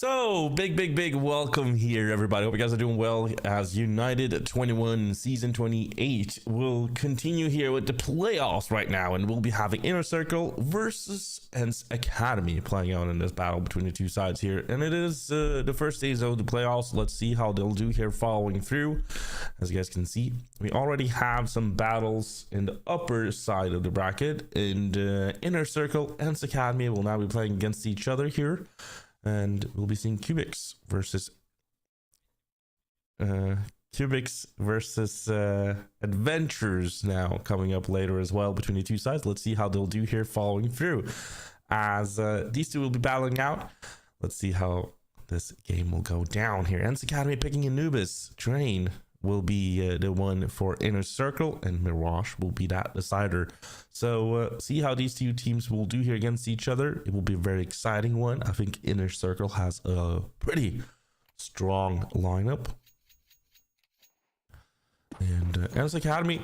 So big welcome here, everybody. Hope you guys are doing well as United21 season 28 will continue here with the playoffs right now, and we'll be having Inner Circle versus ENCE Academy playing out in this battle between the two sides here. And it is the first days of the playoffs. Let's see how they'll do here following through. As you guys can see, we already have some battles in the upper side of the bracket, and Inner Circle and ENCE Academy will now be playing against each other here. And we'll be seeing Cubix versus Adventures now coming up later as well between the two sides. Let's see how they'll do here following through, as these two will be battling out. Let's see how this game will go down here. ENCE Academy picking Anubis. Train will be the one for Inner Circle, and Mirage will be that decider. So see how these two teams will do here against each other. It will be a very exciting one. I think Inner Circle has a pretty strong lineup, and ENCE Academy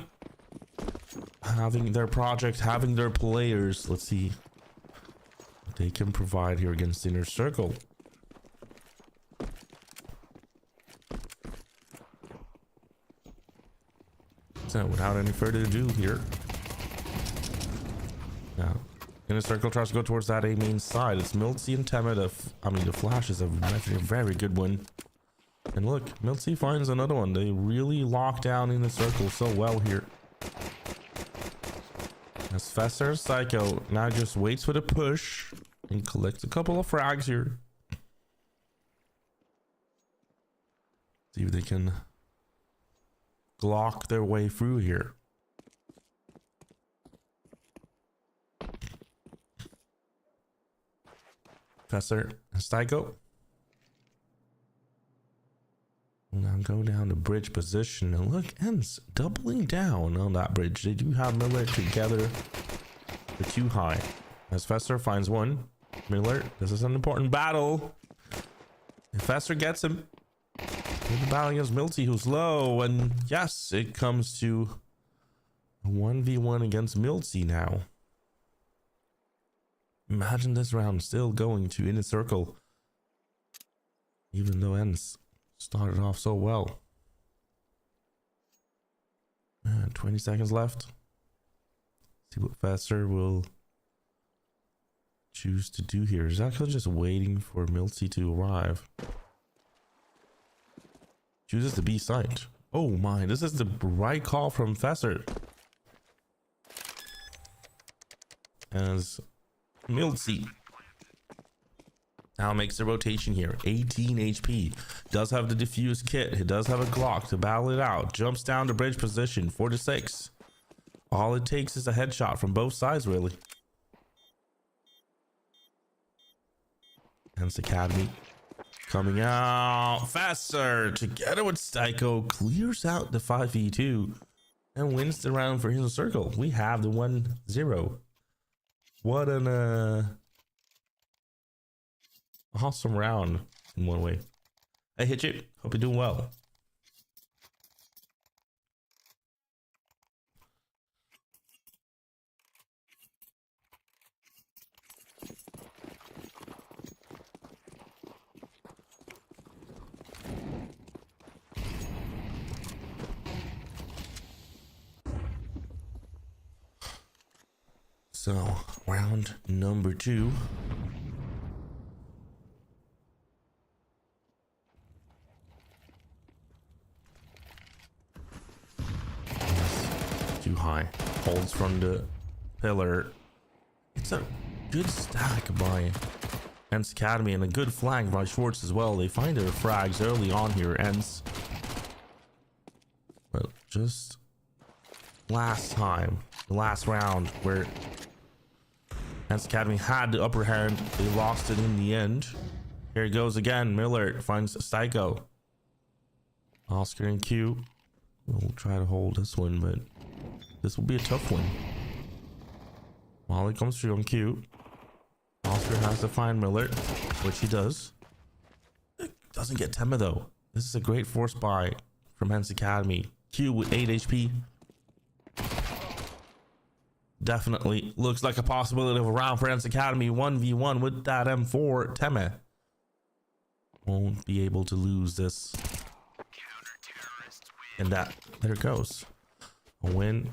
having their project, having their players. Let's see what they can provide here against Inner Circle. So without any further ado here, now Inner Circle tries to go towards that A main side. It's Miltsy and Tema. The Flash is a very good one. And look, Miltsy finds another one. They really lock down Inner Circle so well here. As Fester Psycho now just waits for the push and collects a couple of frags here. See if they can Glock their way through here. Professor Steigo will now go down the bridge position, and look, ENCE doubling down on that bridge. They do have Miller together for too high. As Fester finds one, Miller, this is an important battle. If Fester gets him, the battle against Milty, who's low, and yes, it comes to a 1v1 against Milty now. Imagine this round still going to Inner Circle, even though ENCE started off so well. Man, 20 seconds left. See what Fester will choose to do here. Is actually just waiting for Milty to arrive. Chooses the B site. Oh my, this is the right call from Fester. As Miltsy now makes the rotation here. 18 HP. Does have the diffuse kit. He does have a Glock to battle it out. Jumps down to bridge position. 4-6. All it takes is a headshot from both sides, really. ENCE Academy coming out. Faster together with Styko clears out the 5v2 and wins the round for Inner Circle. We have the 1-0. What an awesome round in one way. Hey Hitchit, hope you're doing well. So, round number 2. Too high. Holds from the pillar. It's a good stack by ENCE Academy and a good flank by Schwartz as well. They find their frags early on here, ENCE. But just last time, the last round where ENCE Academy had the upper hand, they lost it in the end. Here it goes again. Miller finds Styko. Oscar and Q will try to hold this one, but this will be a tough one. Molly comes through on Q. Oscar has to find Miller, which he does. It doesn't get Tema though. This is a great force buy from ENCE Academy. Q with 8 HP. Definitely looks like a possibility of a round for ENCE Academy. 1v1 with that M4 Tema. won't be able to lose this. And that, there it goes. A win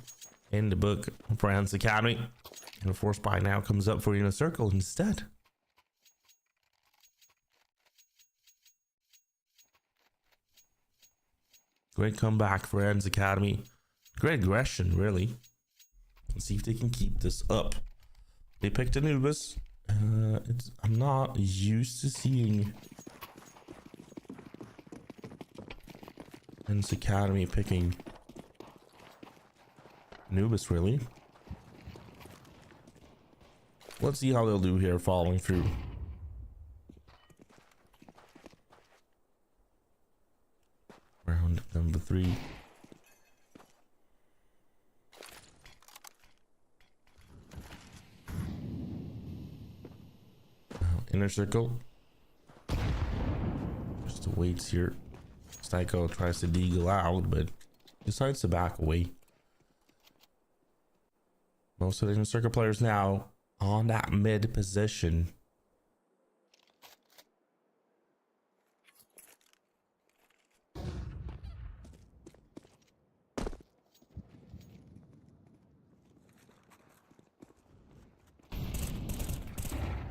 in the book for Hans Academy. And the force buy now comes up for Inner Circle instead. Great comeback for Hans Academy. Great aggression, really. Let's see if they can keep this up. They picked Anubis. I'm not used to seeing Hans Academy picking Anubis, really. Let's see how they'll do here following through. Round number 3. Inner Circle. Just awaits here. Psycho tries to deagle out, but decides to back away. Most of the Inner Circle players now on that mid position.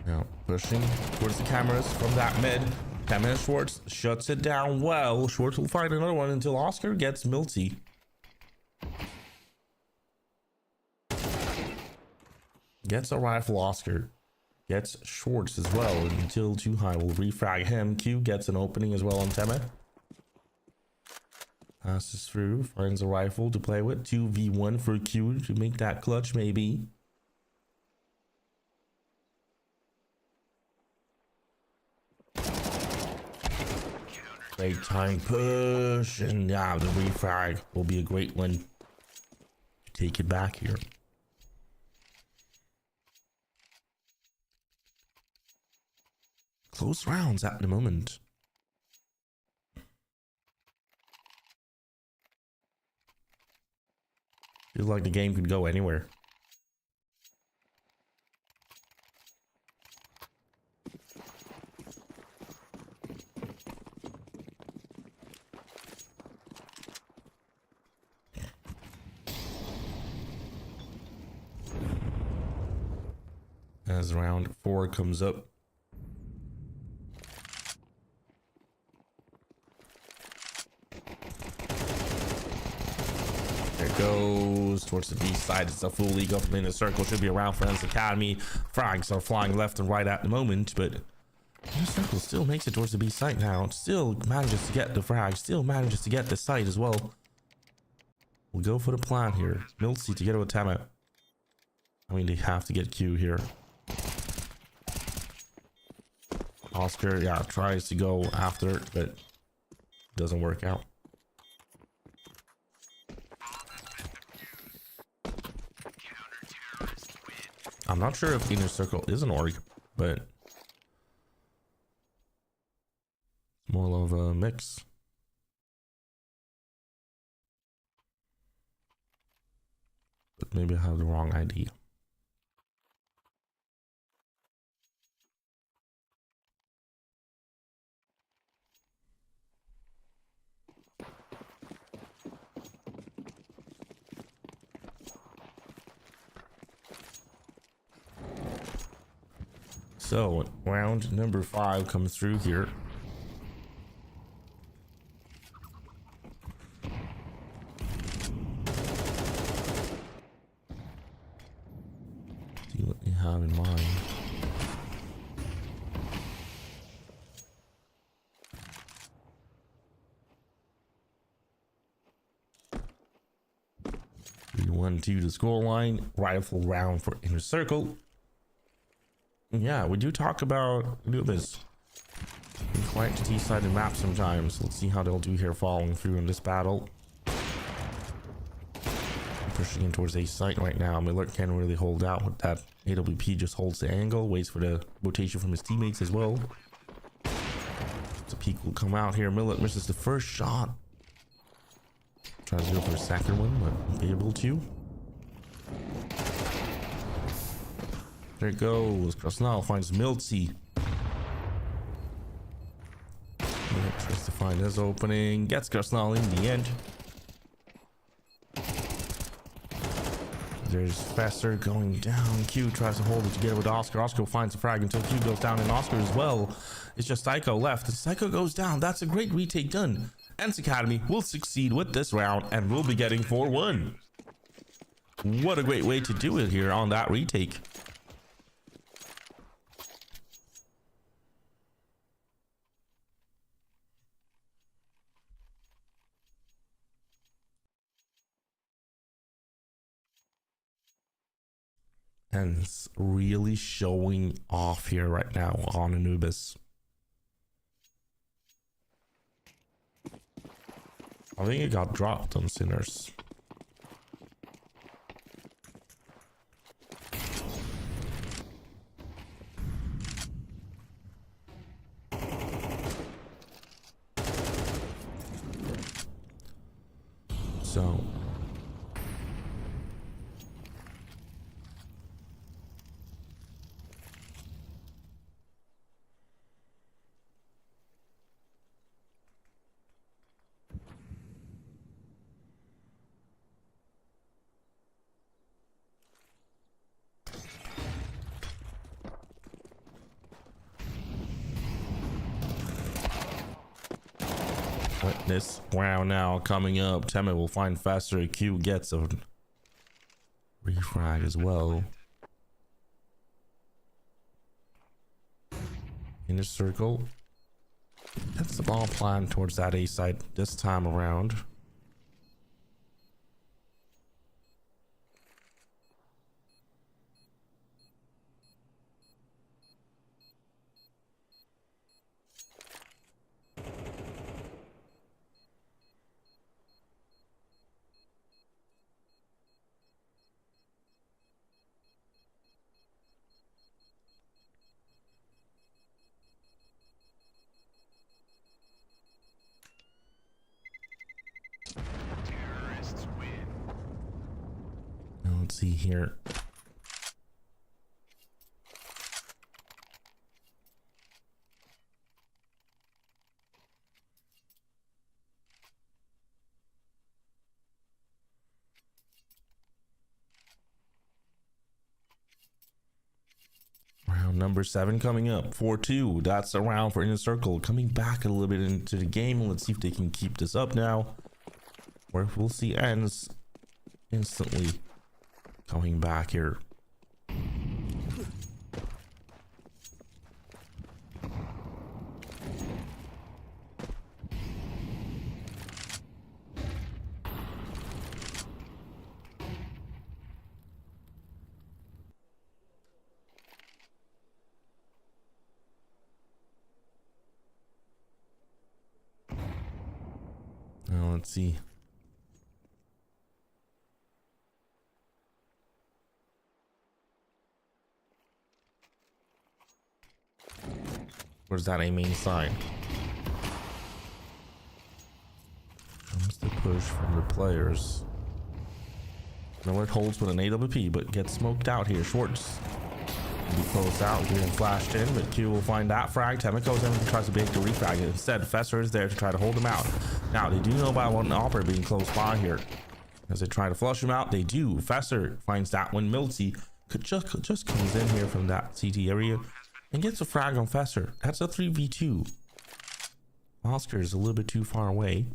Now pushing towards the cameras from that mid. 10 minutes. Schwartz shuts it down well. Schwartz will find another one until Oscar gets Milty. Gets a rifle. Oscar gets Schwartz as well until Too High will refrag him. Q gets an opening as well on Teme. Passes through, finds a rifle to play with. 2v1 for Q to make that clutch maybe. Great time push, and yeah, the refrag will be a great one to take it back here. Close rounds at the moment. Feels like the game could go anywhere. As round 4 comes up. There it goes towards the B side. It's a full league up in the circle. Should be around for Hans Academy. Frags are flying left and right at the moment, but the circle still makes it towards the B site now. Still manages to get the frag. Still manages to get the site as well. We'll go for the plan here. Milty to get with Tama. I mean, they have to get Q here. Oscar, yeah, tries to go after it, but doesn't work out. I'm not sure if Inner Circle is an org, but more of a mix. But maybe I have the wrong idea. So round number 5 comes through here. See what you have in mind. We 1-2 the score line. Rifle round for Inner Circle. Yeah, we do talk about Cubix. Quite a T-sided map sometimes. Let's see how they'll do here following through in this battle. Pushing in towards A site right now. Miller can't really hold out with that. AWP just holds the angle, waits for the rotation from his teammates as well. The peak will come out here. Miller misses the first shot. Tries to go for a second one, but won't be able to. There it goes. Krasnal finds Milty. Tries to find his opening. Gets Garsnal in the end. There's Fester going down. Q tries to hold it together with Oscar. Oscar finds the frag until Q goes down, and Oscar as well. It's just Psycho left. And Psycho goes down. That's a great retake done. ENCE Academy will succeed with this round and will be getting 4-1. What a great way to do it here on that retake. And it's really showing off here right now on Anubis. I think it got dropped on Sinners. So witness wow now coming up. Temme will find faster. Q gets a refrag as well. In the circle. That's the ball plan towards that A side this time around. Let's see here. Round number 7 coming up. 4-2. That's a round for Inner Circle. Coming back a little bit into the game. Let's see if they can keep this up now. Or we'll see ENCE instantly coming back here. Now let's see. Where's that A main side? Comes the push from the players. No, it holds with an AWP, but gets smoked out here. Schwartz will be closed out, being flashed in, but Q will find that frag. Temme goes in and tries to be able to refrag it. Instead, Fester is there to try to hold him out. Now, they do know about one operator being close by here. As they try to flush him out, they do. Fester finds that one. Milty just comes in here from that CT area and gets a frag on Fester. That's a 3v2. Oscar is a little bit too far away.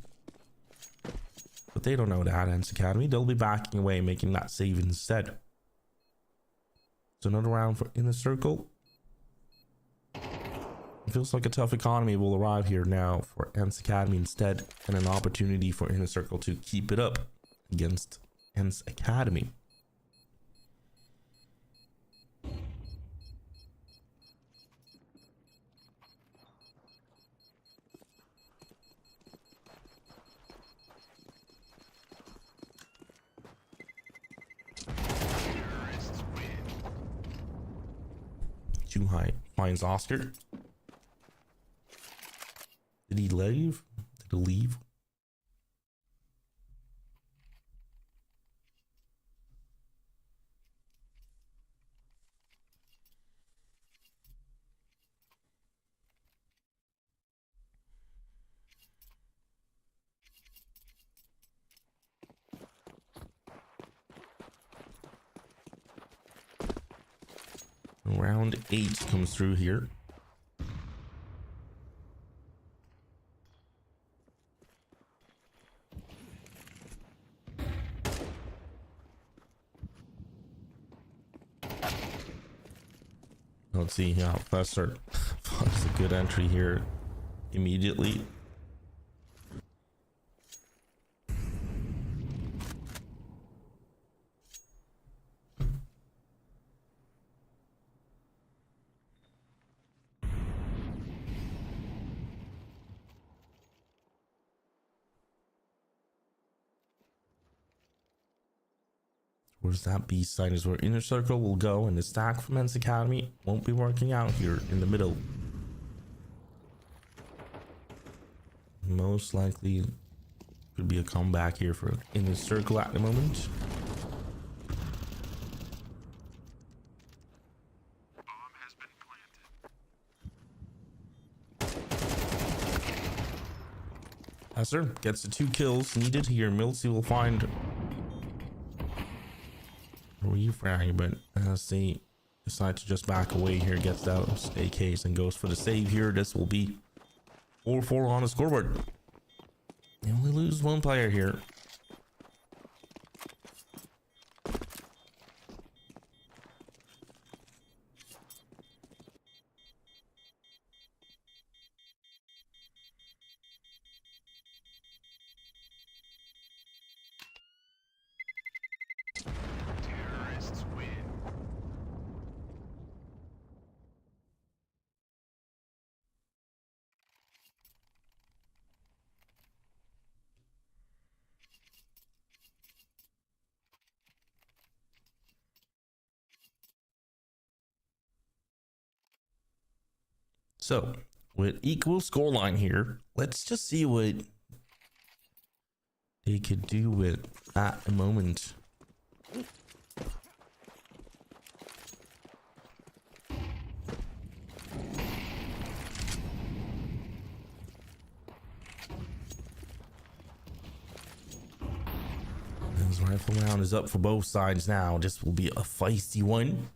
But they don't know that, ENCE Academy. They'll be backing away, making that save instead. So another round for Inner Circle. It feels like a tough economy will arrive here now for ENCE Academy instead. And an opportunity for Inner Circle to keep it up against ENCE Academy. Too high. Finds Oscar. Did he leave? Did he leave? round 8 comes through here. Let's see how Fester finds a good entry here immediately. Where's that B side is where Inner Circle will go, and the stack from Men's Academy won't be working out here in the middle. Most likely could be a comeback here for Inner Circle at the moment. Esser gets the 2 kills needed here. Milsey will find refrag, but as they decide to just back away here, gets those AKs and goes for the save here. This will be 4-4 on the scoreboard. They only lose 1 player here. So with equal scoreline here, let's just see what they could do with at the moment. This rifle round is up for both sides now. This will be a feisty one.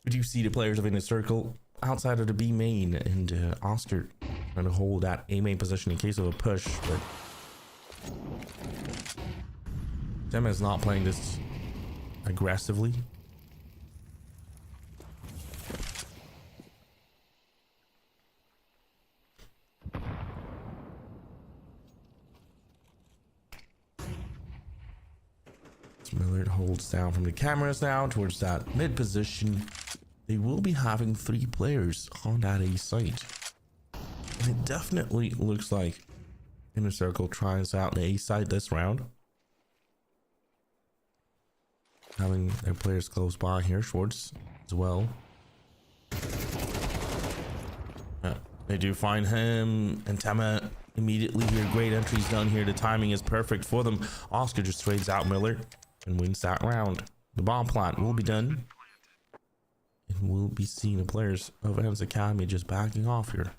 We do see the players of Inner Circle outside of the B main, and Oscar trying to hold that A main position in case of a push, but Dem is not playing this aggressively. Millard holds down from the cameras now towards that mid position. They will be having 3 players on that A site, and it definitely looks like Inner Circle tries out the A side this round, having their players close by here. Schwartz as well. They do find him, and Tema immediately here. Great entries done here. The timing is perfect for them. Oscar just trades out Miller and wins that round. The bomb plant will be done, and we'll be seeing the players of Men's Academy just backing off here.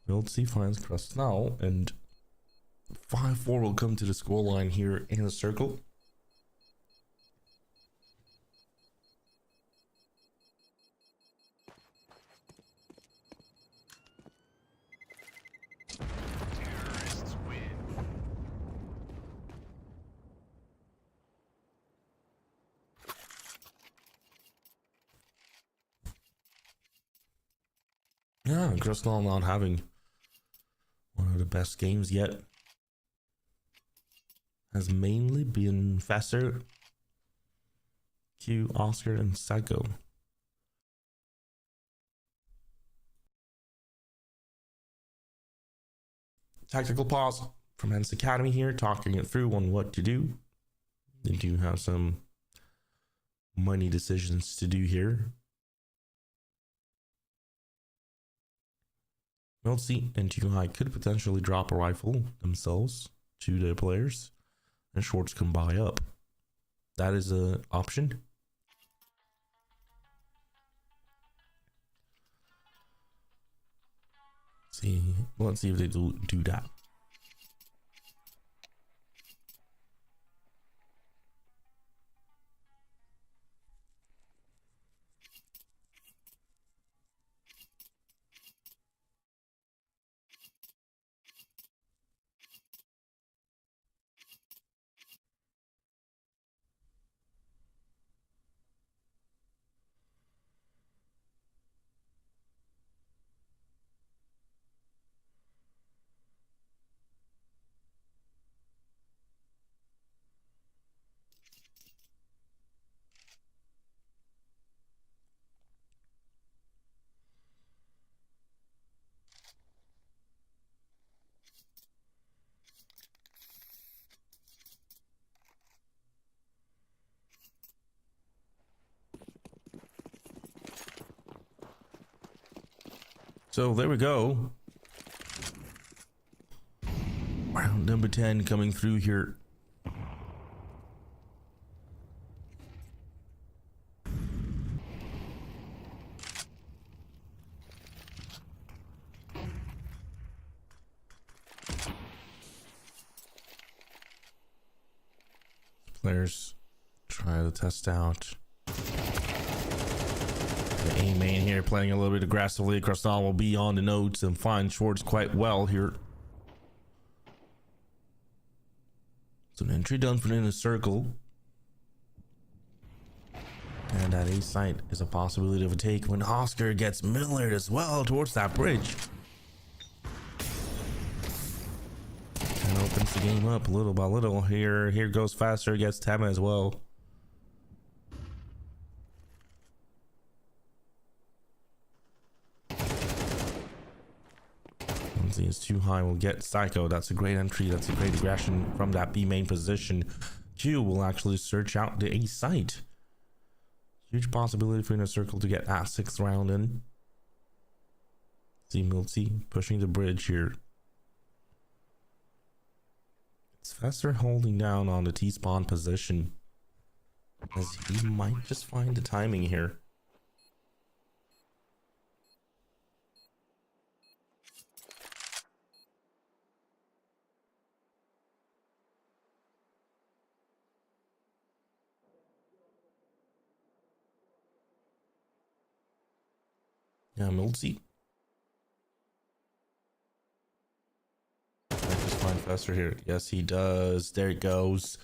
Miltsy finds Krasnal, and 5-4 will come to the scoreline here in the circle. Terrorists win. Yeah, Krasnal not having one of the best games yet. Has mainly been Fesser, Q, Oscar, and Psycho. Tactical pause from Men's Academy here, talking it through on what to do. They do have some money decisions to do here. Miltsy and TUI could potentially drop a rifle themselves to their players, and Schwartz can buy up. That is an option. Let's see if they do that. So there we go. Round number 10 coming through here. Players try to test out the A main here, playing a little bit aggressively. Crostal will be on the notes and find Schwartz quite well here. So an entry done for in a circle. And that A site is a possibility of a take when Oscar gets Miller as well towards that bridge. And opens the game up little by little. Here goes Faster, gets Tema as well. Once he is too high, we'll get Psycho. That's a great entry. That's a great aggression from that B main position. Q will actually search out the A site. Huge possibility for Inner Circle to get that 6th round in. See Milty pushing the bridge here. It's Faster holding down on the T-spawn position, as he might just find the timing here. Yeah, Milty. Find Faster here. Yes, he does. There it goes.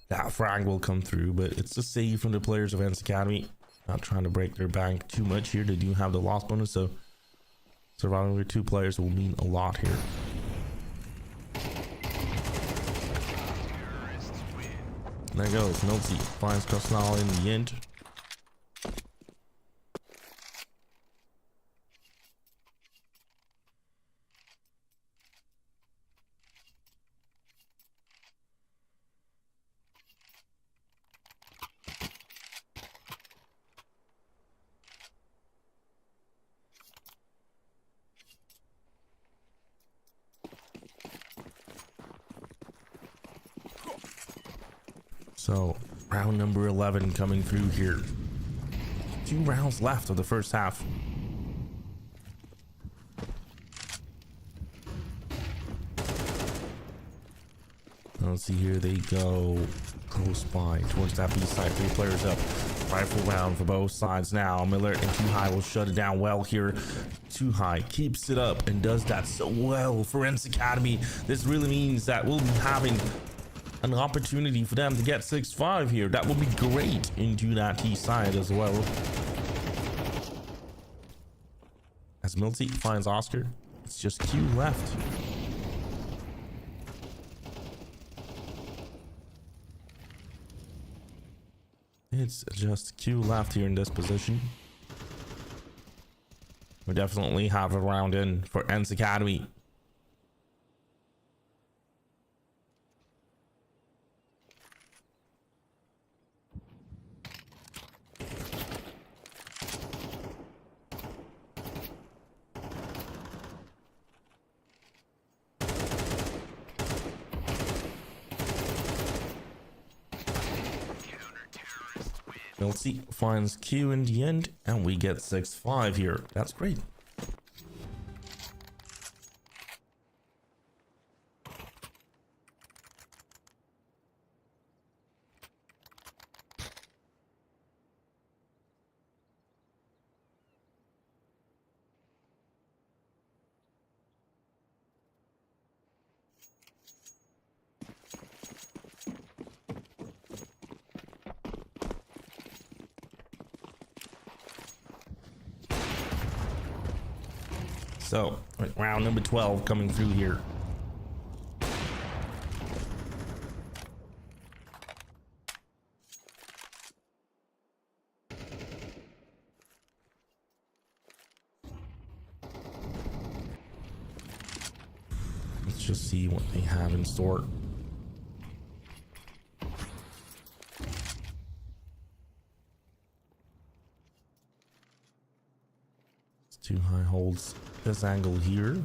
That frag will come through, but it's a save from the players of Ants Academy. Not trying to break their bank too much here. They do have the loss bonus, so surviving with 2 players will mean a lot here. And there goes Milty. Finds Krasnal in the end. So round number 11 coming through here. 2 rounds left of the first half. Let's see, here they go close by towards that B side. 3 players up. Rifle round for both sides now. Miller and Too High will shut it down well here. Too High keeps it up and does that so well for Ants Academy. This really means that we'll be having an opportunity for them to get 6-5 here. That would be great into that T side as well. As Milty finds Oscar, it's just Q left. It's just Q left here in this position. We definitely have a round in for Ants Academy. Milty finds Q in the end, and we get 6-5 here. That's great. So, round number 12 coming through here. Let's just see what they have in store. It's too high holds this angle here.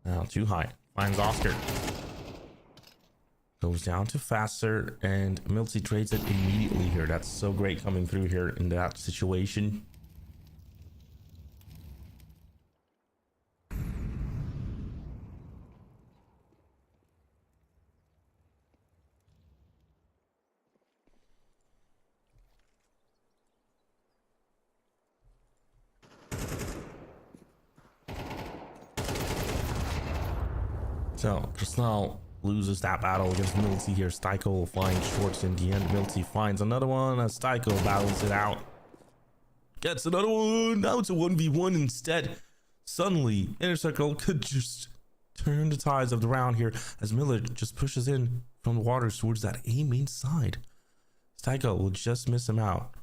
Now too high. Finds Oscar. Goes down to faster, and Milty trades it immediately here. That's so great coming through here in that situation. So just now loses that battle against Milty here. Styko will find Schwartz in the end. Milty finds another one as Styko battles it out. Gets another one. Now it's a 1v1 instead. Suddenly, Inner Circle could just turn the tides of the round here as Miller just pushes in from the waters towards that A main side. Styko will just miss him out,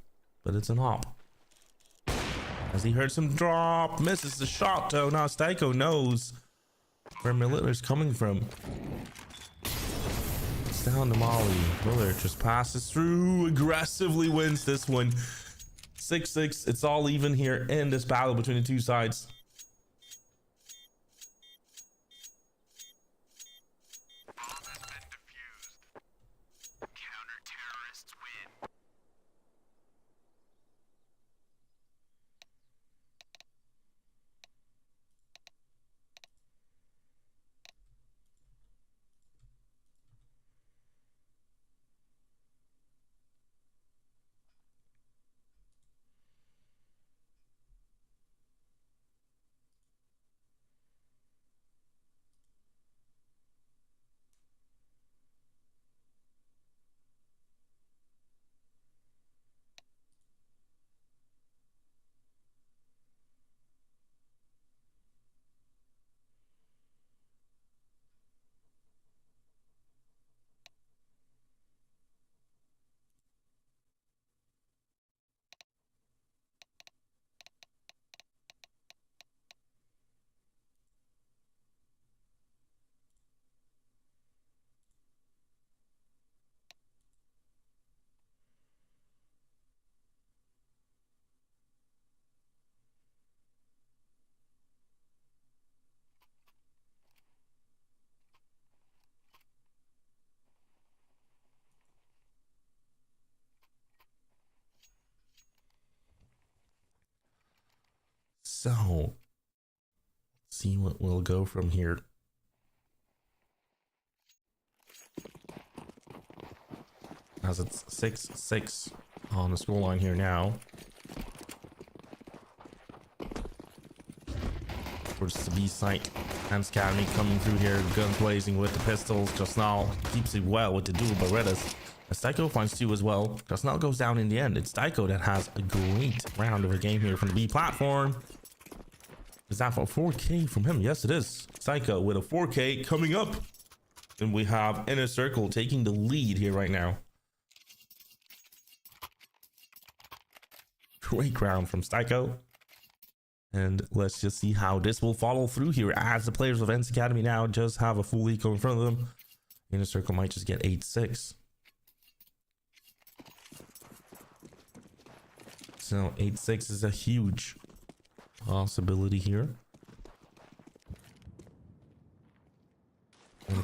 but it's an op. As he heard some drop, misses the shot though. Now Styko knows where Miller's coming from. It's down to Molly. Miller just passes through, aggressively wins this one. 6-6. It's all even here in this battle between the two sides. Bomb has been defused. Counter-terrorists win. So, let's see what we'll go from here. As it's 6-6 on the scoreline here now. Towards the B site. Hans Academy coming through here, guns blazing with the pistols. Just now keeps it well with the dual Berettas. Styko finds two as well. Just now goes down in the end. It's Styko that has a great round of a game here from the B platform. Is that for 4K from him? Yes, it is. Styko with a 4K coming up. And we have Inner Circle taking the lead here right now. Great round from Styko. And let's just see how this will follow through here as the players of Ents Academy now just have a full eco in front of them. Inner Circle might just get 8-6. So 8-6 is a huge possibility here.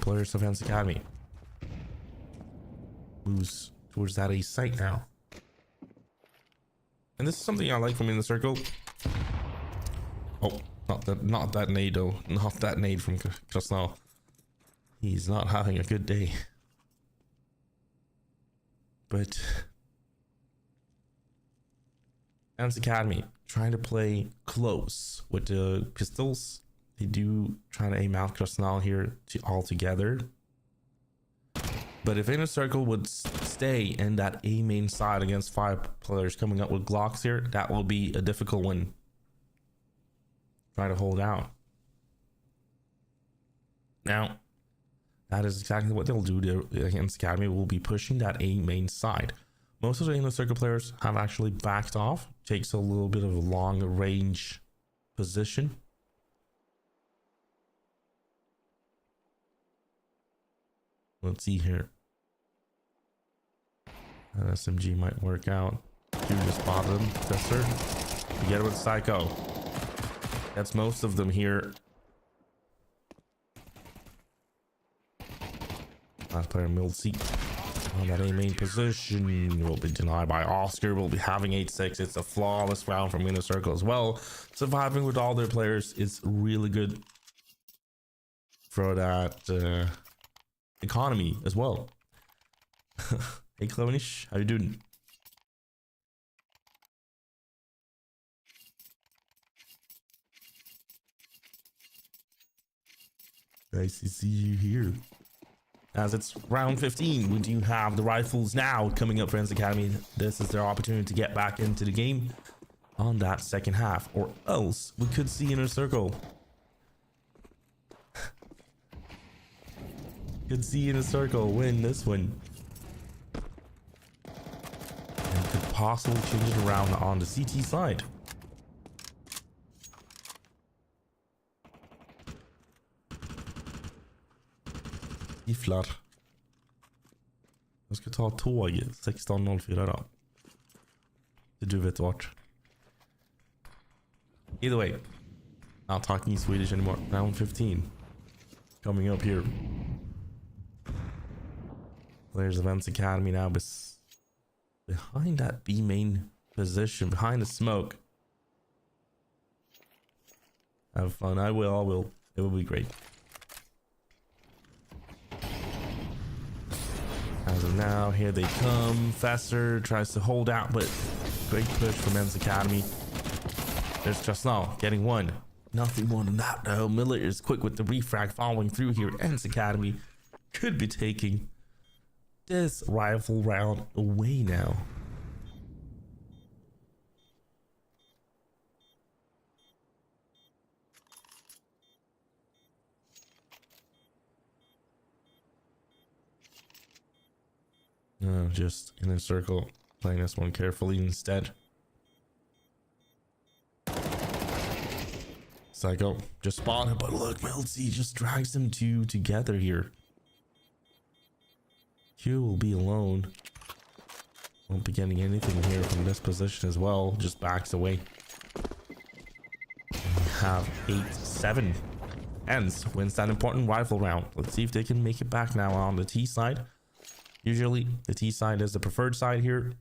players of Fans Academy. Moves towards that A site now. And this is something I like from in the circle. Oh, not that nade though. Not that nade from just now. He's not having a good day. But Fans Academy trying to play close with the pistols. They do try to aim out Krasnal here all together. But if Inner Circle would stay in that A main side against 5 players coming up with Glocks here, that will be a difficult one. Try to hold out. Now, that is exactly what they'll do against Academy. Will be pushing that A main side. Most of the Inner Circle players have actually backed off. Takes a little bit of a long range position. Let's see here. That SMG might work out. You just spotted him, Tester. Together with Psycho. That's most of them here. Last player, Milsey. On that A main position will be denied by Oscar. Will be having 8-6. It's a flawless round from Inner Circle as well. Surviving with all their players is really good for that economy as well. Hey Clonish, how you doing? Nice to see you here. As it's round 15, we do have the rifles now coming up for Fans Academy. This is their opportunity to get back into the game on that second half, or else we could see Inner Circle. Could see Inner Circle win this one. And could possibly change it around on the CT side. Gifflar. Jag ska ta tåg 16.04 då. Du vet vart. Either way, not talking Swedish anymore. Round 15 coming up here. Players of Fans Academy now behind that B main position, behind the smoke. Have fun. I will. It will be great. As of now, here they come. Faster tries to hold out, but great push from Fans Academy. There's Krasnal getting one. Nothing more than that though. Miller is quick with the refrag following through here. Fans Academy could be taking this rifle round away now. Just Inner Circle playing this one carefully instead. Psycho just spotted, but look, Milsey just drags them two together here. Q will be alone. Won't be getting anything here from this position as well. Just backs away. We have 8-7. Ends wins that important rifle round. Let's see if they can make it back now on the T side. Usually the T side is the preferred side here.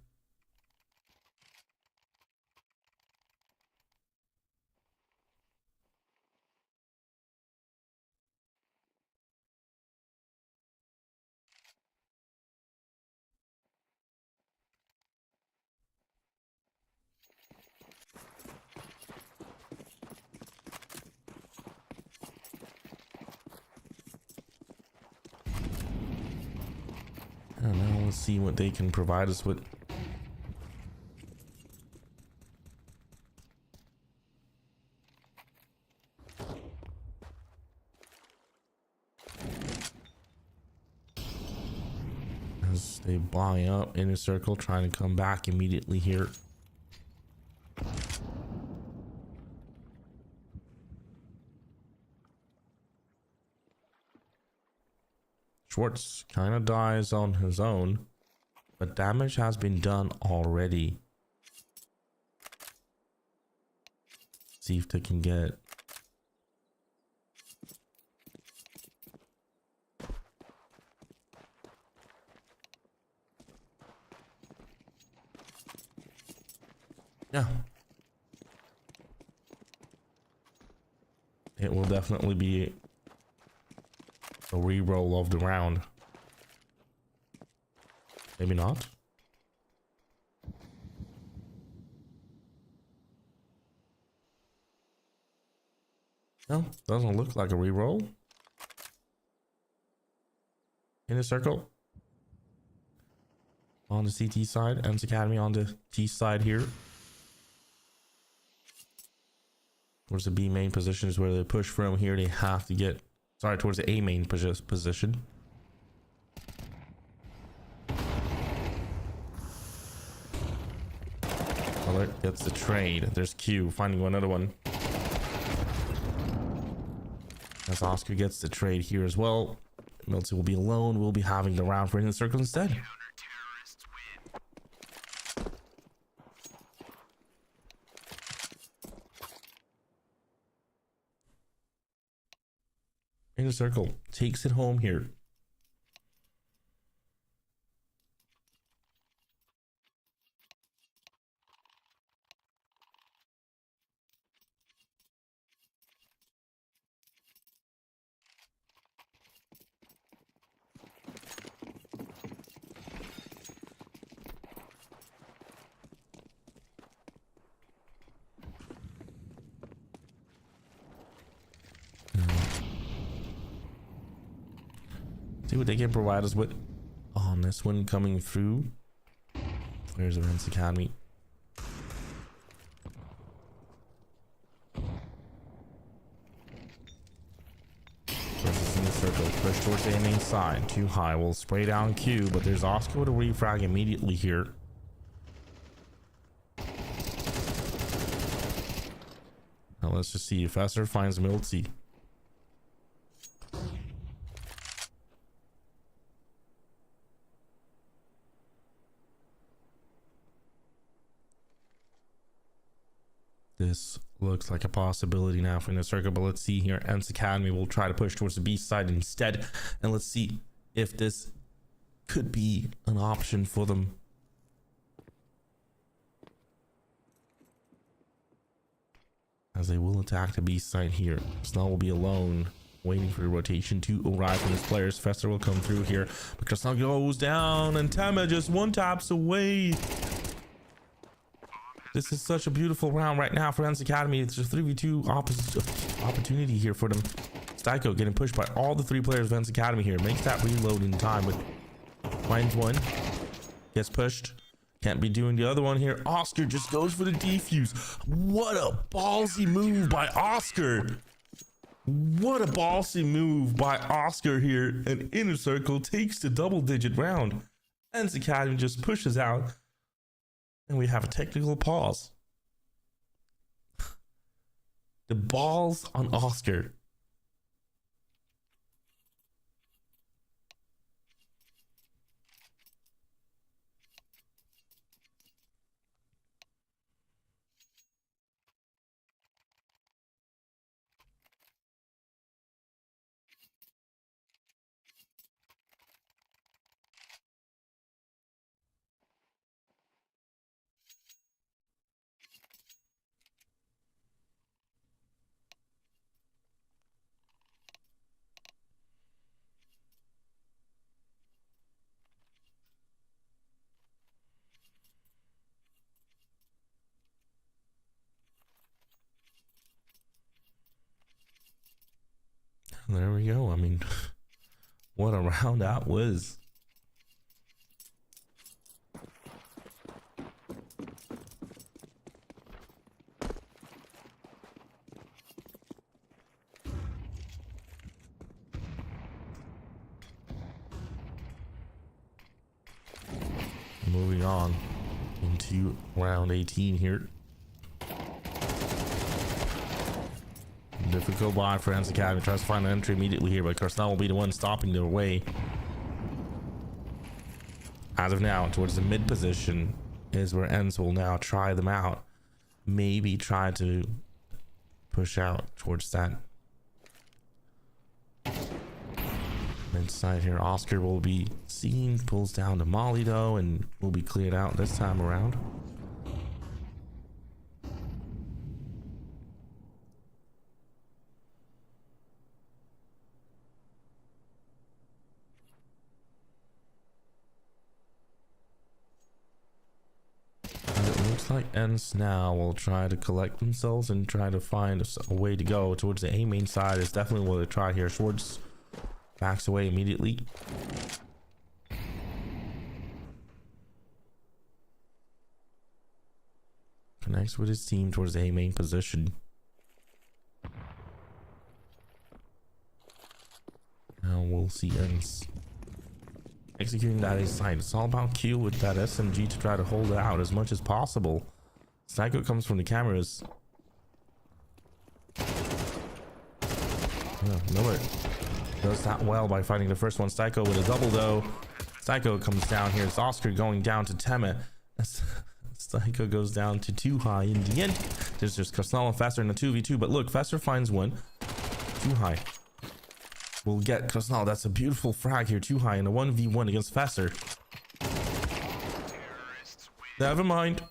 I don't know, let's see what they can provide us with. As they buy up Inner Circle, trying to come back immediately here. Schwartz kind of dies on his own, but damage has been done already. See if they can get Yeah. It will definitely be a re-roll of the round. Maybe not. No, doesn't look like a re-roll. In a circle. On the CT side, Ends Academy on the T side here. Towards the B main position is where they push from. Here they have to get, sorry, towards the A main position. Alert gets the trade. There's Q finding another one. As Oscar gets the trade here as well. Milty will be alone. We'll be having the round for Inner Circle instead. Inner Circle takes it home here. See what they can provide us with on this one coming through. There's Events Academy. Versus in the circle. Push towards the main side. Too high. We'll spray down Q, but there's Oscar with a refrag immediately here. Now let's just see if Esther finds Milty. This looks like a possibility now for the circle, but let's see here. Ends Academy will try to push towards the B side instead, and let's see if this could be an option for them. As they will attack the B side here. Snell will be alone, waiting for the rotation to arrive from his players. Fester will come through here, because Snell goes down, and Tema just one taps away. This is such a beautiful round right now for Ends Academy. It's a 3v2 opportunity here for them. Styko getting pushed by all the three players of Ends Academy here. Makes that reload in time, but finds one. Gets pushed. Can't be doing the other one here. Oscar just goes for the defuse. What a ballsy move by Oscar. What a ballsy move by Oscar here. And Inner Circle takes the double-digit round. Ends Academy just pushes out. And we have a technical pause. The balls on Oscar. There we go. I mean, what a round that was. Moving on into round 18 here. Difficult buy for Ends Academy. Tries to find an entry immediately here, but Carstell will be the one stopping their way. As of now, towards the mid position is where Ends will now try them out. Maybe try to push out towards that inside here. Oscar will be seen, pulls down to Molly though, and will be cleared out this time around. like ends now will try to collect themselves and try to find a way to go towards the A main side. Is definitely what they try here. Schwartz backs away immediately. Connects with his team towards the A main position. Now we'll see ends executing that A side. It's all about Q with that SMG to try to hold it out as much as possible. Psycho comes from the cameras. Miller does that well by fighting the first one. Psycho with a double though. Psycho comes down here. It's Oscar going down to Teme. Psycho goes down to too high in the end. There's just Krasnal and Faster in a 2v2, but look, Faster finds one. Too high. We'll get Krasnal. That's a beautiful frag here. Too high in a 1v1 against Faster. Never mind.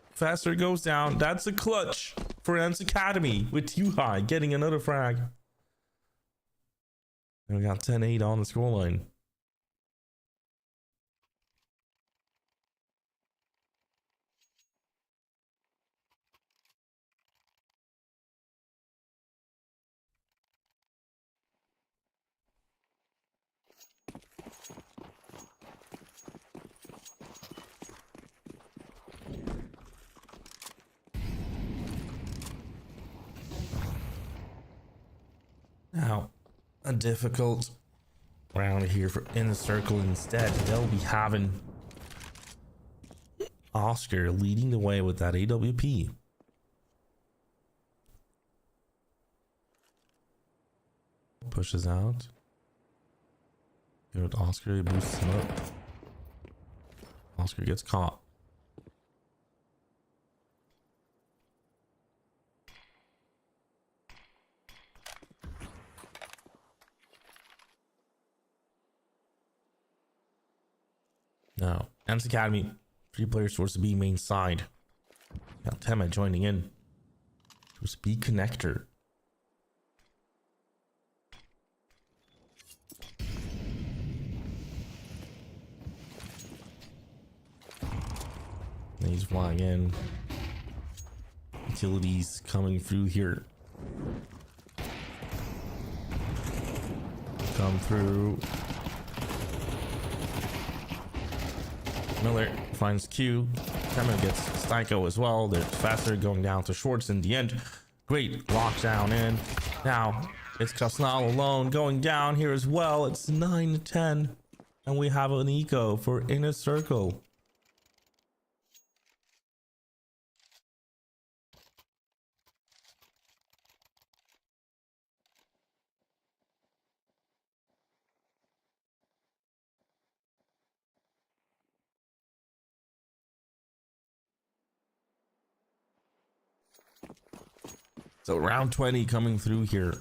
Faster goes down. That's a clutch for Ants Academy with Too High getting another frag. And we got 10-8 on the scoreline. Now, a difficult round here for In the Circle instead. They'll be having Oscar leading the way with that AWP. Pushes out. Good, Oscar boosts him up. Oscar gets caught. Now, Ants Academy, 3 players towards the B main side. Now, Tema joining in towards B connector. And he's flying in. Utilities coming through here. Come through. Miller finds Q. Tema gets Styko as well. They're Faster going down to Schwartz in the end. Great lockdown in. Now it's Krasnal alone going down here as well. It's 9-10. And we have an eco for Inner Circle. So round 20 coming through here.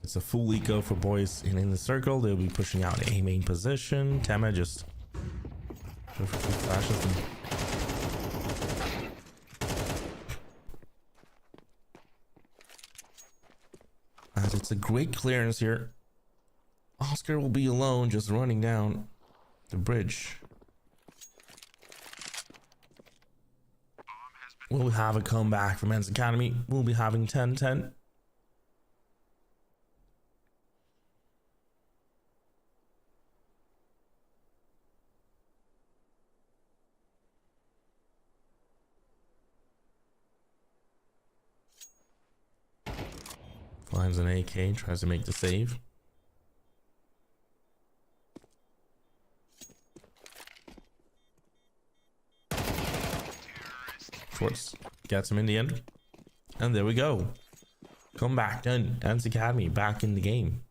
It's a full eco for boys in the circle. They'll be pushing out A main position. Tema just perfectly flashes them. And it's a great clearance here. Oscar will be alone just running down the bridge. We'll have a comeback from Ants Academy. We'll be having 10-10. Finds an AK, tries to make the save. Schwartz gets him in the end. And there we go. Comeback done. Ants Academy back in the game.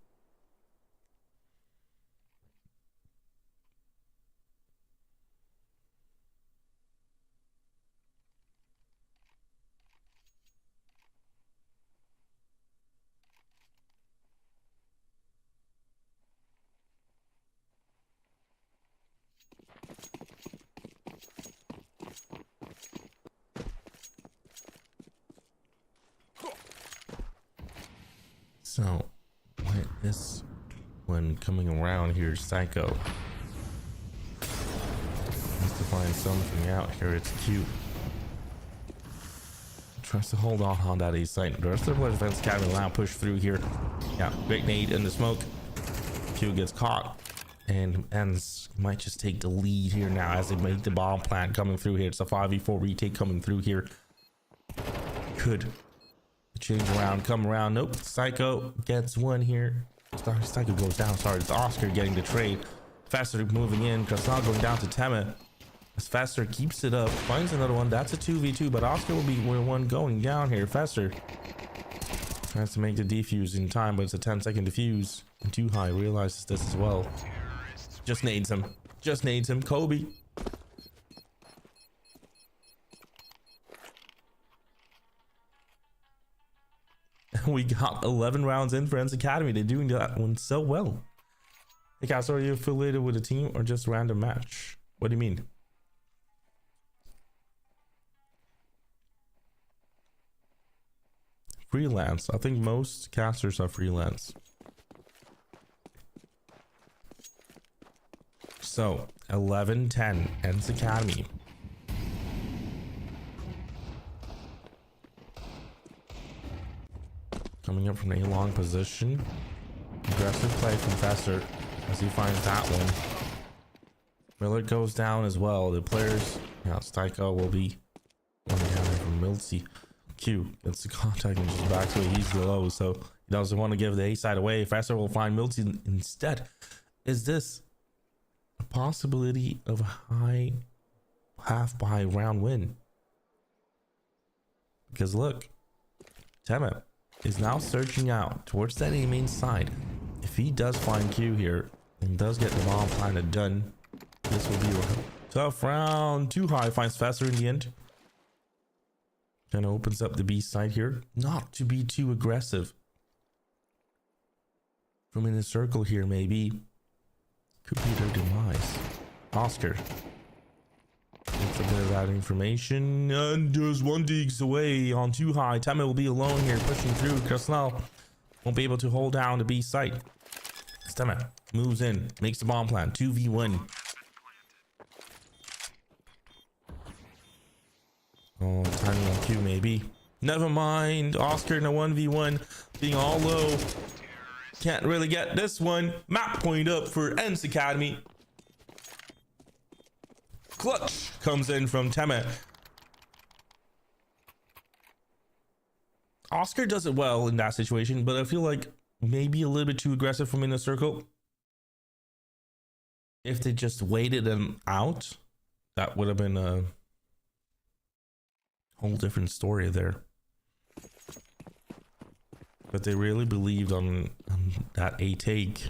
So This one coming around here, Psycho. Needs to find something out here. It's cute. Tries to hold on that A site. The rest of the defense academy now push through here. Yeah, great nade in the smoke. Q gets caught and ends. Might just take the lead here now as they make the bomb plant coming through here. It's a 5v4 retake coming through here. Could change around, come around. Nope. Psycho gets one here. Psycho goes down. Sorry, it's Oscar getting the trade. Faster moving in. Krasnal going down to Tema. As Faster keeps it up, finds another one. That's a 2v2, but Oscar will be one going down here. Faster tries to make the defuse in time, but it's a 10-second defuse. And Too High realizes this as well. Just nades him. Just nades him. Kobe. We got 11 rounds in for Ends Academy. They're doing that one so well. Hey guys, are you affiliated with a team or just random match? What do you mean? Freelance. I think most casters are freelance. So 11-10 Ends Academy. Coming up from a long position. Aggressive play from Faster as he finds that one. Miller goes down as well. The players, yeah, Styko will be going down here from Milsey. Q gets the contact and just backs away. He's low, so he doesn't want to give the A side away. Faster will find Milsey instead. Is this a possibility of a high half by round win? Because look, Tema is now searching out towards that A main side. If he does find Q here and does get the bomb planted done, this will be a tough round. Too High finds Faster in the end. Kind of opens up the B side here. Not to be too aggressive. From in a circle here, maybe. Could be their demise. Oscar gets a bit of that information. And there's one digs away on Too High. Tema will be alone here, pushing through. Krasnal won't be able to hold down the B site. Tema moves in, makes the bomb plan. 2v1. Oh, timing on Q maybe. Never mind. Oscar in a 1v1, being all low. Can't really get this one. Map point up for Ends Academy. Clutch comes in from Tema. Oscar does it well in that situation, but I feel like maybe a little bit too aggressive from in the circle. If they just waited them out, that would have been a whole different story there. But they really believed on that A take.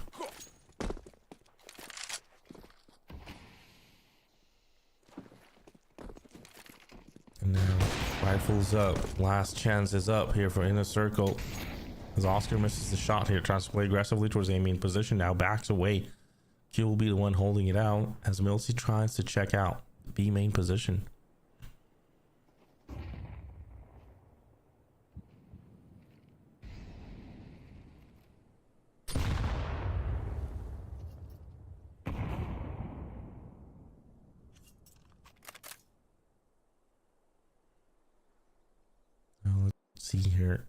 And now rifles up. Last chance is up here for Inner Circle. As Oscar misses the shot here, tries to play aggressively towards the main position. Now backs away. Q will be the one holding it out as Milsey tries to check out the B main position. See here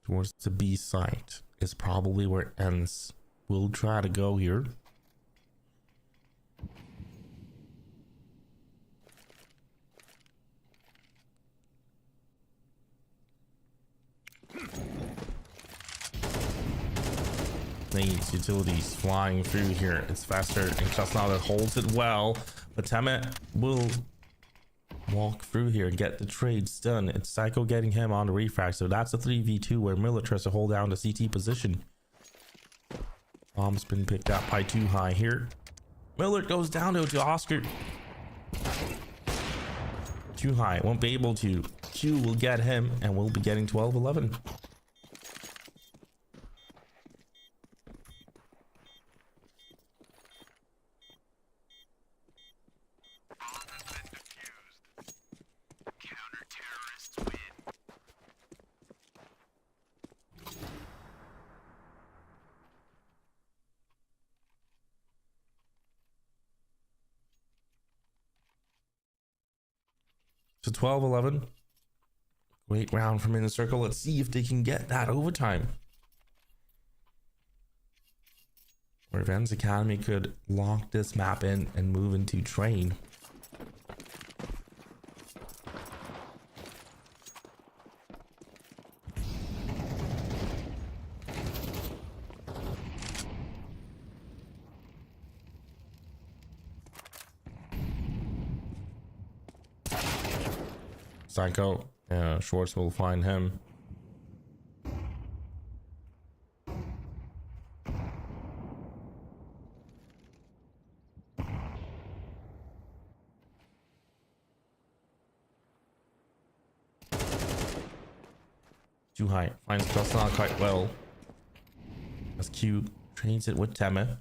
towards the B site is probably where it ends. We'll try to go here. Needs utilities flying through here. It's Faster and Krasnal that holds it well, but Tema will walk through here and get the trades done. It's Psycho getting him on the refract, so that's a 3v2 where Miller tries to hold down the CT position. Bomb's been picked up by Too High here. Miller goes down to Oscar. Too High won't be able to. Q will get him and we'll be getting 12-11. to 12-11. Great round from Inner Circle. Let's see if they can get that overtime. Or Events Academy could lock this map in and move into train. Psycho, Schwartz will find him. Too high, finds Krasnal quite well. As Q trains it with Teme.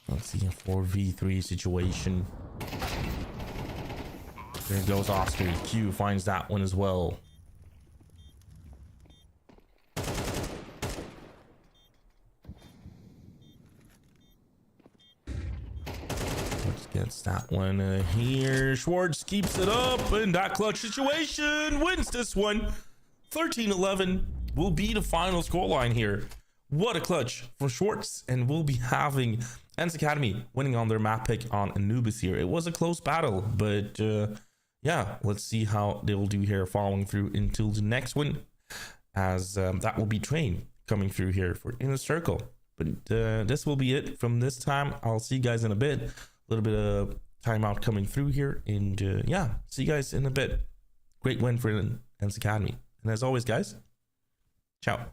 Let's see a 4v3 situation. There goes Oscar. Q finds that one as well. Schwartz gets that one here. Schwartz keeps it up, and that clutch situation wins this one. 13-11 will be the final scoreline here. What a clutch for Schwartz, and we'll be having Ents Academy winning on their map pick on Anubis here. It was a close battle, but yeah, let's see how they'll do here following through until the next one, as that will be Train coming through here for Inner Circle. But this will be it from this time. I'll see you guys in a bit. A little bit of timeout coming through here, and yeah, see you guys in a bit. Great win for Ents Academy, and as always, guys, ciao.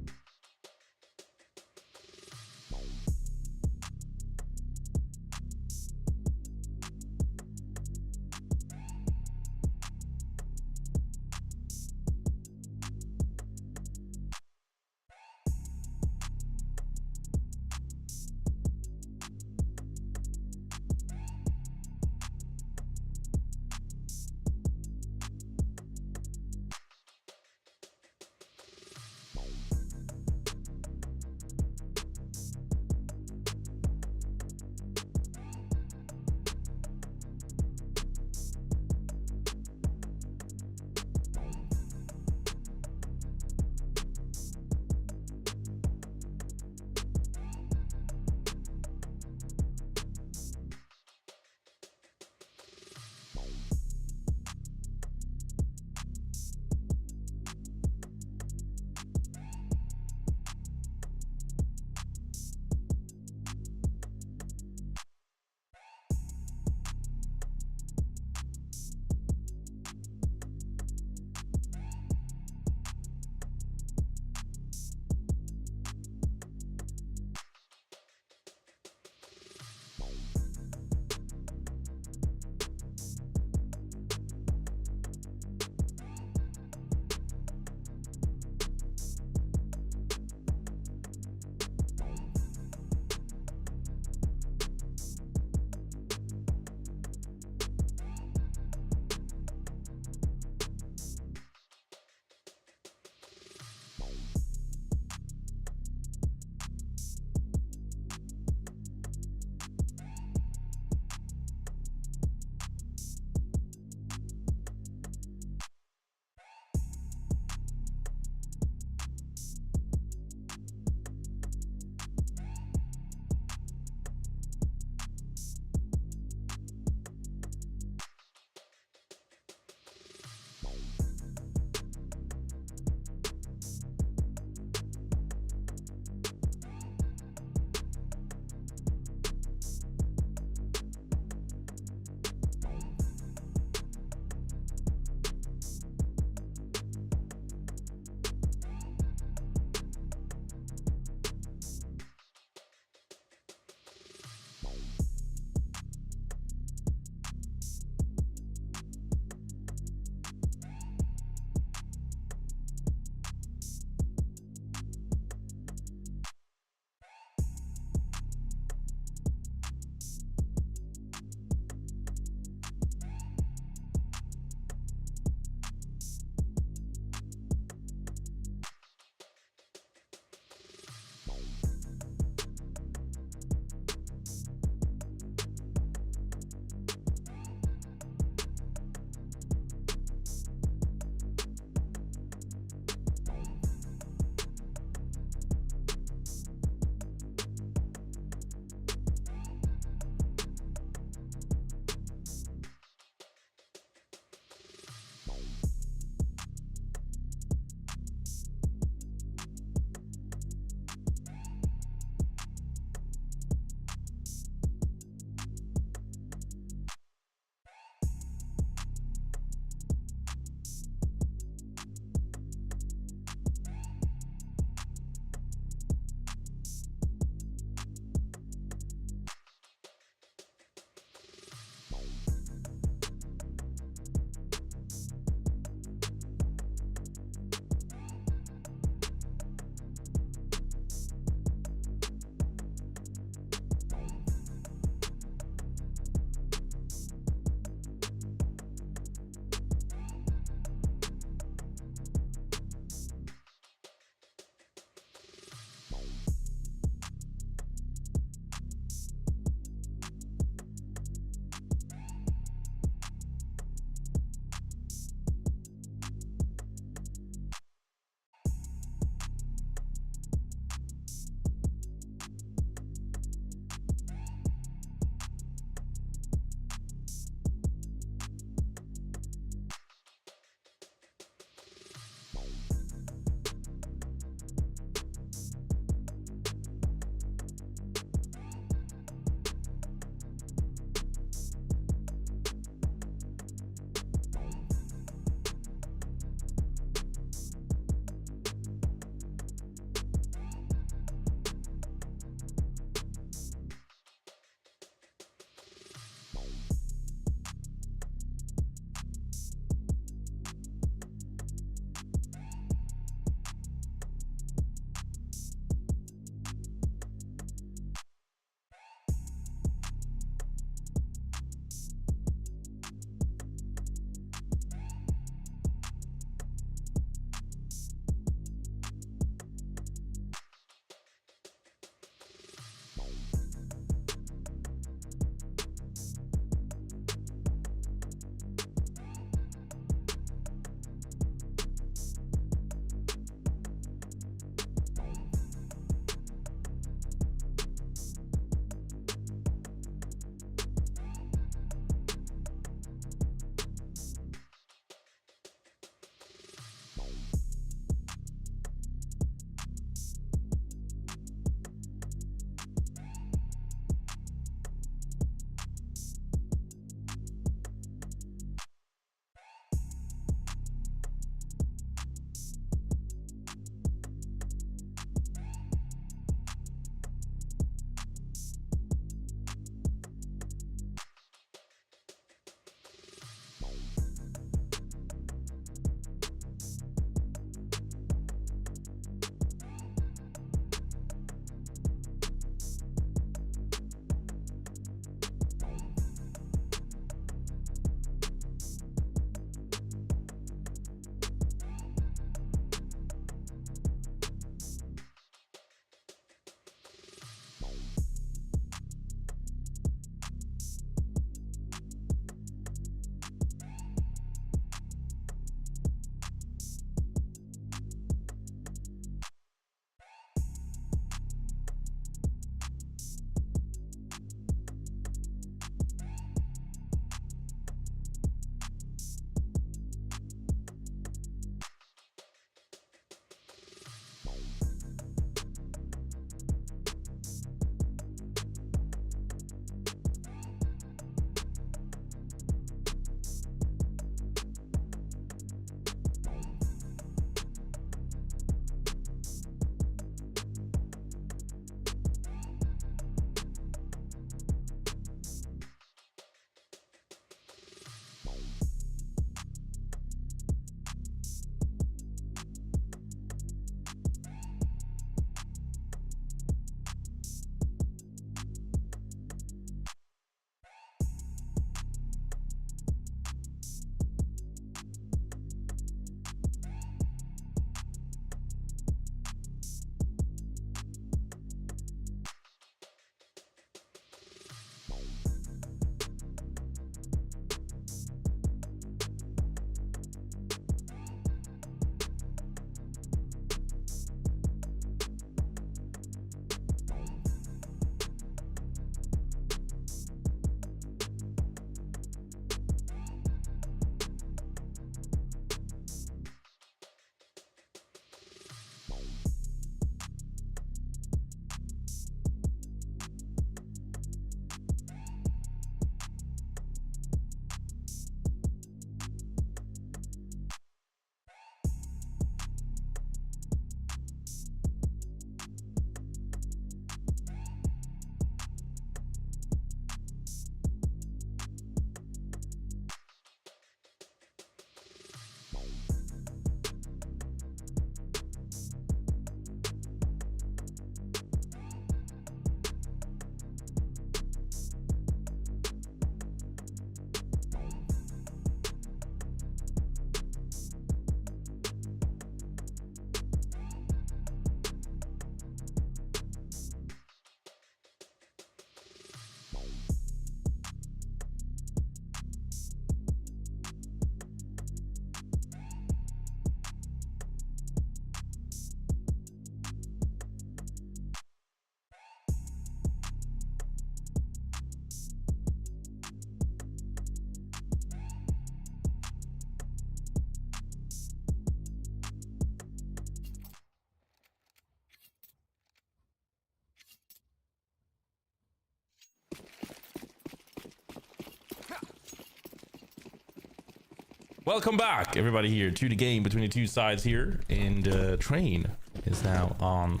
Welcome back, everybody, here to the game between the two sides here. And train is now on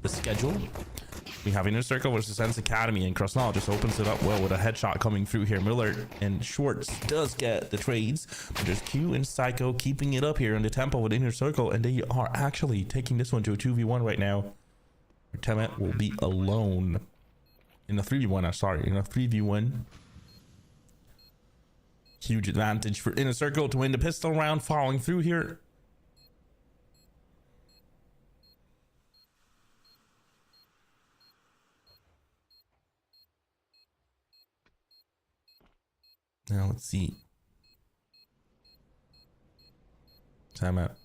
the schedule. We have Inner Circle versus Sense Academy, and Krasnal just opens it up well with a headshot coming through here. Miller and Schwartz does get the trades, but there's Q and Psycho keeping it up here in the tempo with Inner Circle, and they are actually taking this one to a 2v1 right now. Temet will be alone in a 3v1. I'm sorry, in a 3v1. Huge advantage for Inner Circle to win the pistol round, following through here. Now let's see. Time out.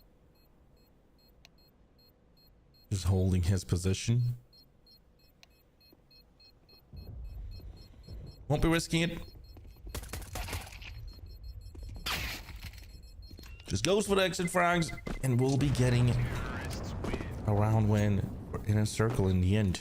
Just holding his position. Won't be risking it. Just goes for the exit frags, and we'll be getting a round win for Inner Circle in the end.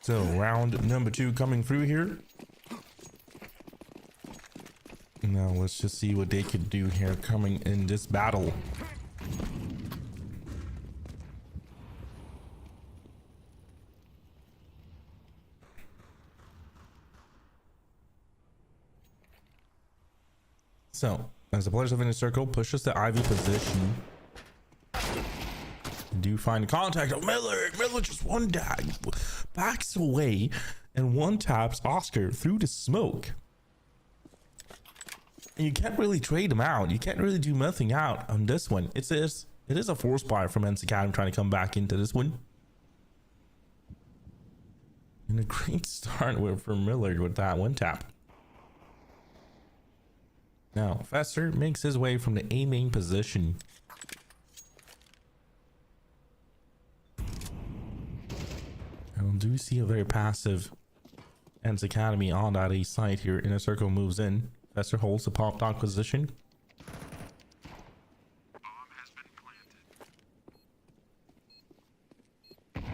So round number 2 coming through here. Now let's just see what they could do here coming in this battle. So as the players of Inner Circle pushes the IV position, do find contact of Miller. Miller just one dag backs away and one taps Oscar through the smoke. And you can't really trade him out. You can't really do nothing out on this one. It is a force buy from Men's Academy trying to come back into this one. And a great start for Miller with that one tap. Now Fester makes his way from the A main position. I do see a very passive Ents Academy on that A side here. Inner Circle moves in. Fester holds the pop dog position. Bomb has been planted.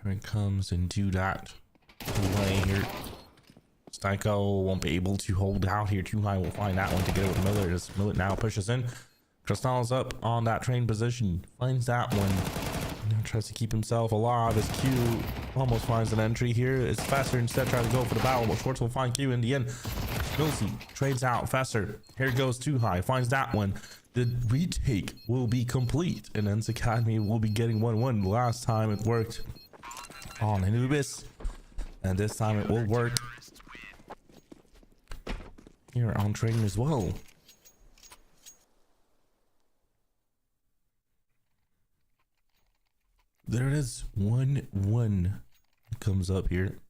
Here it comes into that way here. Styko won't be able to hold out here too high. We'll find that one to get it with Miller. As Miller now pushes in. Krasnal's up on that train position. Finds that one. Now tries to keep himself alive as Q almost finds an entry here. It's Faster instead trying to go for the battle, but Schwartz will find Q in the end. Milsey trades out Faster. Here goes too high. Finds that one. The retake will be complete, and Ents Academy will be getting 1-1. Last time it worked on Anubis, and this time it will work here on train as well. There it is, 1-1 comes up here.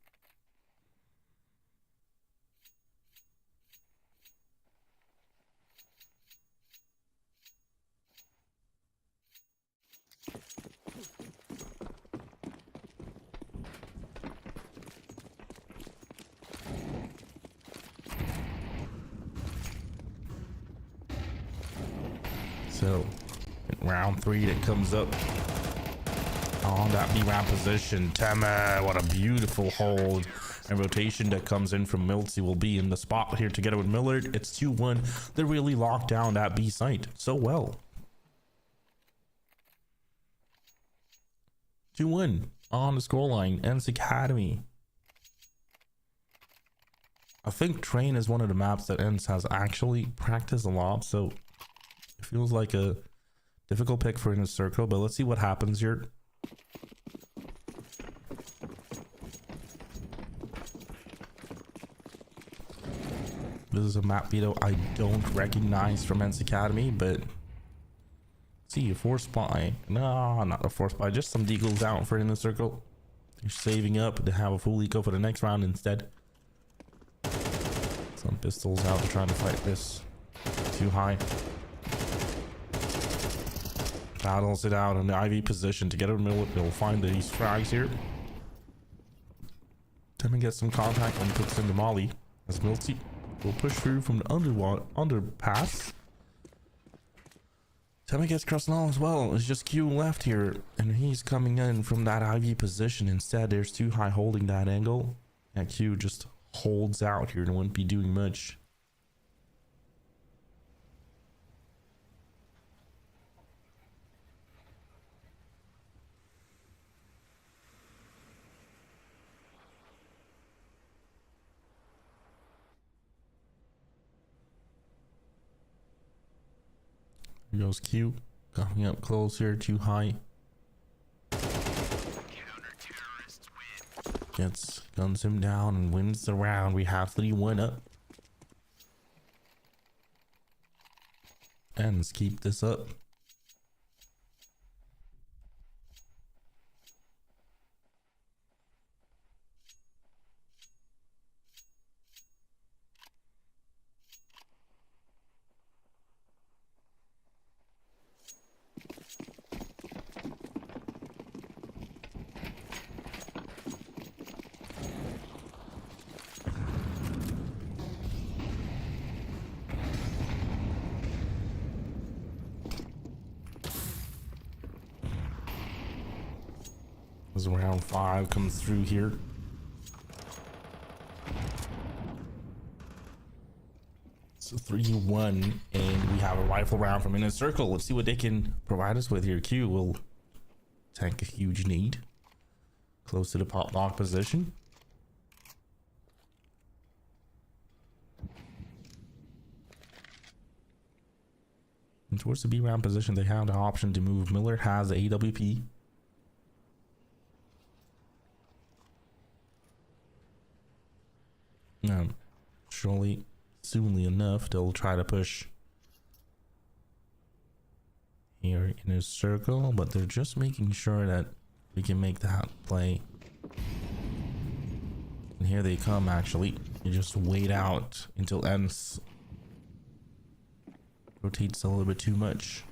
So, in round 3 that comes up on that B round position. Tema, what a beautiful hold and rotation that comes in from Milsey will be in the spot here together with Millard. It's 2-1. They really locked down that B site so well. 2-1 on the scoreline. Ents Academy. I think Train is one of the maps that Ents has actually practiced a lot, so it feels like a difficult pick for Inner Circle, but let's see what happens here. This is a map veto I don't recognize from Ents Academy, but see, a force buy. No, not a force buy, just some deagles out for Inner Circle. They're saving up to have a full eco for the next round instead. Some pistols out and trying to fight this. Too high. Battles it out in the IV position to get a mill. They'll find these frags here. Time to get some contact and puts in the molly as Milty will push through from the underpass. Time gets crossing on as well. It's just Q left here, and he's coming in from that IV position. Instead, there's too high holding that angle. And Q just holds out here and wouldn't be doing much. Here goes Q, coming up close here, too high. Guns him down and wins the round. We have 3-1 up. And let's keep this up. As round 5 comes through here. So 3-1, and we have a rifle round from Inner Circle. Let's see what they can provide us with here. Q will tank a huge need. Close to the pop lock position. And towards the B round position, they have the option to move. Miller has the AWP. Surely, soonly enough, they'll try to push here in his circle, but they're just making sure that we can make that play. And here they come, actually. You just wait out until ends. Rotates a little bit too much.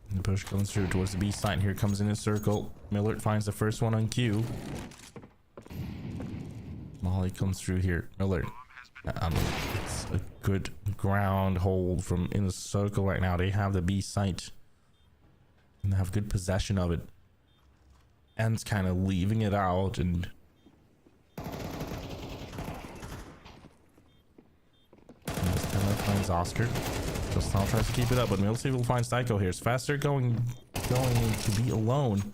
And the push comes through towards the B side. Here comes in his circle. Millard finds the first one on Q. Molly comes through here. Miller. It's a good ground hold from in the circle right now. They have the B site and they have good possession of it. End's kind of leaving it out, and finds Oscar. Just now tries to keep it up, but Milty will find Psycho here. It's faster going to be alone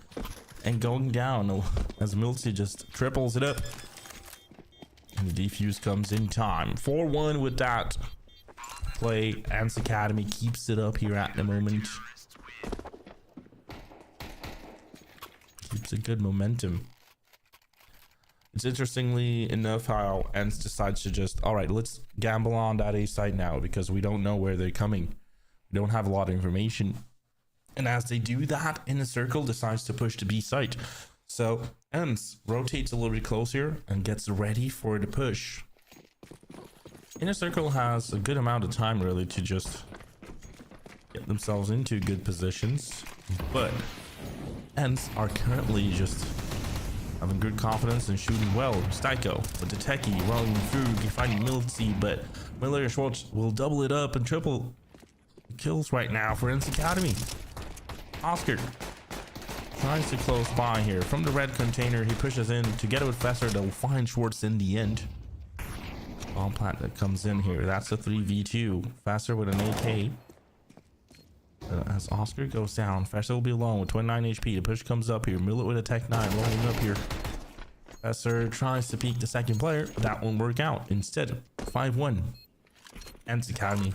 and going down as Milty just triples it up. And the defuse comes in time. 4-1 with that play. Ants Academy keeps it up here at the moment. Keeps a good momentum. It's interestingly enough how Ants decides to just, all right, let's gamble on that A site now because we don't know where they're coming. We don't have a lot of information. And as they do that, Inner Circle decides to push the B site. So Ants rotates a little bit closer and gets ready for the push. Inner Circle has a good amount of time really to just get themselves into good positions, but Ants are currently just having good confidence and shooting well. Styko with the techie rolling through, finding Milty, but Miller and Schwartz will double it up and triple kills right now for Ants Academy. Oscar tries to close by here from the red container. He pushes in together with Fesser. They'll find Schwartz in the end. Bomb plant that comes in here. That's a 3v2. Fesser with an AK. As Oscar goes down, Fesser will be alone with 29 HP. The push comes up here. Miller with a Tech 9 rolling up here. Fesser tries to peek the second player, but that won't work out. Instead, 5-1. Ants Academy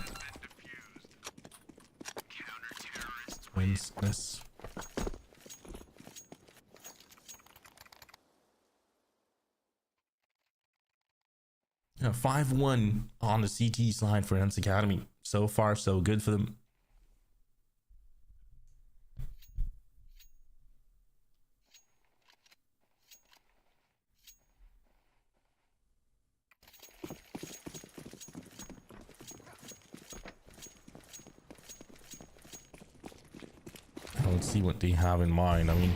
wins this. Yeah, 5-1 on the CT side for Ants Academy. So far, so good for them. Let's see what they have in mind. I mean,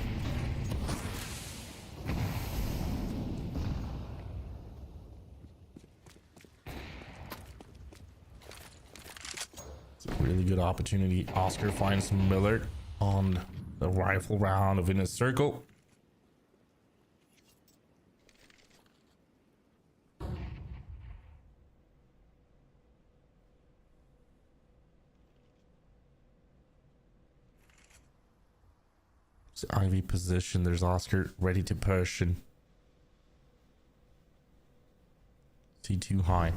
opportunity. Oscar finds Miller on the rifle round of in a circle. It's Ivy position. There's Oscar ready to push and see too high.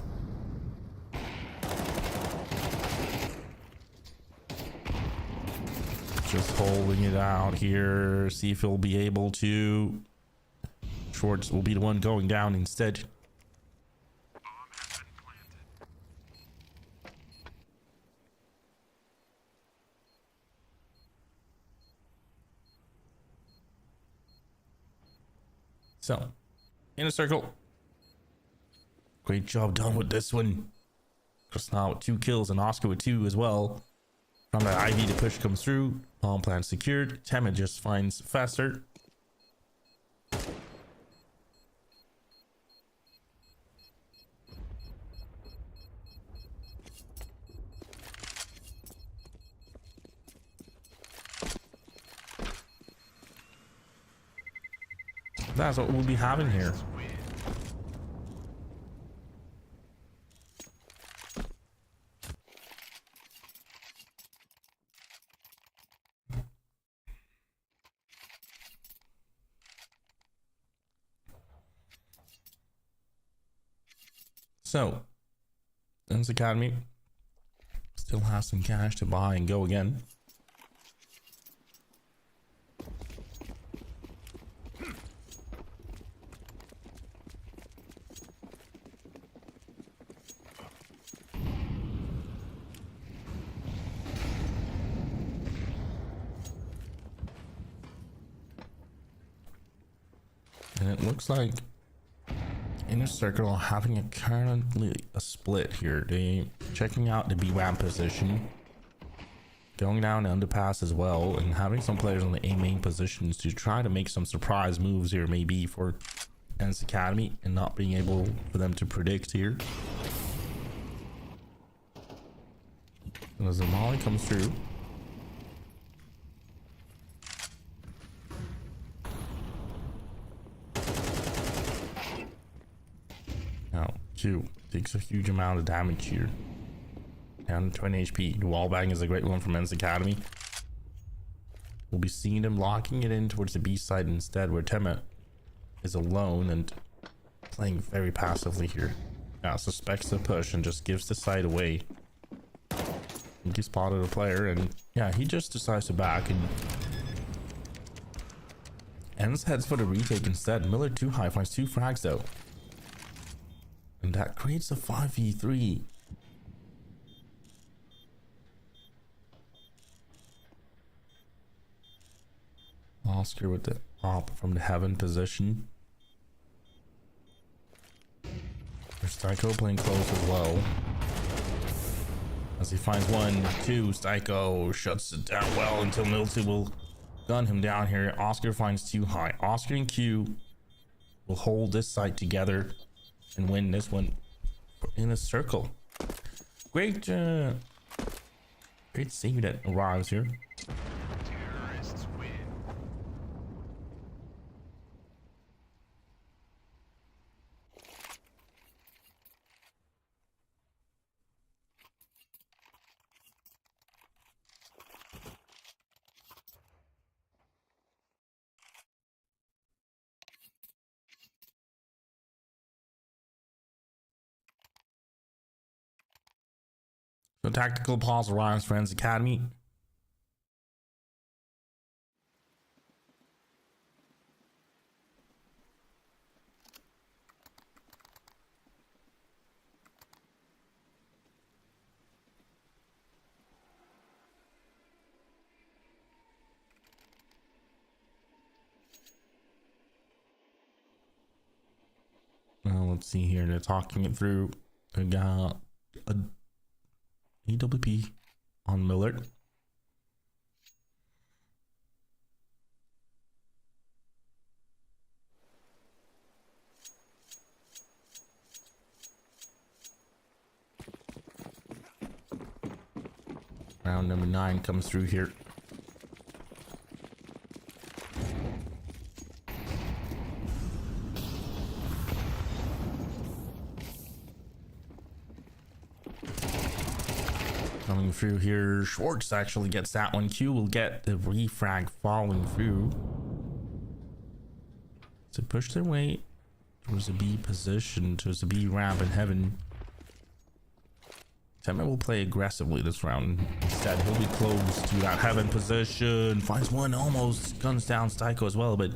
Just holding it out here. See if he'll be able to. Schwartz will be the one going down instead. Bomb has been planted. So, in a circle. Great job done with this one. Chris now with 2 kills and Oscar with 2 as well. From that Ivy, the push comes through. Bomb plant secured. Temet just finds faster. That's what we'll be having here. So, Dance Academy still has some cash to buy and go again. And it looks like Inner Circle are having currently a split here. They checking out the B-ramp position, going down the underpass as well, and having some players on the A main positions to try to make some surprise moves here, maybe for Dance Academy, and not being able for them to predict here. And as the molly comes through, now Q takes a huge amount of damage here, down to 20 HP. The wall bang is a great one from Men's Academy. We'll be seeing them locking it in towards the B side instead, where Temet is alone and playing very passively here. Now suspects the push and just gives the side away. I think he spotted a player, and yeah, he just decides to back and ends heads for the retake instead. Miller too high, finds 2 frags though. And that creates a 5v3. Oscar with the op from the heaven position. There's Styko playing close as well. As he finds 1, 2, Styko shuts it down well until Milton will gun him down here. Oscar finds 2 high. Oscar and Q will hold this site together and win this one in a circle. Great save that arrives here. Terrorists win. So tactical pause arrives for Men's Academy. Now let's see here. They're talking it through. They got a EWP on Miller. Now Round number 9 comes through here. Coming through here, Schwartz actually gets that one. Q will get the refrag following through. To push their way towards the B position, towards the B ramp in heaven. Temet will play aggressively this round. Instead, he'll be close to that heaven position. Finds one, almost guns down Styko as well, but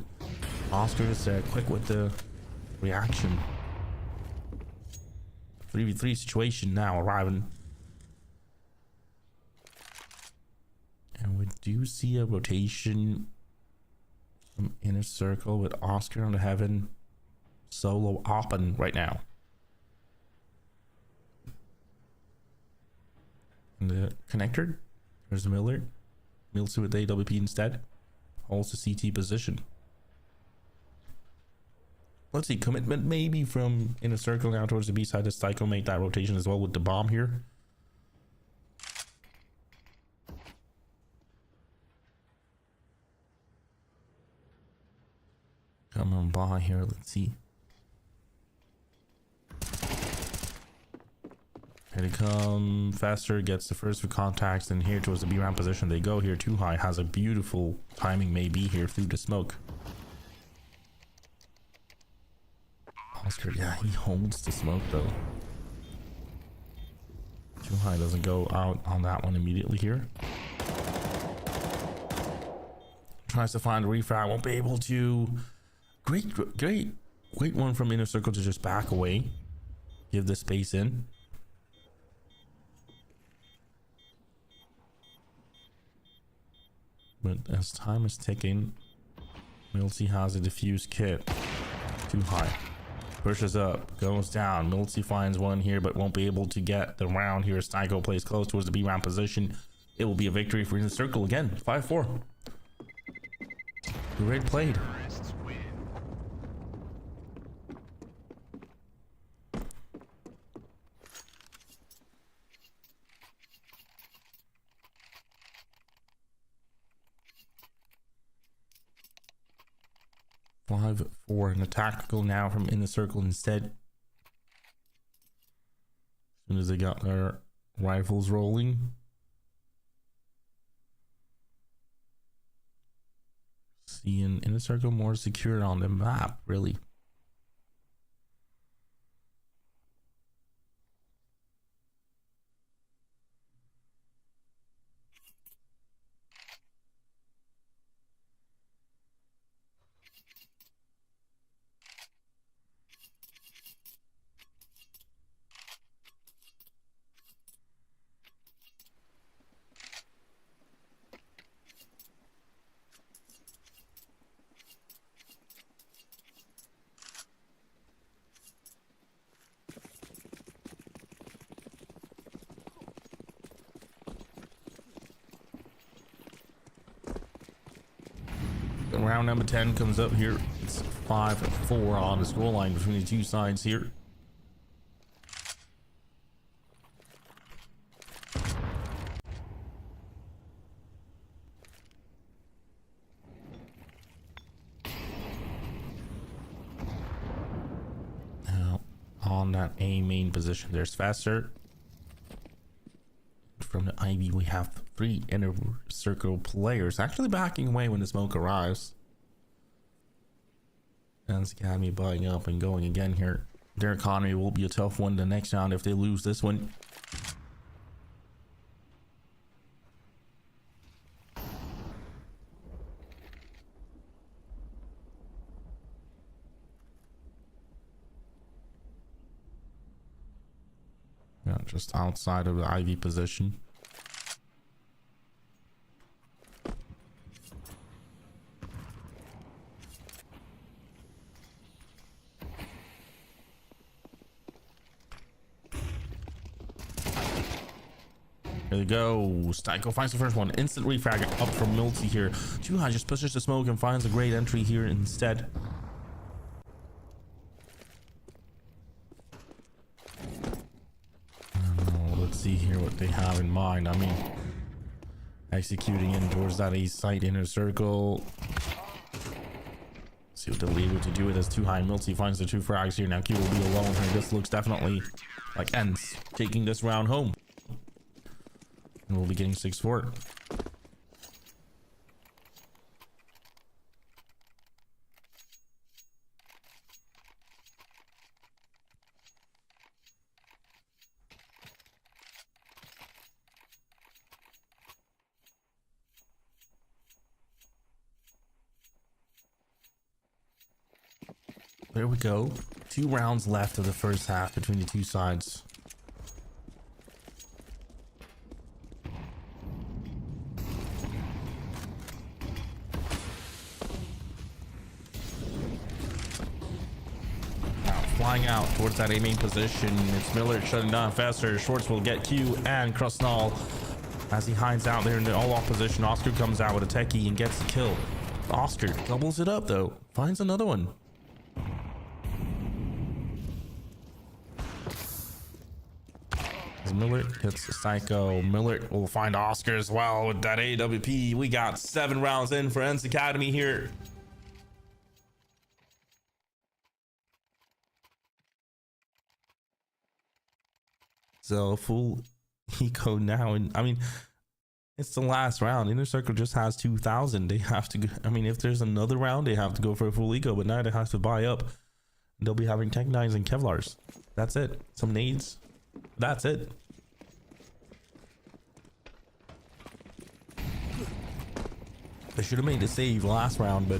Oscar is quick with the reaction. 3v3 situation now arriving. And we do see a rotation from inner circle with Oscar on the heaven solo open right now. And the connector, there's Miller. Mills with AWP instead. Holds the CT position. Let's see, commitment maybe from inner circle now towards the B side. The Styko made that rotation as well with the bomb here. Come on by here, let's see. Here they come. Faster gets the first for contacts, and here towards the B ramp position they go here. Too high has a beautiful timing maybe here through the smoke. Oscar, yeah, he holds the smoke though. Too high doesn't go out on that one immediately here. Tries to find a refrag, won't be able to. Great one from inner circle to just back away, give the space in. But as time is ticking, Milsey has a diffuse kit. Too high. Pushes up, goes down. Milsey finds one here, but won't be able to get the round here. Styko plays close towards the B round position. It will be a victory for inner circle again. 5-4. Great played. 5-4 and a tactical now from in the circle instead. As soon as they got their rifles rolling. Seeing in the circle more secure on the map, really. Round number 10 comes up here. It's 5-4 on the scoreline between the two sides here. Now on that A main position, there's Faster. From the Ivy, we have 3 inner circle players actually backing away when the smoke arrives. And Academy buying up and going again here. Their economy will be a tough one the next round if they lose this one. Yeah, just outside of the Ivy position. There you go. Styko finds the first one. Instant refrag up from Milty here. Too high just pushes the smoke and finds a great entry here instead. Let's see here what they have in mind. I mean, executing in towards that A site inner circle. See what they'll be able to do with this too high. Milty finds the 2 frags here. Now Q will be alone here. This looks definitely like ends taking this round home. And we'll be getting 6-4. There we go. 2 rounds left of the first half between the 2 sides. Now flying out towards that A main position. It's Miller shutting down faster. Schwartz will get Q and Krusnall as he hides out there in the all opposition. Oscar comes out with a techie and gets the kill. Oscar doubles it up though. Finds another one. Miller hits Psycho. Miller will find Oscar as well with that AWP. We got 7 rounds in for Ends Academy here. So full eco now, and I mean it's the last round. Inner Circle just has 2,000. They have to. I mean, if there's another round, they have to go for a full eco. But now they have to buy up. They'll be having Tech 9s and Kevlars. That's it. Some nades. That's it. They should have made the save last round, but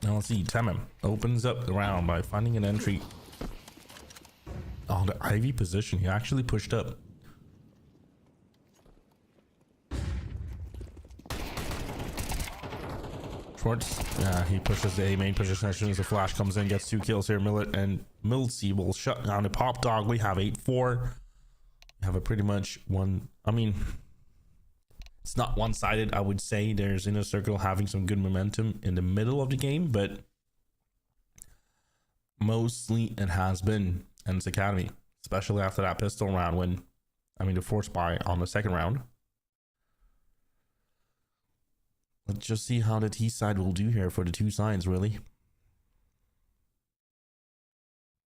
now let's see. Temem opens up the round by finding an entry. Oh, the Ivy position. He actually pushed up. Schwartz, yeah, he pushes the A main position as soon as the flash comes in, gets 2 kills here. Millet and Milsey will shut down the Pop Dog. We have 8-4. We have a pretty much one. I mean, it's not one-sided. I would say there's Inner Circle having some good momentum in the middle of the game, but mostly it has been Ends Academy, especially after that pistol round when, I mean, the force buy on the second round. Let's just see how the T side will do here for the 2 sides, really.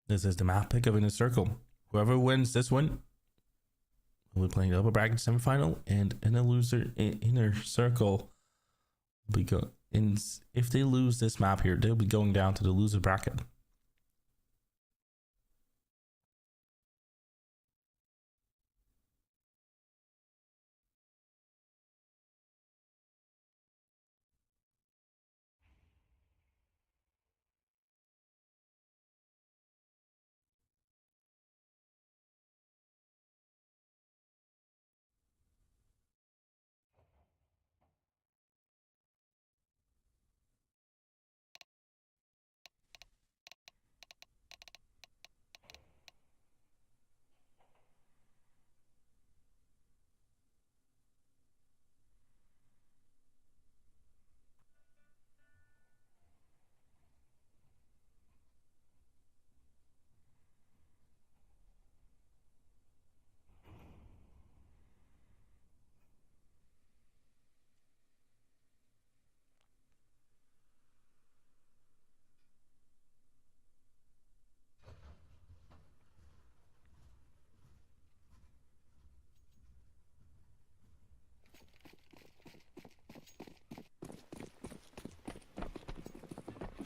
This is the map pick of Inner Circle. Whoever wins this one will be playing the upper bracket semifinal, and in a loser Inner Circle because if they lose this map here, they'll be going down to the loser bracket.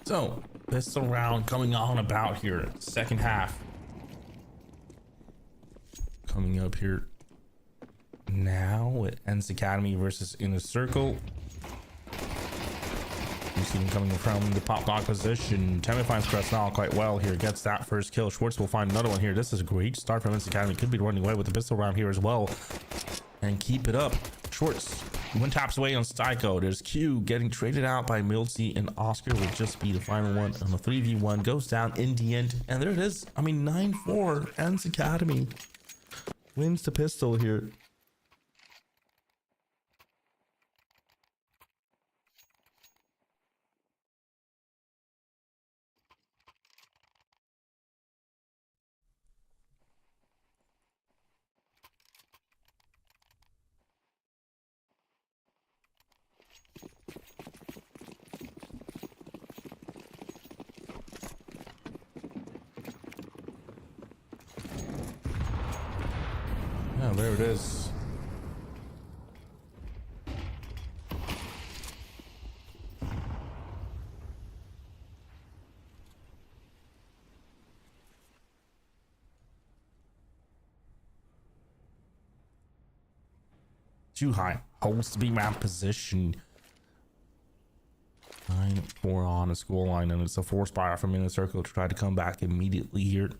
So, pistol round coming on about here. Second half. Coming up here now with Ends Academy versus Inner Circle. You see him coming from the pop lock position. Tammy finds Krasnal quite well here. Gets that first kill. Schwartz will find another one here. This is a great start from Ends Academy. Could be running away with the pistol round here as well. And keep it up. Schwartz. One taps away on Styko. There's Q getting traded out by Milsey, and Oscar will just be the final one on the 3v1. Goes down in the end. And there it is. I mean, 9-4. Ends Academy wins the pistol here. Yeah, there it is. Too high. Holds to be round position. 9-4 on a score line, and it's a force fire from in the circle to try to come back immediately here.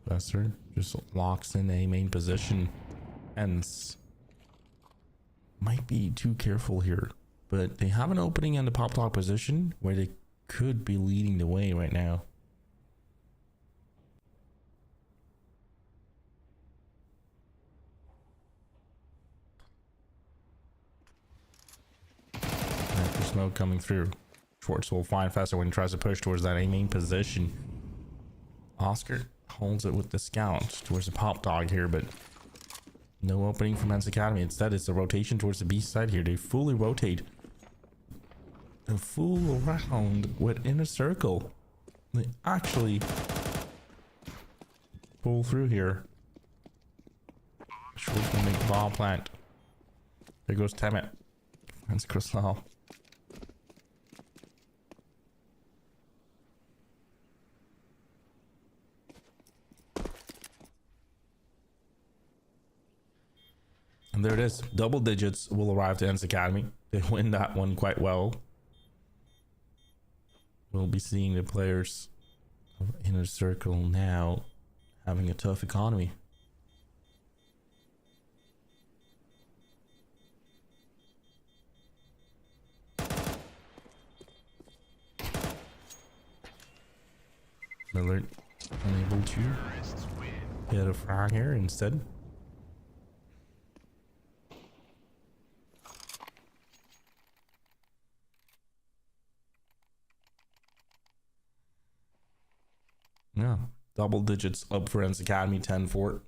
Besser just locks in a main position and might be too careful here, but they have an opening in the pop top position where they could be leading the way right now. After smoke coming through, Schwartz will find faster when he tries to push towards that A main position. Oscar holds it with the scout towards the pop dog here, but no opening from Men's Academy. Instead, it's a rotation towards the B side here. They fully rotate a full round within a circle. They actually pull through here. Schwartz gonna make the ball plant. There goes Temet. Finds Crystal. And there it is. Double digits will arrive to Ents Academy. They win that one quite well. We'll be seeing the players of Inner Circle now having a tough economy. Miller unable to get a frag here instead. Yeah, double digits up for Ents Academy, 10-4.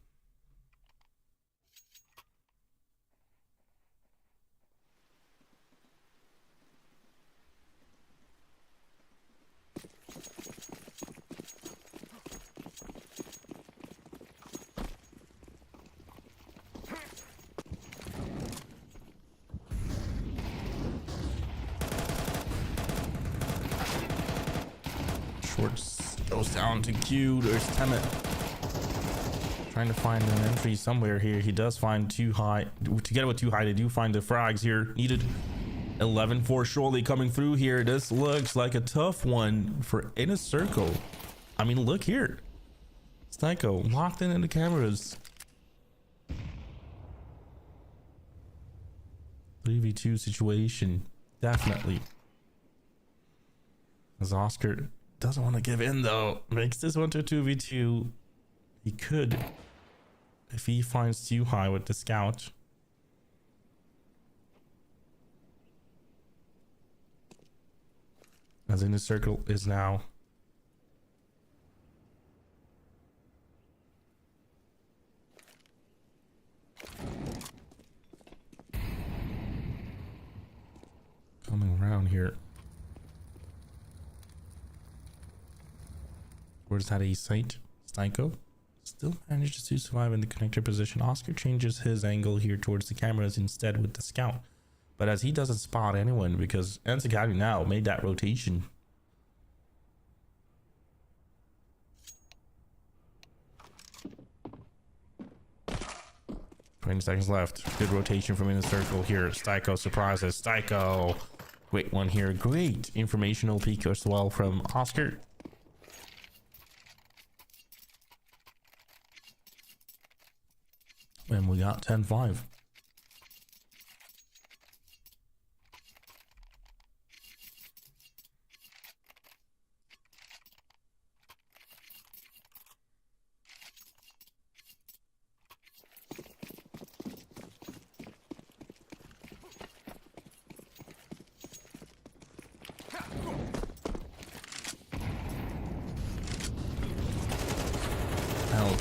Schwartz goes down to Q. There's Temet trying to find an entry somewhere here. He does find too high. To get with too high, they do find the frags here needed. 11-4 surely coming through here. This looks like a tough one for Inner Circle. I mean, look here. Psycho locked in the cameras. 3v2 situation, definitely. As Oscar doesn't want to give in though, makes this one to 2v2. He could, if he finds too high with the scout. As Inner Circle is now coming around here. Where's that A site? Psycho still manages to survive in the connector position. Oscar changes his angle here towards the cameras instead with the scout, but as he doesn't spot anyone because Ents Academy now made that rotation. Twenty seconds left. Good rotation from Inner Circle here. Styko surprises. Styko, great one here. Great informational peek as well from Oscar. And we got 10-5.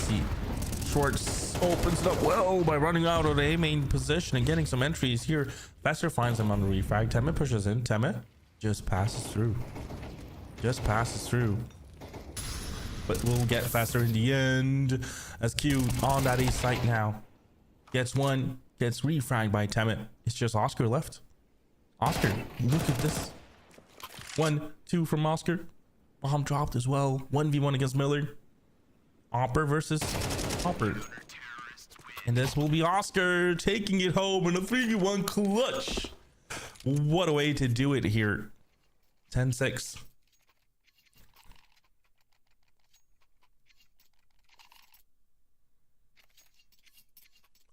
Let's see. Schwartz opens it up well by running out of the A main position and getting some entries here. Fester finds him on the refrag. Temme pushes in. Temme just passes through. Just passes through. But we'll get Fester in the end. As Q on that A site now. Gets one. Gets refragged by Temme. It's just Oscar left. Oscar, look at this. 1-2 from Oscar. Bomb dropped as well. 1v1 against Miller. Hopper versus Hopper. And this will be Oscar taking it home in a 3v1 clutch. What a way to do it here. 10-6.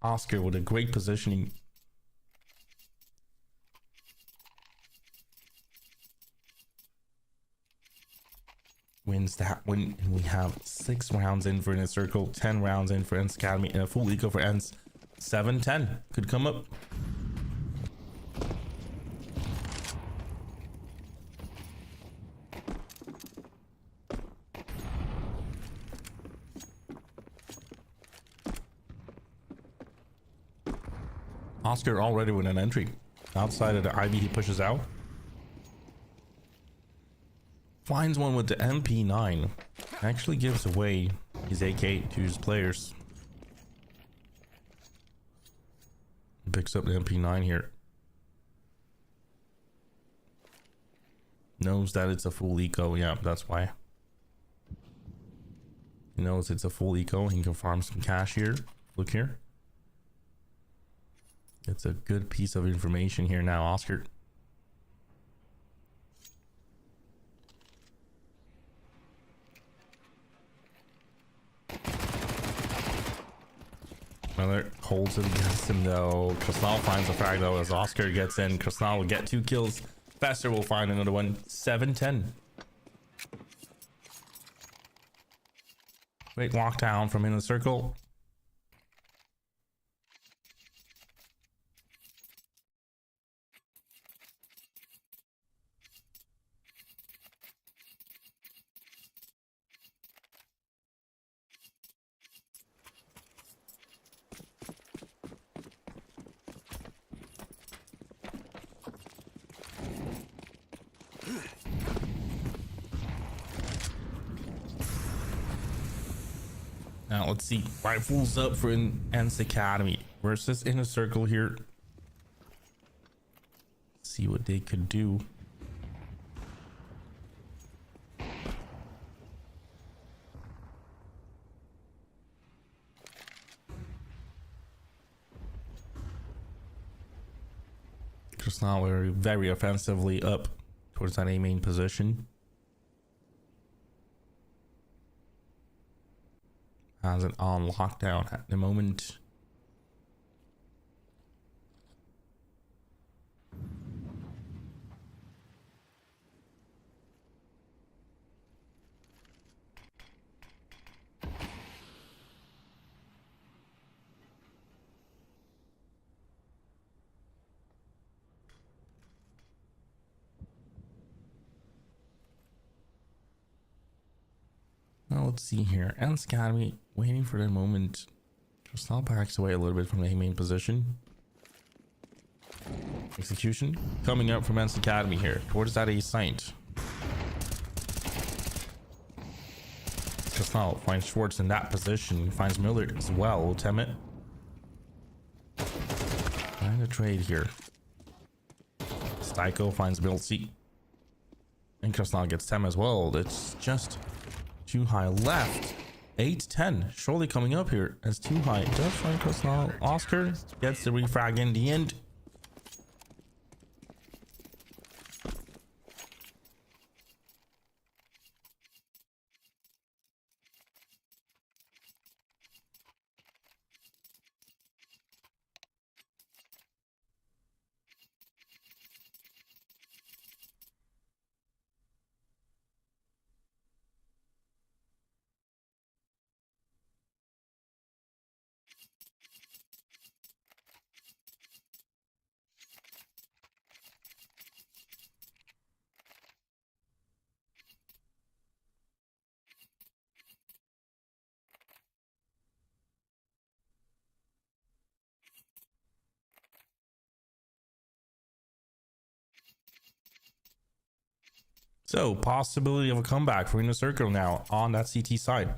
Oscar with a great positioning. Wins that win, and we have 6 rounds in for Inner Circle, 10 rounds in for Ents Academy, and a full eco for Ents. 7-10 could come up. Oscar already with an entry. Outside of the Ivy, he pushes out. Finds one with the MP9. Actually gives away his AK to his players. Picks up the MP9 here. Knows that it's a full eco. Yeah, that's why. He knows it's a full eco. He can farm some cash here. Look here. It's a good piece of information here now, Oscar. Miller holds it against him though. Krasnal finds a frag though as Oscar gets in. Krasnal will get 2 kills. Fester will find another one. 7-10. Great walk down from in the circle. Now let's see. Rifles up for Ents Academy versus Inner Circle here. See what they could do. Just now we're very offensively up towards that A main position. Has it on lockdown at the moment. Now let's see here. Ents Academy waiting for the moment. Krasnal backs away a little bit from the main position. Execution coming up from Ents Academy here towards that A site. Krasnal finds Schwartz in that position. Finds Miller as well. Temme find a trade here. Styko finds Milsey. And Krasnal gets Temme as well. It's just too high left. 8-10 surely coming up here as too high. Does find Krasnal. Oscar gets the refrag in the end. So possibility of a comeback for Inner Circle now on that CT side.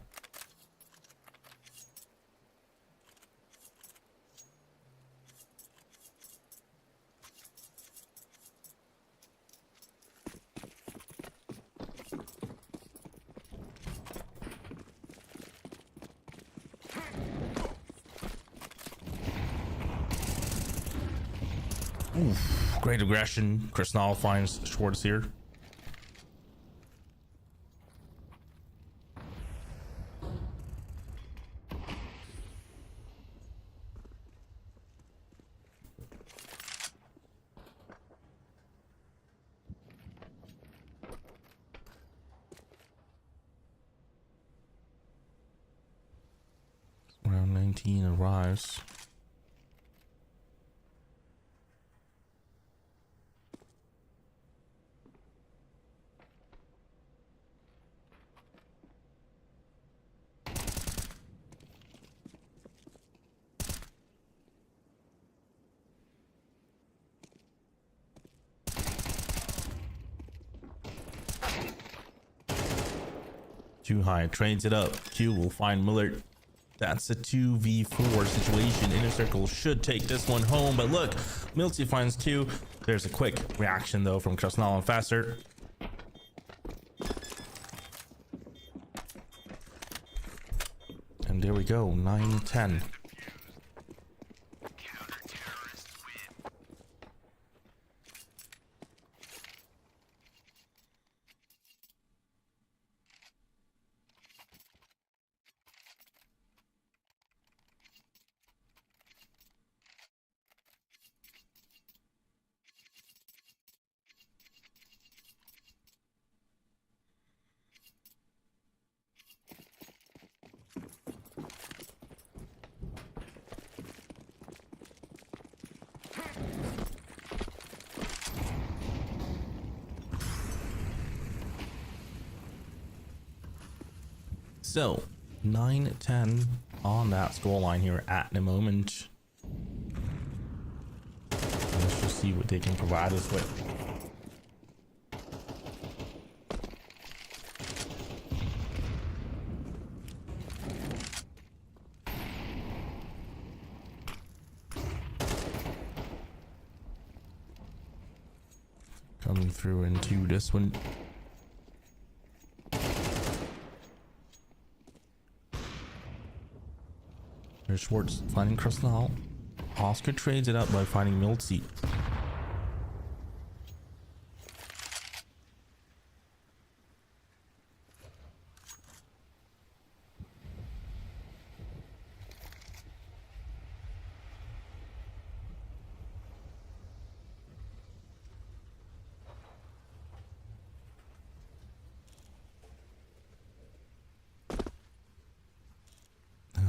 Oof, great aggression. Krasnal finds Schwartz here. Round 19 arrives. Too high, trades it up. Q will find Millard. That's a 2v4 situation. Inner Circle should take this one home, but look, Milty finds Q. There's a quick reaction though from Krasnal and Faster. And there we go, 9-10. So 9-10 on that scoreline here at the moment. Let's just see what they can provide us with. Coming through into this one. There's Schwartz finding Krasnal. Oscar trades it up by finding Miltzy.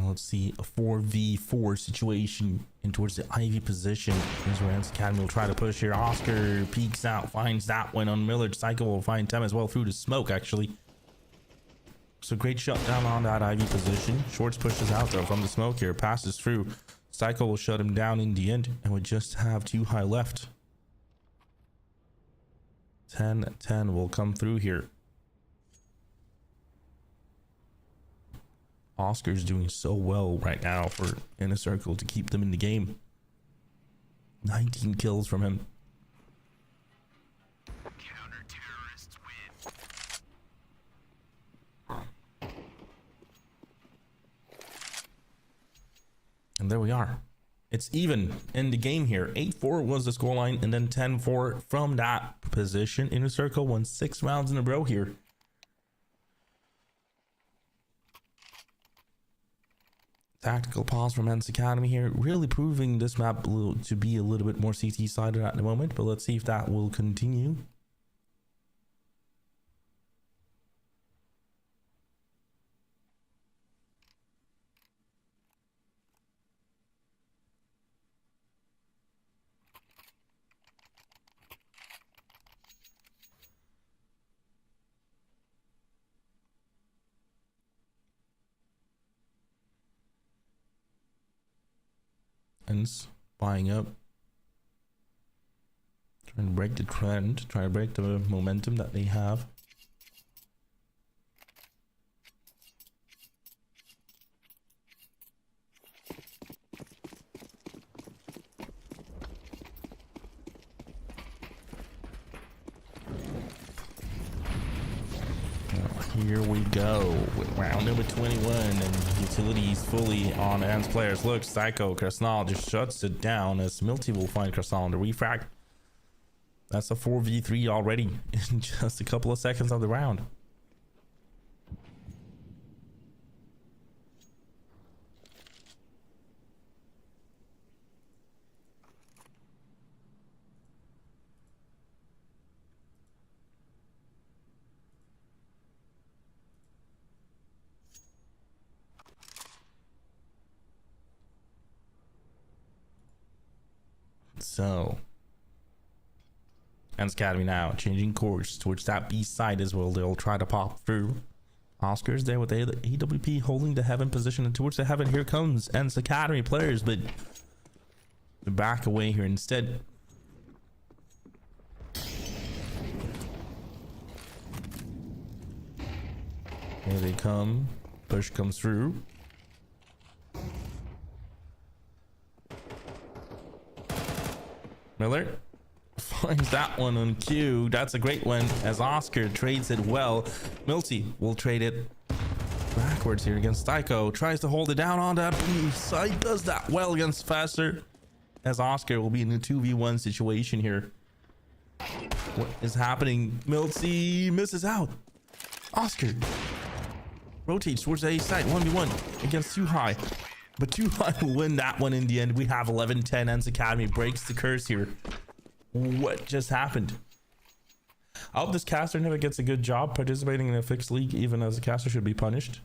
Let's see, a 4v4 situation in towards the Ivy position. Here's Academy will try to push here. Oscar peeks out, finds that one on Millard. Psycho will find Tem as well through the smoke, actually. So great shutdown on that Ivy position. Schwartz pushes out though from the smoke here, passes through. Psycho will shut him down in the end, and we just have 2 high left. 10-10 will come through here. Oscar's doing so well right now for Inner Circle to keep them in the game. 19 kills from him. Counter-terrorists win. And there we are. It's even in the game here. 8-4 was the scoreline, and then 10-4 from that position. Inner Circle won 6 rounds in a row here. Tactical pause from Men's Academy here, really proving this map to be a little bit more CT sided at the moment, but let's see if that will continue. Buying up, trying to break the trend, trying to break the momentum that they have. Here we go with round number 21 and utilities fully on Ends players. Look, Psycho Krasnal just shuts it down as Milty will find Krasnal on the refract. That's a 4v3 already in just a couple of seconds of the round. So, Ends Academy now changing course towards that B side as well. They'll try to pop through. Oscar's there with the AWP holding the heaven position, and towards the heaven here comes Ends Academy players, but they back away here instead. Here they come. Push comes through. Miller finds that one on cue. That's a great one as Oscar trades it well. Milty will trade it backwards here against Tycho. Tries to hold it down on that B side. Does that well against Faster as Oscar will be in a 2v1 situation here. What is happening? Milty misses out. Oscar rotates towards the A side. 1v1 against Too High. But Too High will win that one in the end. We have 11-10. Ends Academy breaks the curse here. What just happened? I hope this caster never gets a good job participating in a fixed league, even as a caster should be punished.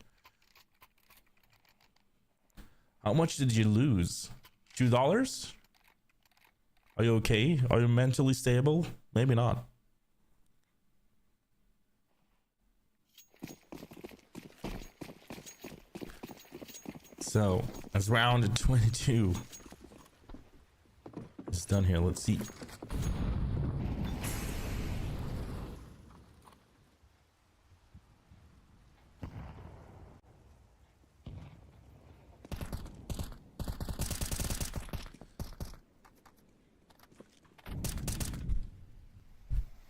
How much did you lose? $2? Are you okay? Are you mentally stable? Maybe not. So, as round 22 is done here, let's see.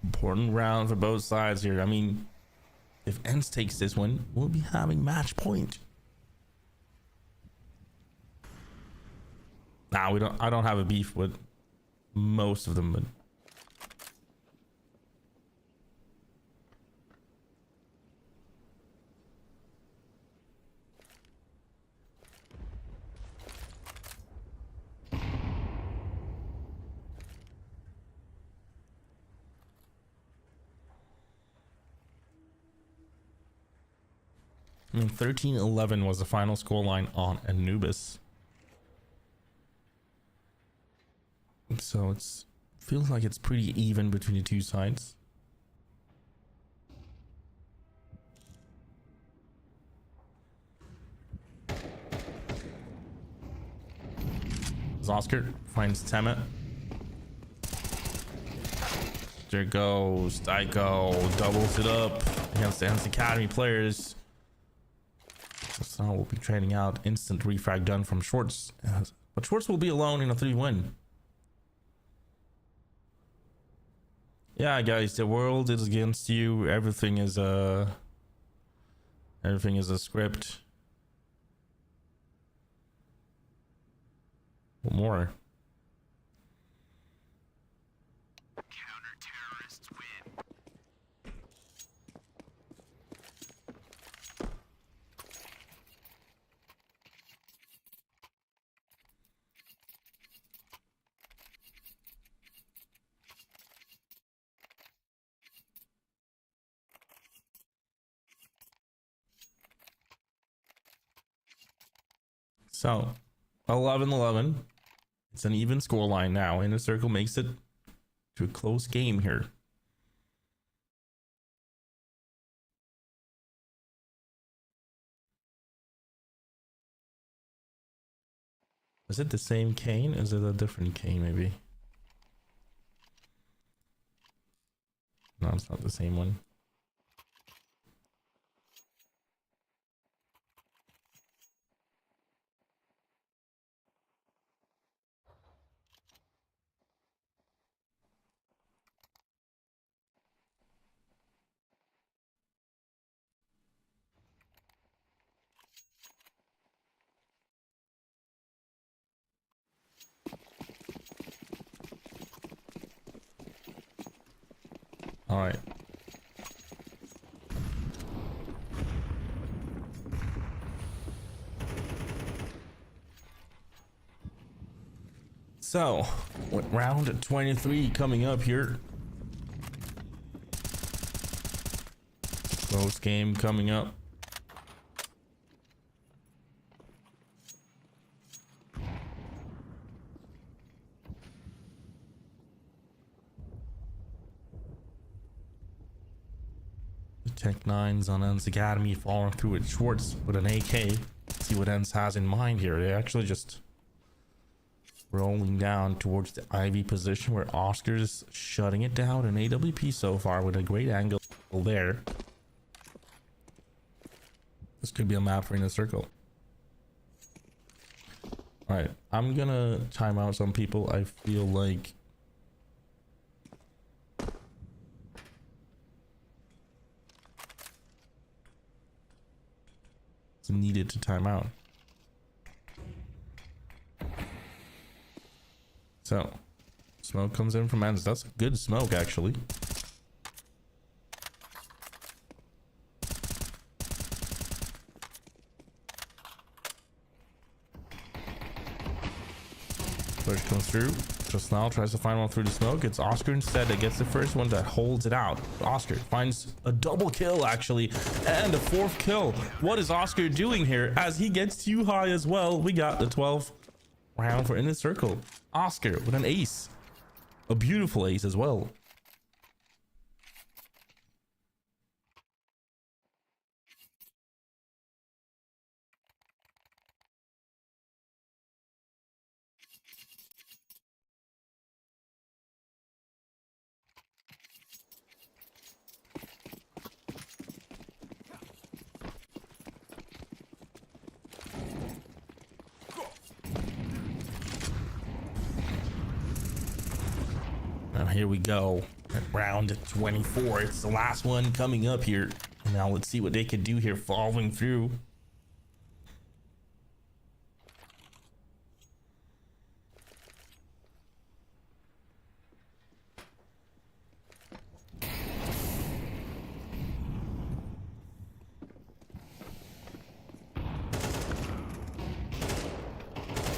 Important round for both sides here. I mean, if Ends takes this one, we'll be having match point. Nah, we don't. I don't have a beef with most of them, but I mean, 13-11 was the final scoreline on Anubis. So it's feels like it's pretty even between the two sides. Oscar finds Temet. There goes Tycho, doubles it up against the Ends Academy players. So now we'll be trading out. Instant refrag done from Schwartz, but Schwartz will be alone in a 3-1. Yeah, guys, the world is against you. Everything is a script. What more? Counter-terrorists win. So 11-11. It's an even scoreline now. Inner Circle makes it to a close game here. Is it the same Kane? Is it a different Kane maybe? No, it's not the same one. All right. So, with round 23 coming up here. Close game coming up. The Tech 9's on En's Academy falling through with Schwartz with an AK. See what En's has in mind here. They actually just rolling down towards the Ivy position where Oscar's shutting it down, and AWP so far with a great angle there. This could be a map for Inner Circle. All right, I'm gonna time out some people. I feel like it's needed to time out. So, smoke comes in from ends. That's good smoke, actually. Flash comes through. Just now tries to find one through the smoke. It's Oscar instead that gets the first one that holds it out. Oscar finds a double kill, actually, and a 4th kill. What is Oscar doing here? As he gets too high as well, we got the 12th round for Inner Circle. Oscar with an ace, a beautiful ace as well. Now here we go at round 24. It's the last one coming up here. And now let's see what they could do here following through.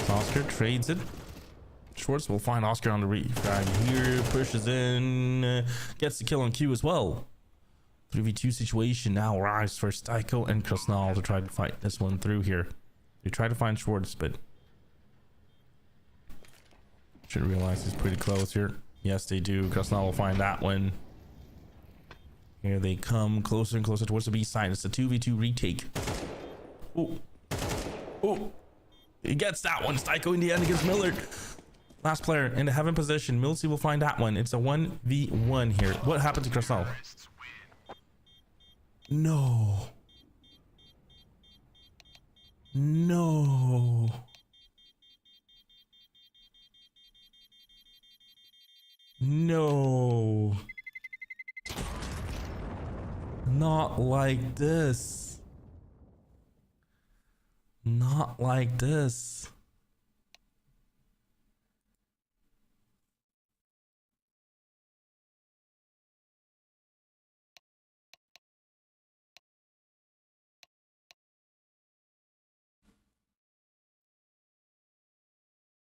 Oscar trades it. Schwartz will find Oscar on the reef. Right here, pushes in, gets the kill on Q as well. 3v2 situation now arrives for Styko and Krasnal to try to fight this one through here. They try to find Schwartz, but should realize he's pretty close here. Yes, they do. Krasnal will find that one. Here they come closer and closer towards the B side. It's a 2v2 retake. Oh, oh, he gets that one. Styko in the end against Millard. Last player in the heaven position. Milsey will find that one. It's a 1v1 here. What happened to Krasnal? No. No. No. Not like this. Not like this.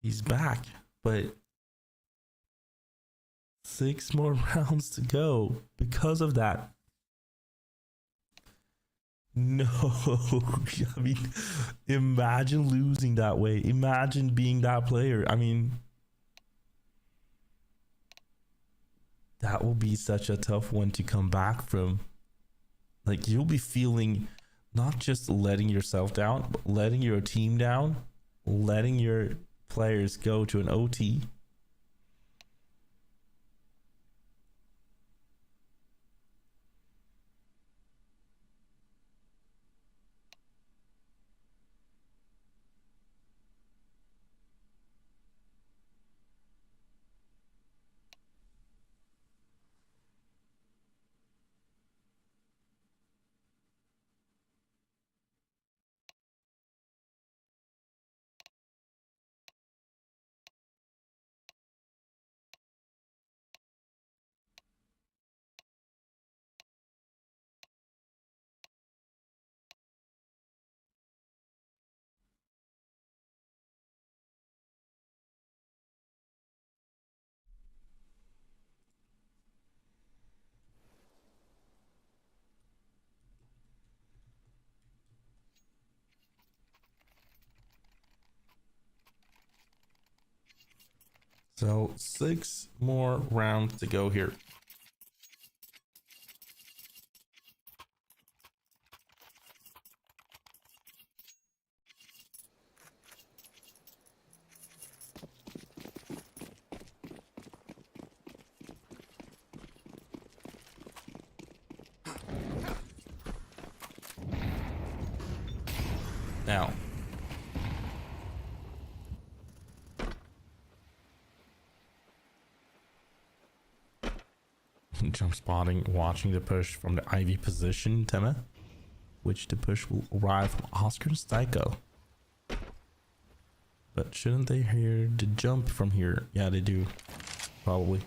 He's back, but 6 more rounds to go because of that. No, I mean, imagine losing that way. Imagine being that player. I mean, that will be such a tough one to come back from. Like, you'll be feeling not just letting yourself down, but letting your team down, letting your players go to an OT. So 6 more rounds to go here. Now, jump spotting, watching the push from the Ivy position, Tema, which the push will arrive from Oscar and Styko. But shouldn't they hear the jump from here? Yeah, they do, probably.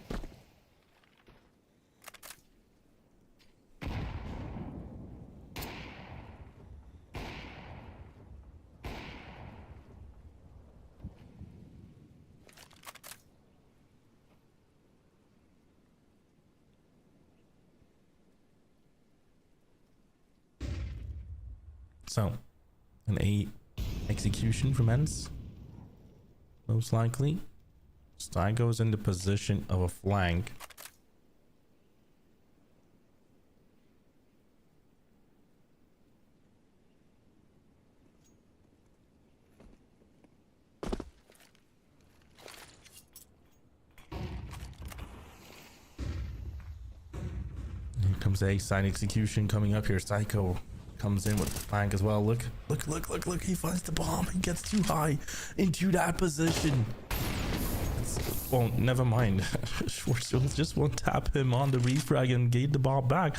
So, an A execution from Ents, most likely. Sty goes in the position of a flank. Here comes A side execution coming up here. Psycho comes in with the flank as well. Look. He finds the bomb. He gets too high into that position. Well, never mind. Schwartz will just won't tap him on the refrag and gate the bomb back.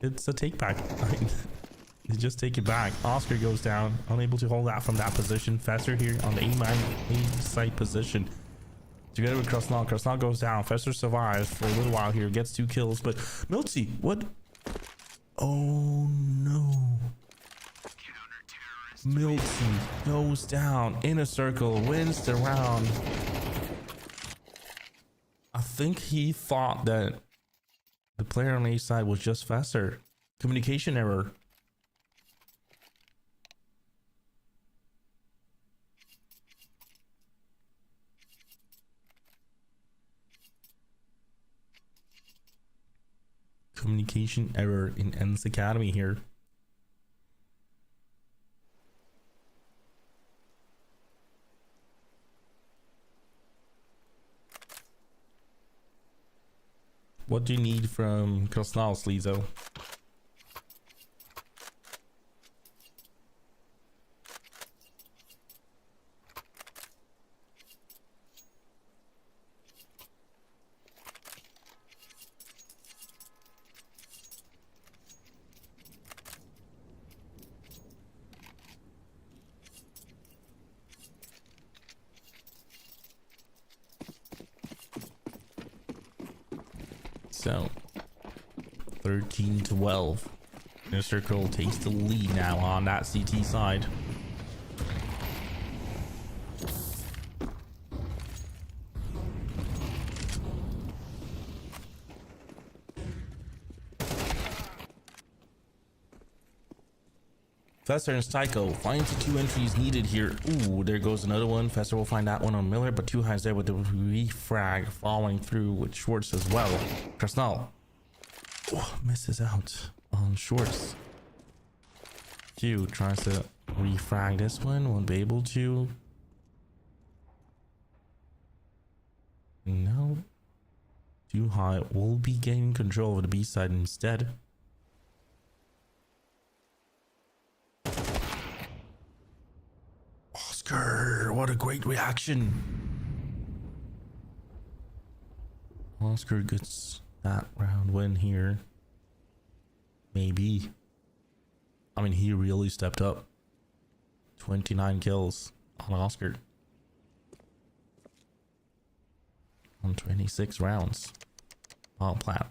It's a take back. They just take it back. Oscar goes down, unable to hold that from that position. Fester here on the A side position. Together with Krasnal. Krasnal goes down. Fester survives for a little while here. Gets 2 kills. But Milty, what? Oh no. Milty goes down. Inner circle. Wins the round. I think he thought that the player on A side was just Fester. Communication error. Communication error in Ents Academy here. What do you need from Krasnal, Sleezo? So 13-12. Inner Circle takes the lead now on that CT side. Fester and Styko finds the 2 entries needed here. Ooh, there goes another one. Fester will find that one on Miller, but 2 highs there with the refrag following through with Schwartz as well. Krasnal misses out on Schwartz. Q tries to refrag this one, won't be able to. No. 2 high will be gaining control of the B side instead. Oscar, what a great reaction. Oscar gets that round win here. Maybe. I mean, he really stepped up. 29 kills on Oscar. On 26 rounds. Oh, plan.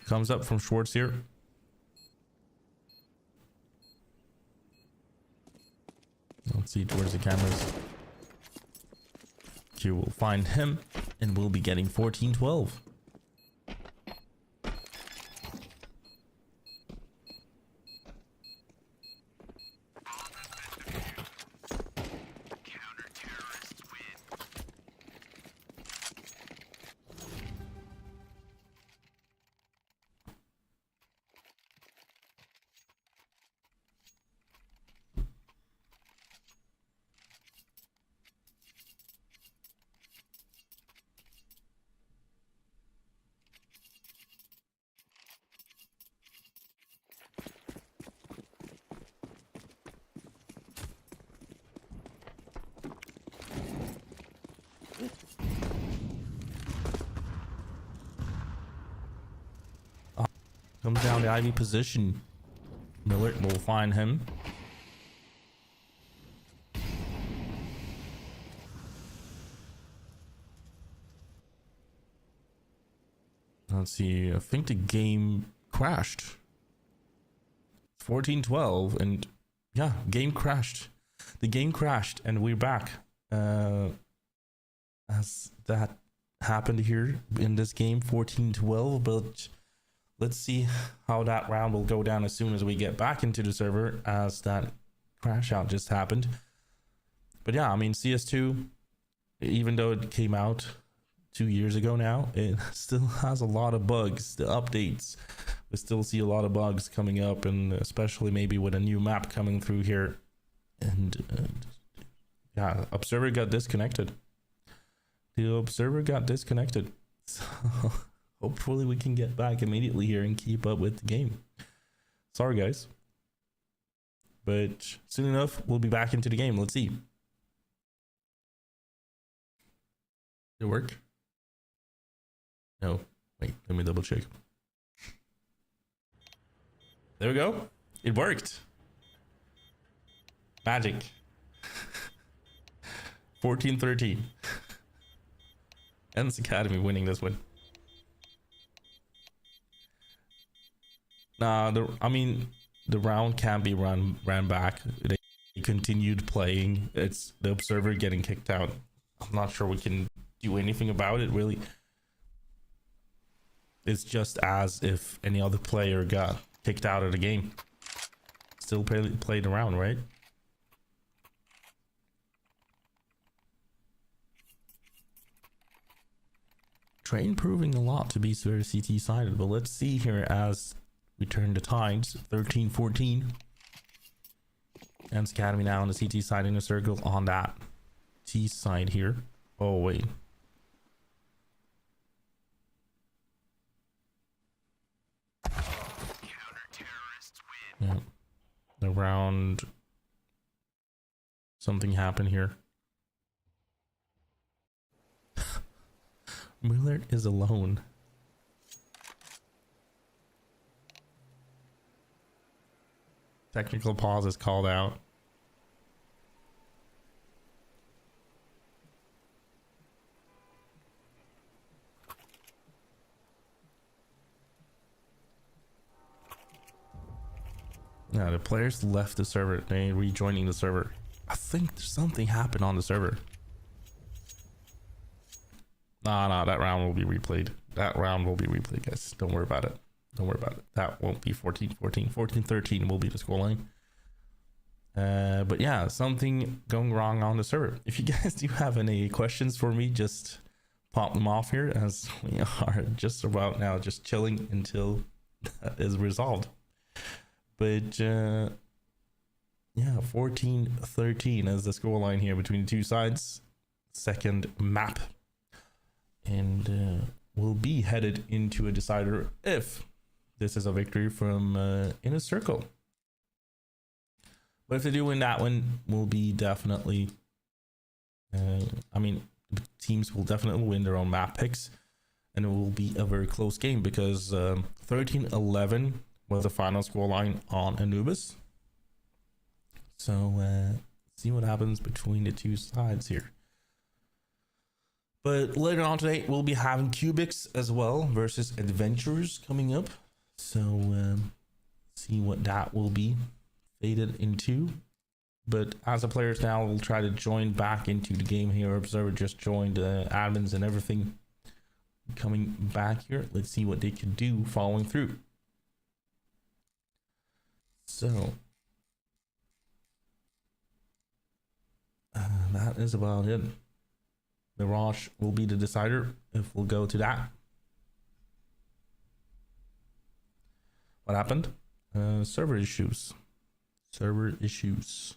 Comes up from Schwartz here. Let's see towards the cameras. Q will find him and we'll be getting 14-12. comes down the Ivy position. Miller will find him. Let's see. I think the game crashed. 14-12, and yeah, game crashed. The game crashed, and we're back. As that happened here in this game, 14-12, but let's see how that round will go down as soon as we get back into the server, as that crash out just happened. But yeah, I mean, CS2, even though it came out 2 years ago now, it still has a lot of bugs. The updates, we still see a lot of bugs coming up, and especially maybe with a new map coming through here. And yeah, Observer got disconnected. The Observer got disconnected. So hopefully we can get back immediately here and keep up with the game. Sorry guys, but soon enough we'll be back into the game. Let's see. Did it work? No, wait, let me double check. There we go. It worked. Magic. 14-13. Ends Academy winning this one. Nah, I mean, the round can't be ran back. They continued playing. It's the Observer getting kicked out. I'm not sure we can do anything about it, really. It's just as if any other player got kicked out of the game. Still played around, right? Train proving a lot to be very CT sided, but let's see here as we turn the tides. 13-14. Ends Academy now on the CT side in a circle on that T side here. Oh wait. Yeah. Around something happened here. Miller is alone. Technical pause is called out. Yeah, the players left the server. They rejoining the server. I think something happened on the server. Nah, that round will be replayed. That round will be replayed, guys. Don't worry about it. Don't worry about it. That won't be 14-14. 14-13 will be the scoreline. But yeah, something going wrong on the server. If you guys do have any questions for me, just pop them off here, as we are just about now just chilling until that is resolved. But yeah, 14-13 is the scoreline here between the two sides. Second map. And we'll be headed into a decider if this is a victory from Inner Circle. But if they do win that one, we'll be definitely I mean, teams will definitely win their own map picks, and it will be a very close game because 13-11 was the final scoreline on Anubis. So see what happens between the two sides here. But later on today, we'll be having Cubix as well versus Adventurers coming up. So see what that will be faded into. But as the players now will try to join back into the game here. Observer just joined admins and everything coming back here. Let's see what they can do following through. So that is about it. Mirage will be the decider if we'll go to that. What happened? Server issues. Server issues.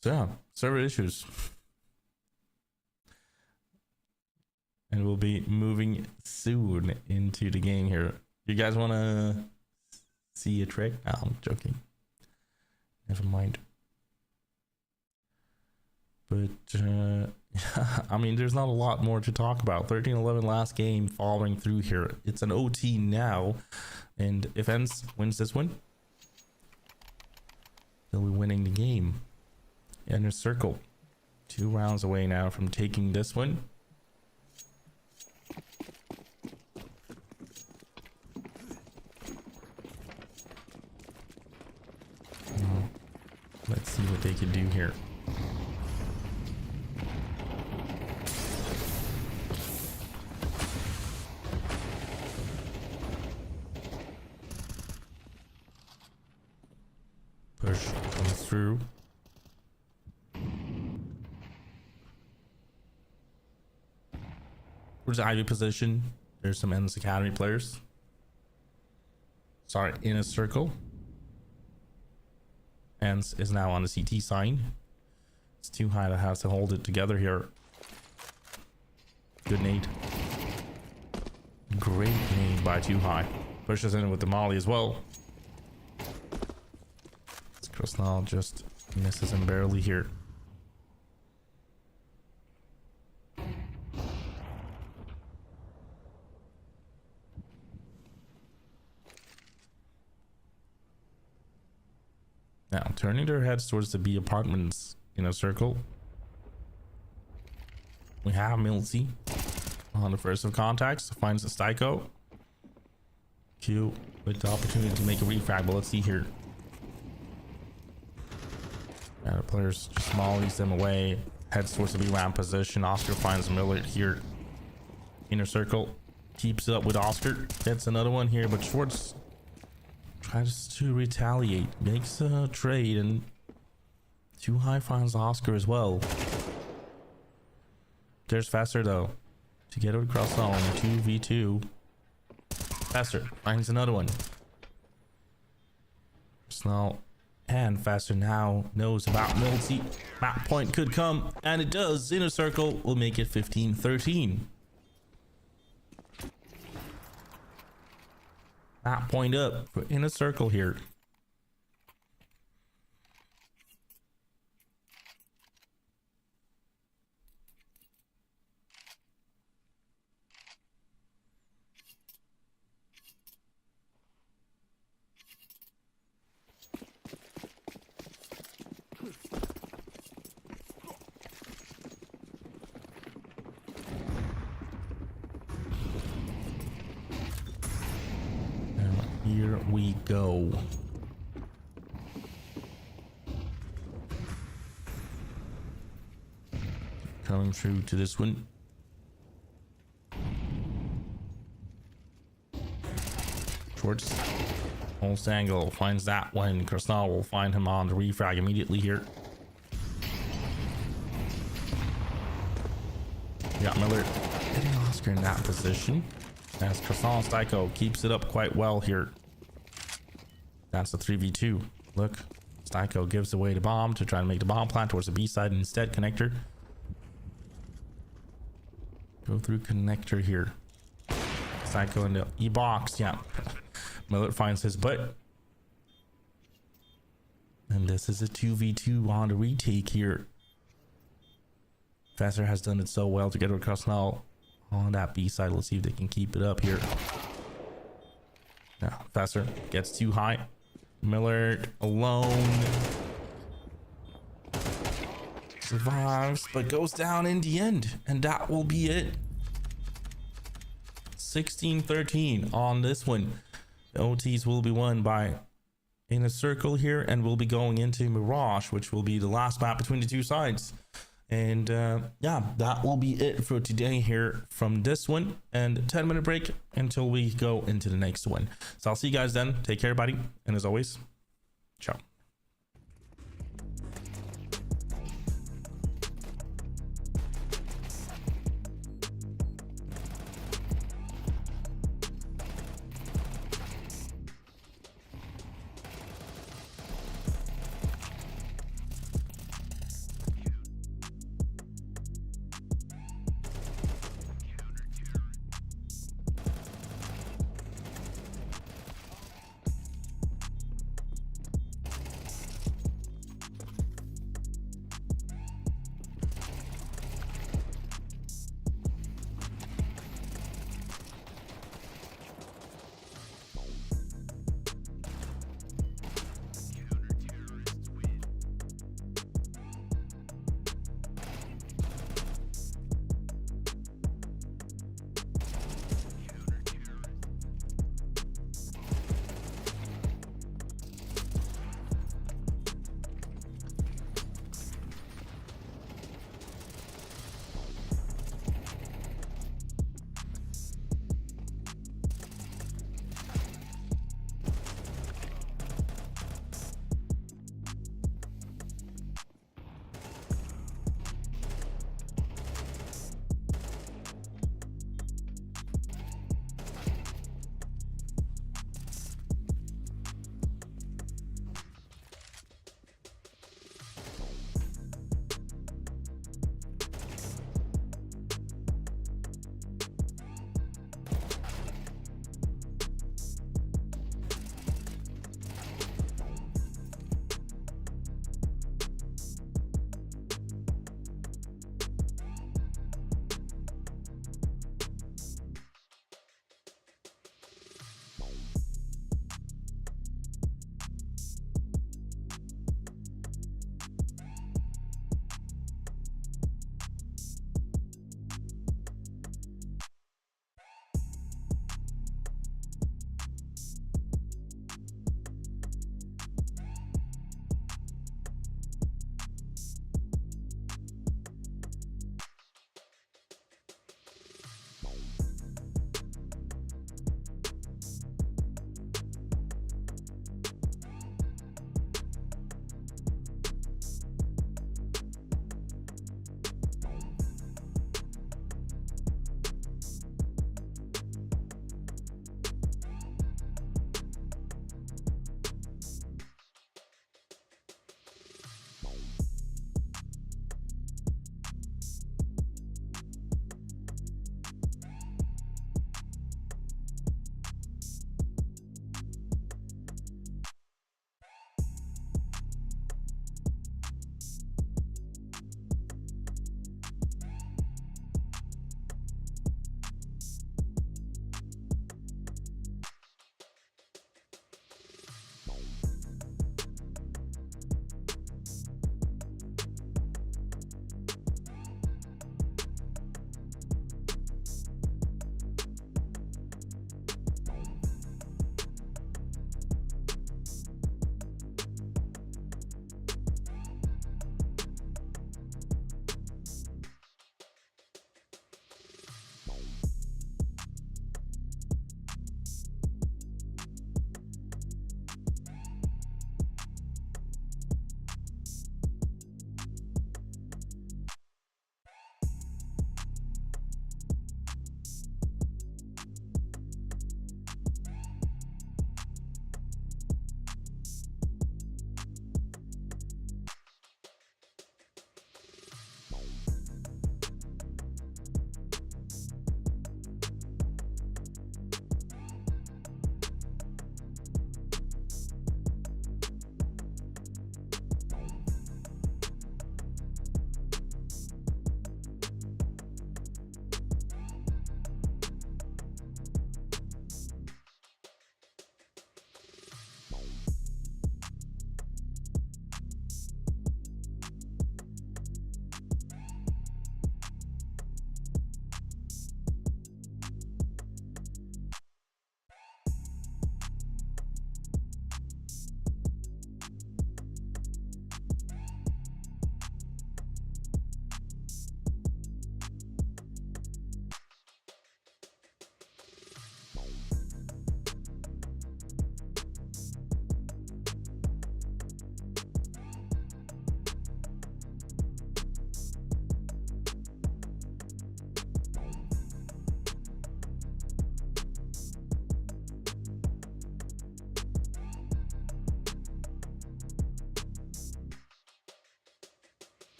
So yeah, server issues. and we'll be moving soon into the game here. You guys want to see a trick? No, I'm joking. Never mind. But I mean, there's not a lot more to talk about. 13-11 last game, following through here. It's an OT now, and if Ents wins this one, they'll be winning the game. Inner circle, 2 rounds away now from taking this one. Let's see what they can do here. Push comes through. Where's the Ivy position? There's some Ends Academy players. Sorry, in a circle. Ends is now on the CT sign. It's too high to have to hold it together here. Good nade. Great nade by Too High. Pushes in with the molly as well. Krasnal just misses him barely here. Now turning their heads towards the B apartments in a circle. We have Milsey on the first of contacts. Finds the Styko. Q with the opportunity to make a refrag, but let's see here. The players just mollies them away. Heads towards the B round position. Oscar finds Miller here. Inner circle. Keeps it up with Oscar. Gets another one here, but Schwartz tries to retaliate. Makes a trade, and Too High finds Oscar as well. There's Faster though. To get it across the home. 2v2. Faster finds another one. Snell and Faster now knows about Milsey. Map point could come, and it does. Inner circle will make it 15-13. Map point up for Inner circle here. Here we go. Coming through to this one. Schwartz. Holds angle. Finds that one. Krasnal will find him on the refrag immediately here. Got Miller getting Oscar in that position. As Krasnal Styko keeps it up quite well here. That's the 3v2. Look, Styko gives away the bomb to try to make the bomb plant towards the B side instead. Connector. Go through connector here. Styko in the E box. Yeah. Miller finds his butt. And this is a 2v2 on the retake here. Faster has done it so well to get across now on that B side. Let's see if they can keep it up here. Now, Faster gets Too High. Miller alone. Survives, but goes down in the end. And that will be it. 16-13 on this one. The OTs will be won by Inner Circle here, and we'll be going into Mirage, which will be the last map between the two sides. And yeah, that will be it for today here from this one, and 10-minute break until we go into the next one. So I'll see you guys then. Take care, everybody, and as always, ciao.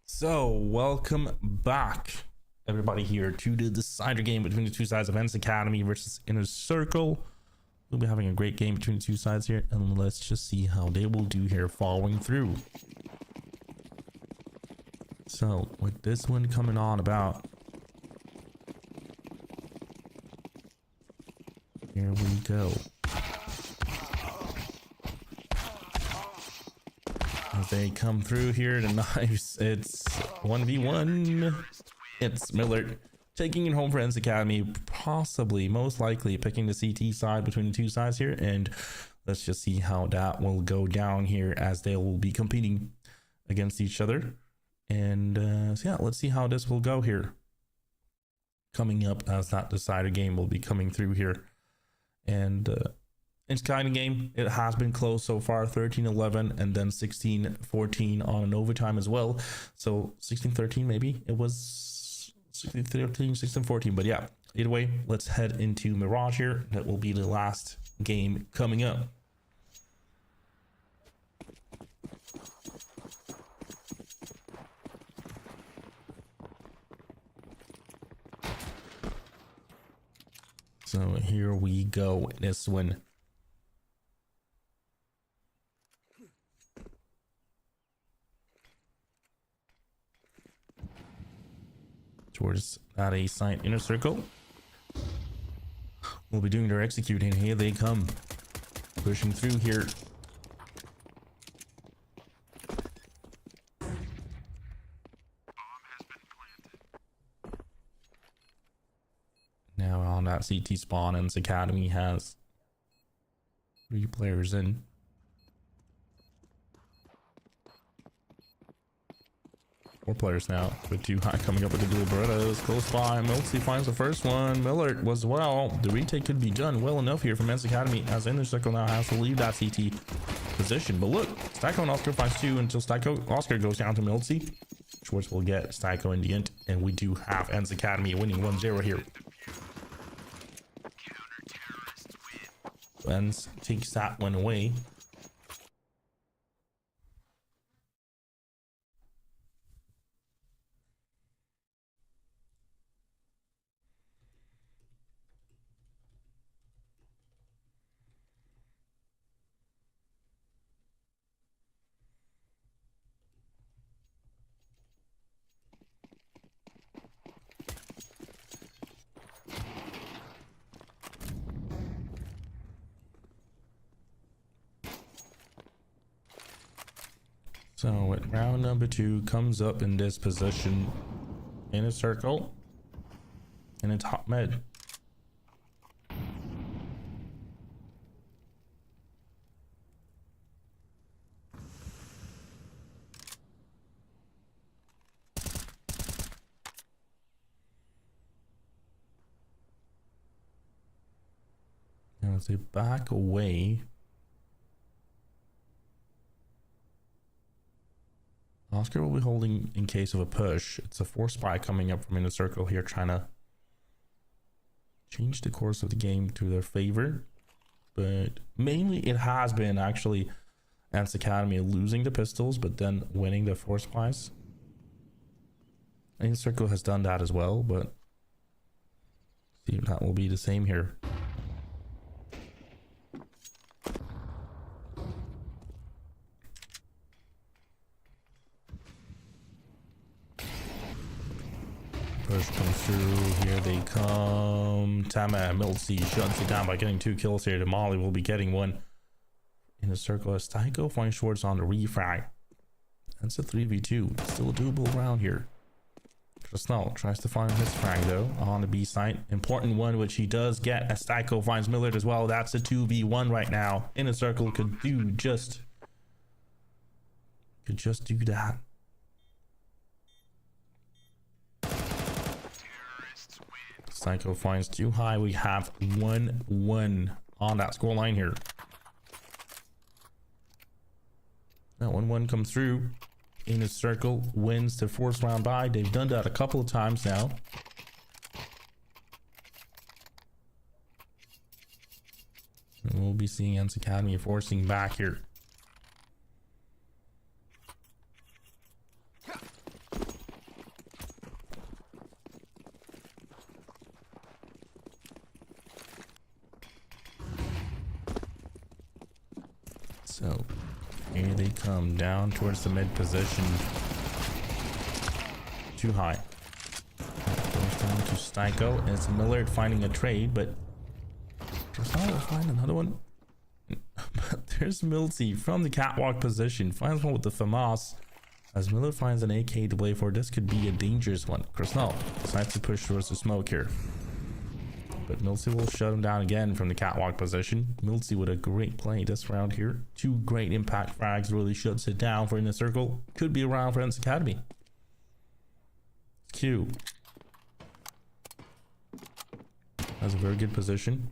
So, welcome back, everybody, here to the decider game between the two sides of Ents Academy versus Inner Circle. We'll be having a great game between the two sides here, and let's just see how they will do here following through. So, with this one coming on about, here we go. As they come through here, the knives, it's 1v1. It's Miller taking it home for Ents Academy, possibly, most likely picking the CT side between the two sides here. And let's just see how that will go down here as they will be competing against each other. And so yeah, let's see how this will go here. Coming up as that decider game will be coming through here. And it's kind of game. It has been close so far, 13-11 and then 16-14 on an overtime as well. So 16-13 maybe. It was 16-13, 16-14. But yeah, either way, let's head into Mirage here. That will be the last game coming up. So here we go. This one. Towards that A site Inner Circle. We'll be doing their executing. Here they come. Pushing through here. Now on that CT spawn, Ents Academy has 3 players in. Four players now, with 2 high coming up with the dual Berettas. Close by, Milty finds the first one. Miller was well. The retake could be done well enough here from Ents Academy, as Inner Circle now has to leave that CT position. But look, Styko and Oscar finds 2 until Oscar goes down to Milty. Schwartz will get Styko in the end, and we do have Ents Academy winning 1-0 here. Ents takes that one away. So with round number 2 comes up in this position in a circle in a top mid. Now as they back away, Oscar will be holding in case of a push. It's a force spy coming up from Inner Circle here, trying to change the course of the game to their favor. But mainly it has been actually Ents Academy losing the pistols, but then winning the force spies. Inner Circle has done that as well, but see if that will be the same here. Push comes through, here they come. Tama Milty shuts it down by getting 2 kills here. Molly will be getting 1 in the circle as Styko finds Schwartz on the refrag. That's a 3v2, still a doable round here. Trasnell tries to find his frag though on the B site. Important one, which he does get as Styko finds Millard as well. That's a 2v1 right now. Inner Circle could just do that. Styko finds 2 high. We have 1-1 on that score line here. That 1-1 comes through. Inner Circle wins the 4th round bye. They've done that a couple of times now. And we'll be seeing Ents Academy forcing back here. So here they come down towards the mid position. Too high. Goes down to Styko, and it's Millard finding a trade, but Drosal will find another one. But there's Milty from the catwalk position, finds one with the FAMAS. As Miller finds an AK to play for, this could be a dangerous one. Krasnal decides to push towards the smoke here. But Milty will shut him down again from the catwalk position. Milty with a great play this round here. 2 great impact frags really shuts it down for Inner Circle. Could be a round for Ents Academy. Q has a very good position.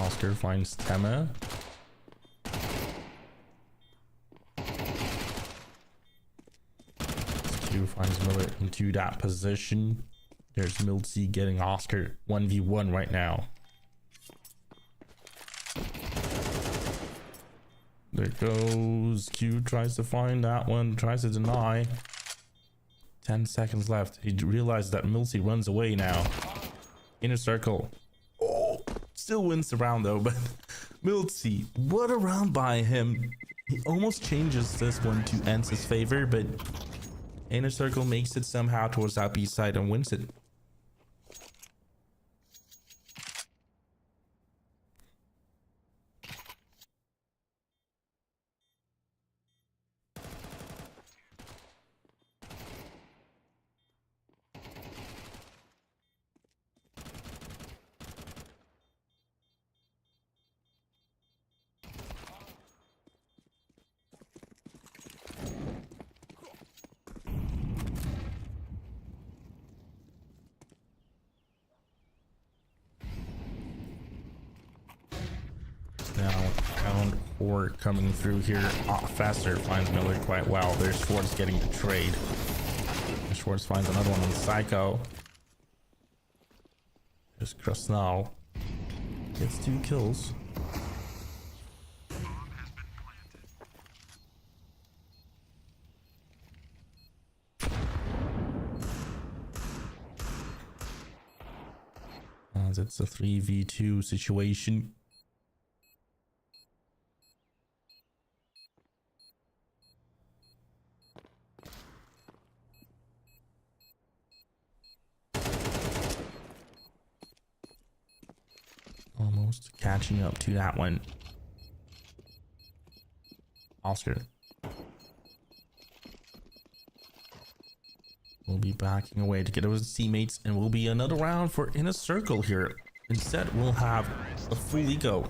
Oscar finds Tema. Q finds Miller into that position. There's Miltsy getting Oscar 1v1 right now. There goes Q, tries to find that one, tries to deny. 10 seconds left. He realizes that Miltsy runs away now. Inner Circle. Oh, still wins the round though, but Miltsy, what a round by him. He almost changes this one to Ents' favor, but Inner Circle makes it somehow towards that B side and wins it. Now, round 4 coming through here. Faster finds Miller quite well. There's Schwartz getting the trade. Schwartz finds another one on Psycho. There's Krasnal. Gets 2 kills. As it's a 3v2 situation. Almost catching up to that one. Oscar will be backing away to get over his teammates, and will be another round for Inner Circle here. Instead, we'll have a full eco.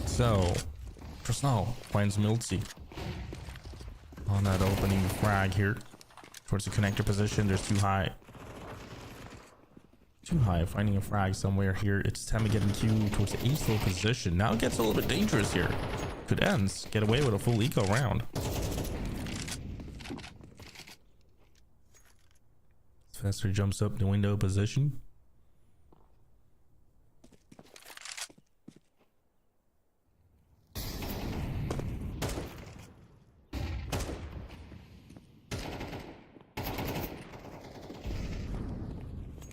So, Krasnal finds Miltsy on that opening frag here towards the connector position. There's too high. Finding a frag somewhere here. It's Tema getting Q towards the ace low position. Now it gets a little bit dangerous here. Could Ents get away with a full eco round. Fester jumps up the window position.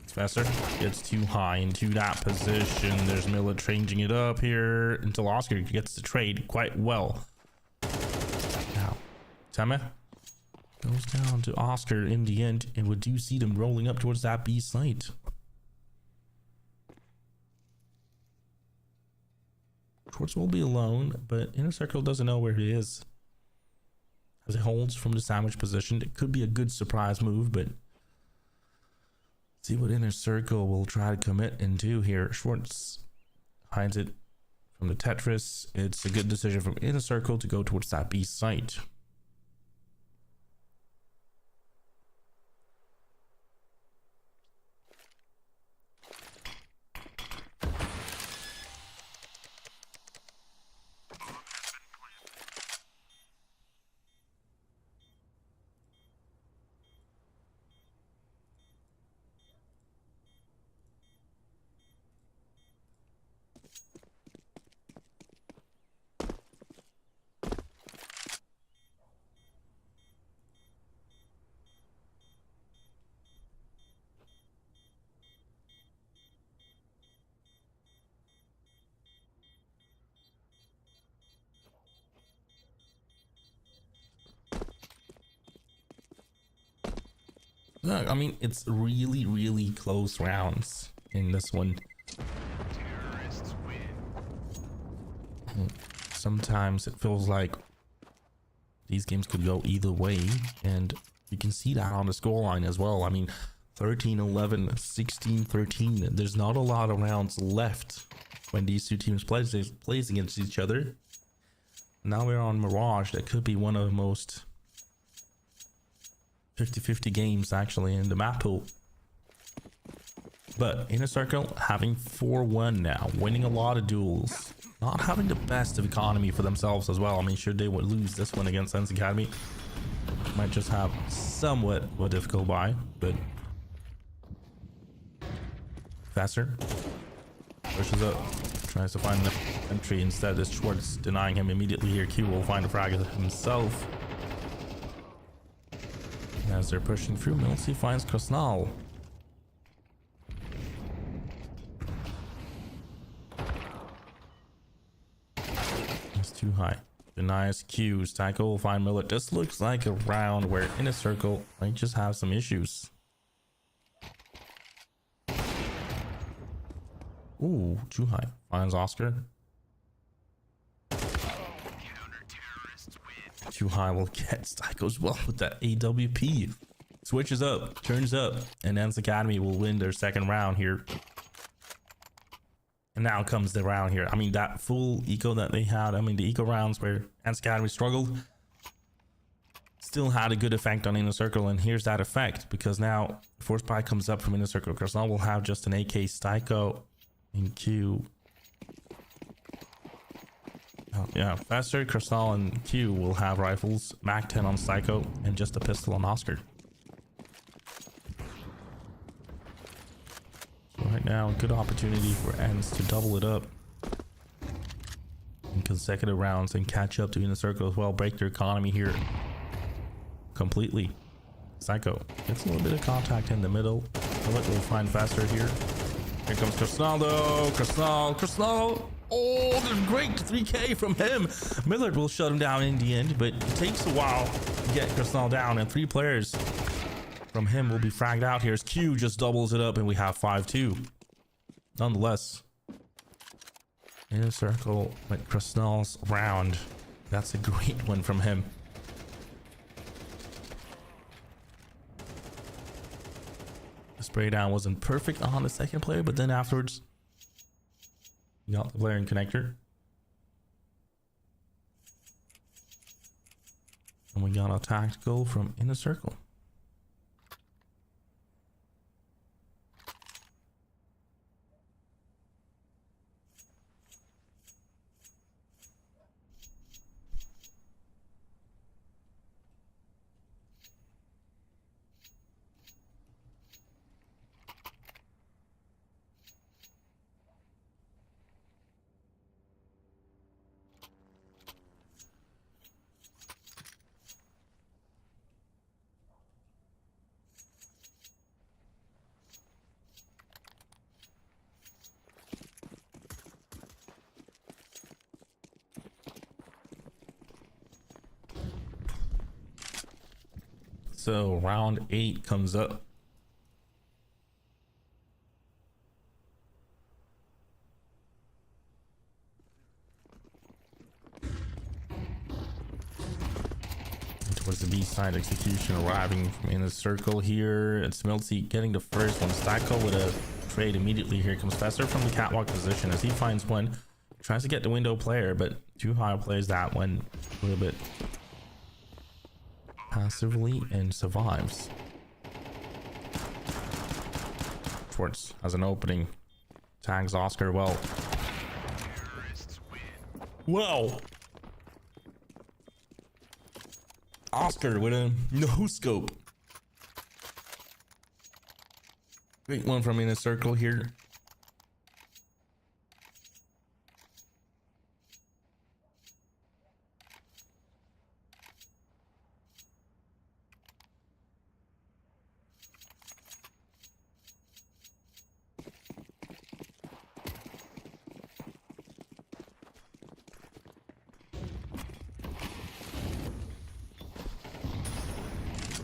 Fester gets too high into that position. There's Miller changing it up here until Oscar gets the trade quite well. Now, Tema goes down to Oscar in the end, and we do see them rolling up towards that B site. Schwartz will be alone, but Inner Circle doesn't know where he is. As he holds from the sandwich position, it could be a good surprise move, but see what Inner Circle will try to commit and do here. Schwartz hides it from the Tetris. It's a good decision from Inner Circle to go towards that B site. Look, I mean, it's really, really close rounds in this one. Terrorists win. Sometimes it feels like these games could go either way, and you can see that on the scoreline as well. I mean, 13-11, 16-13. There's not a lot of rounds left when these two teams plays against each other. Now we're on Mirage. That could be one of the most 50-50 games actually in the map pool. But Inner Circle having 4-1 now, winning a lot of duels, not having the best of economy for themselves as well. I mean, should they would lose this one against Sense Academy, might just have somewhat of a difficult buy. But faster pushes up, tries to find the entry. Instead, is Schwartz denying him immediately here. Q will find a frag himself. As they're pushing through, Milsey finds Krasnal. It's too high. Denies Q. Tycho will find Miller. This looks like a round where Inner Circle might just have some issues. Ooh, too high. Finds Oscar. Too high will get Styko as well with that AWP. Switches up, turns up, and Ends Academy will win their second round here. And now comes the round here. I mean, that full eco that they had, I mean, the eco rounds where Ends Academy struggled, still had a good effect on Inner Circle. And here's that effect, because now Force Buy comes up from Inner Circle. Krasnal will have just an AK Styko in Q. Oh, yeah, faster Krasnal and Q will have rifles, Mac 10 on Psycho, and just a pistol on Oscar. So right now, good opportunity for Ends to double it up in consecutive rounds and catch up to Inner Circle as well. Break their economy here completely. Psycho gets a little bit of contact in the middle. Bullet will find faster here. Here comes Krasnal though. Krasnal. Oh, there's great 3K from him. Millard will shut him down in the end, but it takes a while to get Krasnal down, and 3 players from him will be fragged out here as Q just doubles it up, and we have 5-2. Nonetheless, Inner Circle with Krasnal's round. That's a great one from him. The spray down wasn't perfect on the second player, but then afterwards, you got the player in connector. And we got a tactical from Inner Circle. So round 8 comes up. side execution arriving from in the circle here. It's Milty getting the first one. Stacko with a trade immediately. Here comes Fester from the catwalk position as he finds one. Tries to get the window player, but too high plays that one a little bit passively and survives. Schwartz has an opening. Tags Oscar well. Wow. Oscar with a no scope. Great one from in a circle here.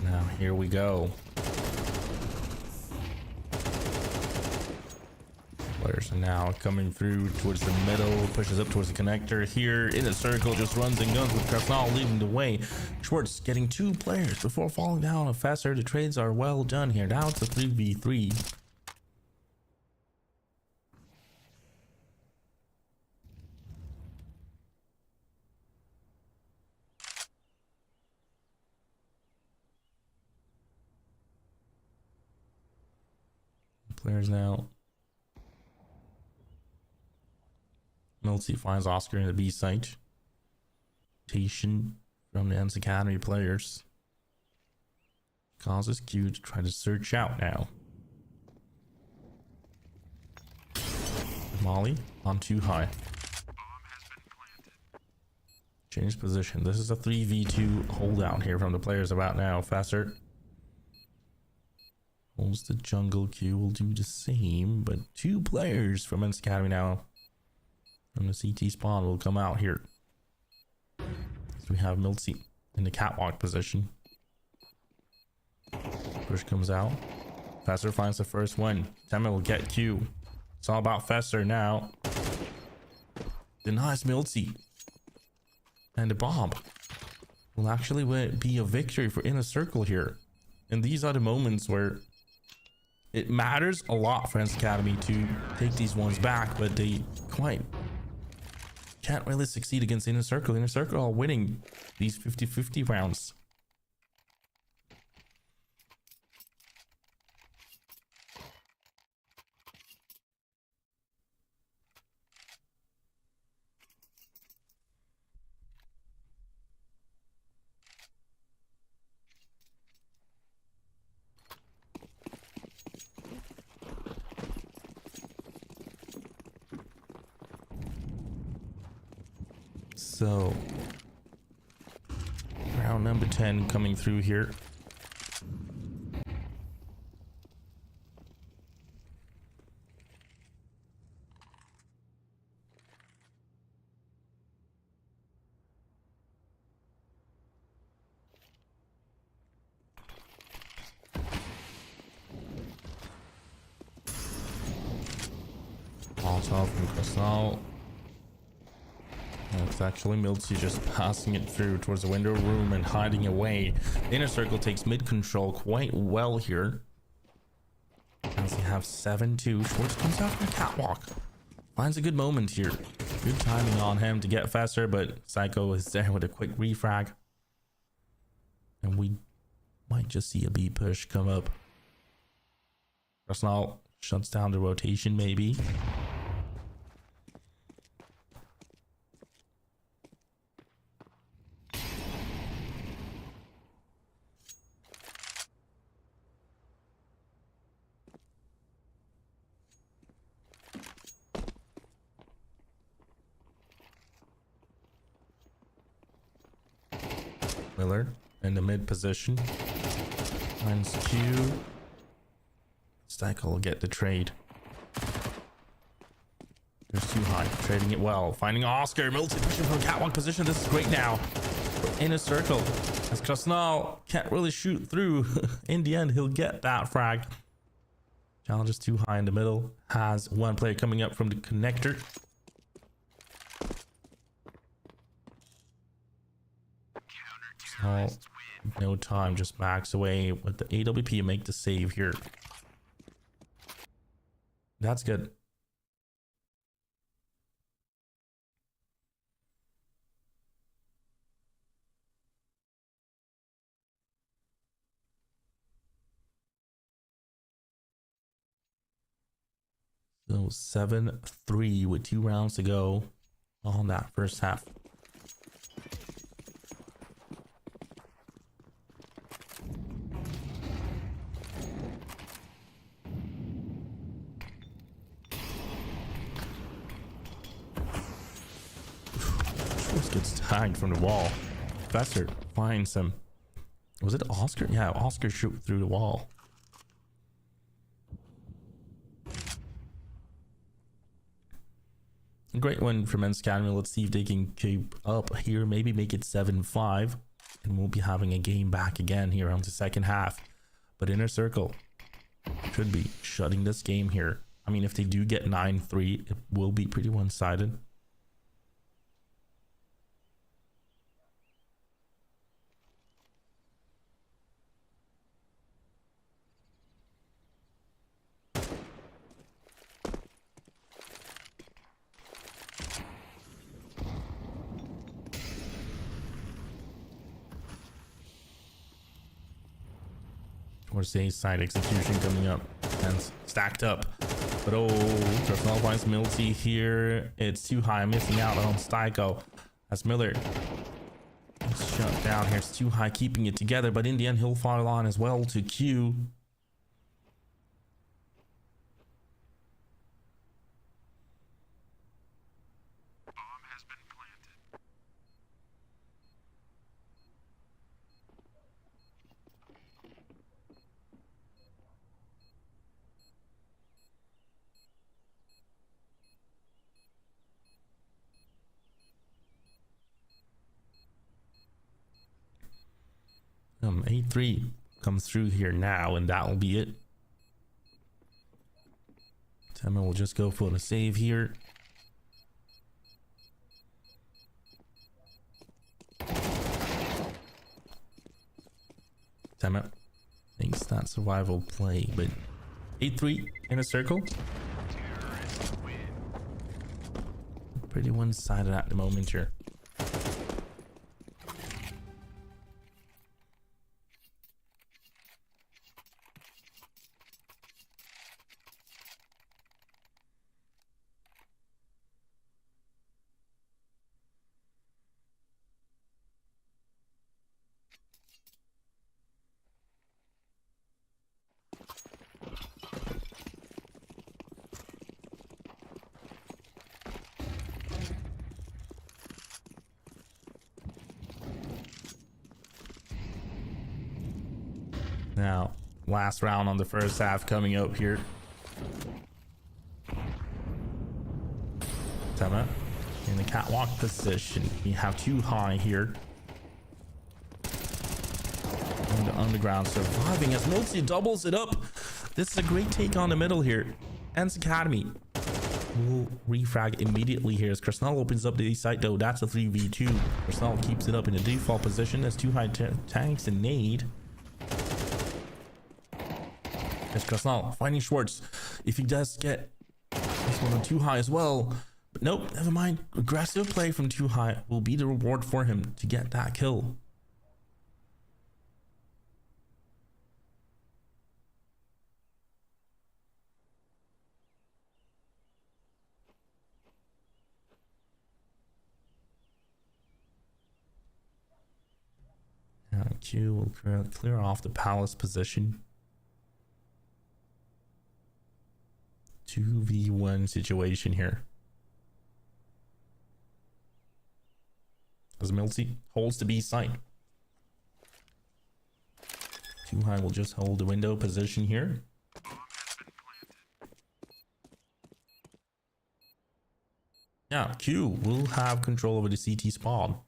Now here we go. Players are now coming through towards the middle, pushes up towards the connector here in a circle, just runs and guns with Krasnal leading the way. Schwartz getting 2 players before falling down faster. The trades are well done here. Now it's a 3v3. Players now. Milty finds Oscar in the B site. Rotation from the Ends Academy players. Causes Q to try to search out now. Molly on too high. Change position. This is a 3v2 holdout here from the players about now. Faster. Holds the jungle. Q will do the same, but 2 players from Ends Academy now from the CT spawn will come out here. So we have Milty in the catwalk position. Push comes out. Fester finds the first one. Tema will get Q. It's all about Fester now. Denies Milty. And the bomb will actually be a victory for Inner Circle here. And these are the moments where it matters a lot for Ends Academy to take these ones back, but they can't really succeed against Inner Circle. Inner Circle are winning these 50-50 rounds. So, round number 10 coming through here. Molotov from Krasnal. It's actually Milty just passing it through towards the window room and hiding away. Inner Circle takes mid control quite well here. As they have 7-2. Schwartz comes out from the catwalk. Finds a good moment here. Good timing on him to get faster, but Psycho is there with a quick refrag. And we might just see a B push come up. Krasnal shuts down the rotation maybe. Miller in the mid position. Finds Q. Steichel will get the trade. There's too high. Trading it well. Finding Oscar. Milty pushing from catwalk position. This is great now. In a circle. As Krasnal can't really shoot through. In the end, he'll get that frag. Challenge is too high in the middle. Has one player coming up from the connector. So No time, just max away with the AWP and make the save here. That's good. So 7-3 with 2 rounds to go on that first half. Schwartz gets tagged from the wall. Professor finds him. Was it Oscar? Yeah, Oscar shoot through the wall. A great one for Men's Academy. Let's see if they can keep up here. Maybe make it 7-5. And we'll be having a game back again here on the second half. But Inner Circle should be shutting this game here. I mean, if they do get 9-3, it will be pretty one-sided. Or say side execution coming up and stacked up. But oh, Personnel finds Milty here. It's too high, missing out on Styko. As Miller is shut down here. It's too high, keeping it together. But in the end, he'll fall on as well to Q. Bomb has been planted. A3 comes through here now, and that will be it. Tema will just go for the save here. Tema thinks that survival play, but A3 in a circle. Terrorists win. Pretty one-sided at the moment here. Now, last round on the first half coming up here. Tema in the catwalk position. We have too high here. And the underground surviving as Milty doubles it up. This is a great take on the middle here. Ends Academy will refrag immediately here as Krasnal opens up the site though. That's a 3v2. Krasnal keeps it up in the default position as too high tanks and nade. It's Krasnal finding Schwartz. If he does get this one on too high as well. But nope, never mind. Aggressive play from too high will be the reward for him to get that kill. Now Q will clear off the palace position. 2v1 situation here. As Milty holds the B site. Too high will just hold the window position here. Yeah, Q will have control over the CT spawn.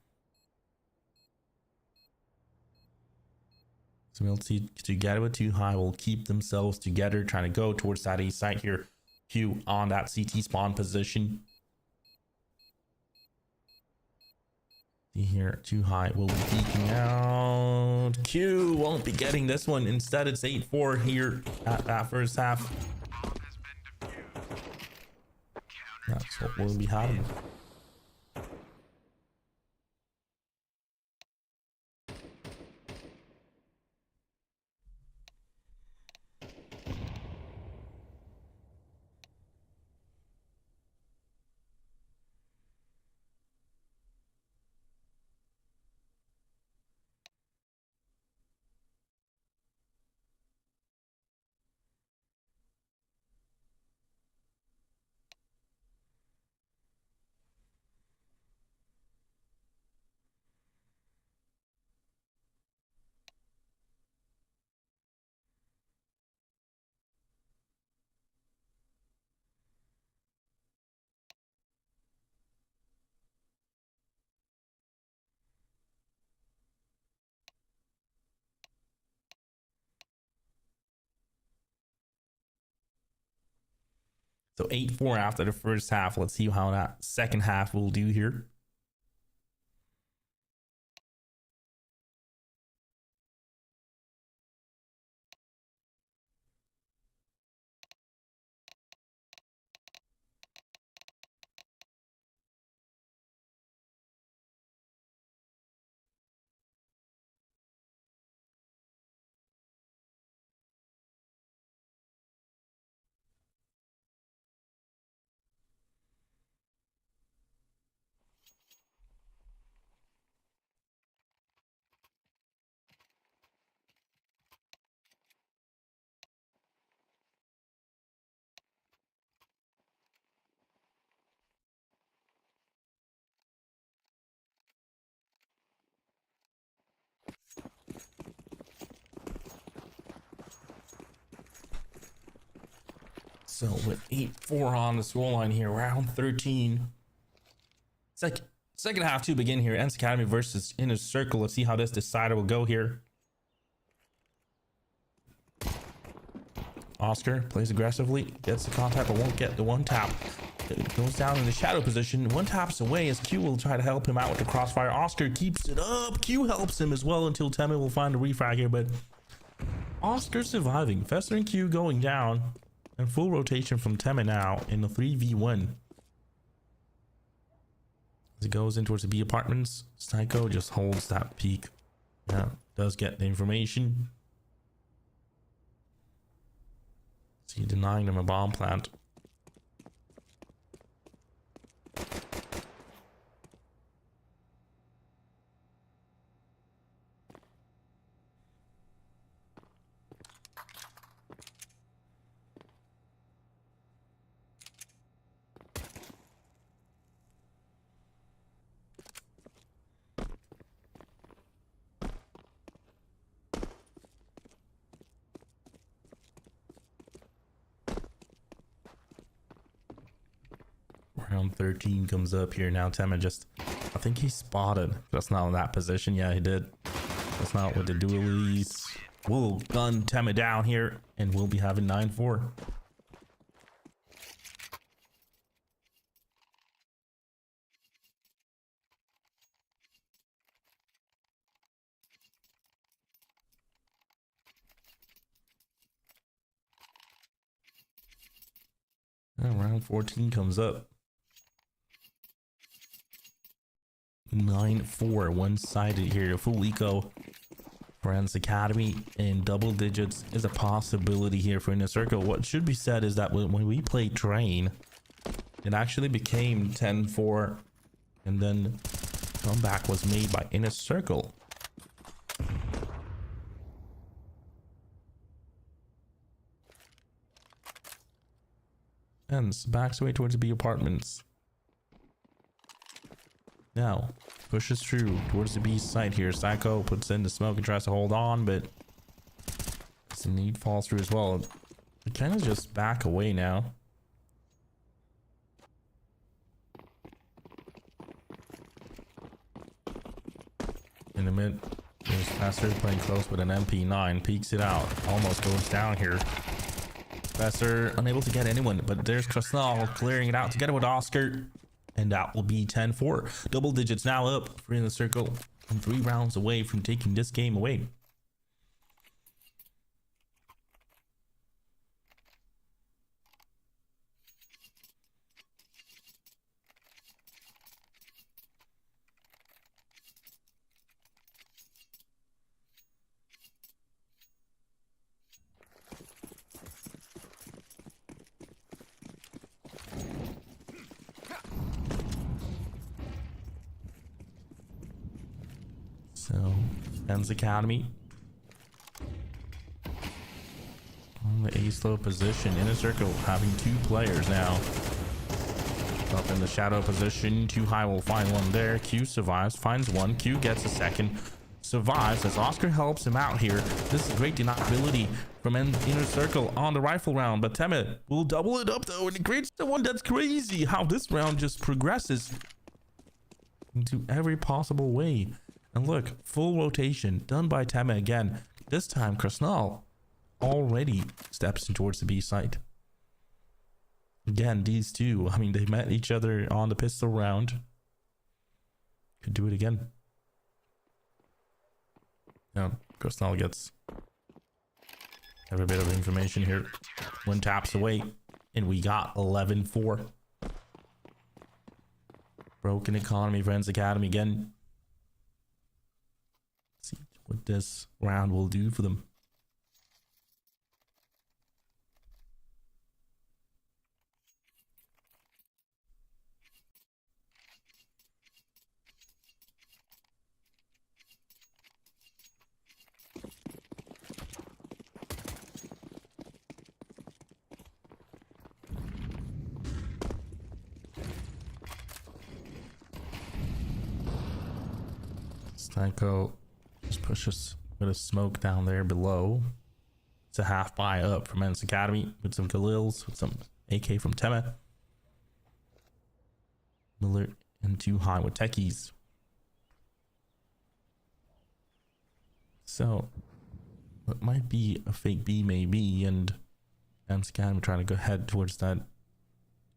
So Milty together with too high will keep themselves together, trying to go towards that A site here. Q on that CT spawn position. Here, too high. Will be peeking out. Q won't be getting this one. Instead, it's 8-4 here at that first half. Bomb has been defused. That's what we'll be having. So 8-4 after the first half. Let's see how that second half will do here. So with 8-4 on the scoreline here, round 13. Second half to begin here. Ents Academy versus Inner Circle. Let's see how this decider will go here. Oscar plays aggressively, gets the contact, but won't get the one tap. It goes down in the shadow position. One taps away as Q will try to help him out with the crossfire. Oscar keeps it up. Q helps him as well until Temme will find a refrag here, but Oscar surviving. Fester and Q going down. And full rotation from Temme now in the 3v1. As it goes in towards the B apartments, Psycho just holds that peak. Yeah, does get the information. See, denying them a bomb plant. Round 13 comes up here now. Temme just, I think he spotted. That's not in that position. Yeah, he did. That's not with the dualies. We'll gun Temme down here and we'll be having 9-4. Round 14 comes up. 9-4, one-sided here. Full eco for Ents Academy in double digits is a possibility here for Inner Circle. What should be said is that when we played Train, it actually became 10-4, and then comeback was made by Inner Circle. And backs away towards the B apartments. Now pushes through towards the B site here. Psycho puts in the smoke and tries to hold on, but some need falls through as well. It kind of just back away now. In the mid, there's Fester playing close with an MP9, peeks it out, almost goes down here. Fester unable to get anyone, but there's Krasnal clearing it out together with Oscar. And that will be 10-4. Double digits now up for Inner Circle. And 3 rounds away from taking this game away. So, Men's Academy on the ace low position. Inner Circle having 2 players now. Up in the shadow position. Too high will find one there. Q survives, finds one. Q gets a second. Survives as Oscar helps him out here. This is great deniability from Inner Circle on the rifle round. But Teme will double it up though, and it creates the one. That's crazy how this round just progresses into every possible way. And look, full rotation done by Teme again. This time, Krasnal already steps in towards the B site. Again, these two, I mean, they met each other on the pistol round. Could do it again. Yeah, Krasnal gets every bit of information here. 1 taps away, and we got 11-4. Broken economy, Friends Academy again. See what this round will do for them. Stanko just pushes with a smoke down there below. It's a half buy up from Men's Academy with some Galils, with some AK from Teme. Miller and Too High with techies. So it might be a fake B maybe, and Men's Academy trying to go head towards that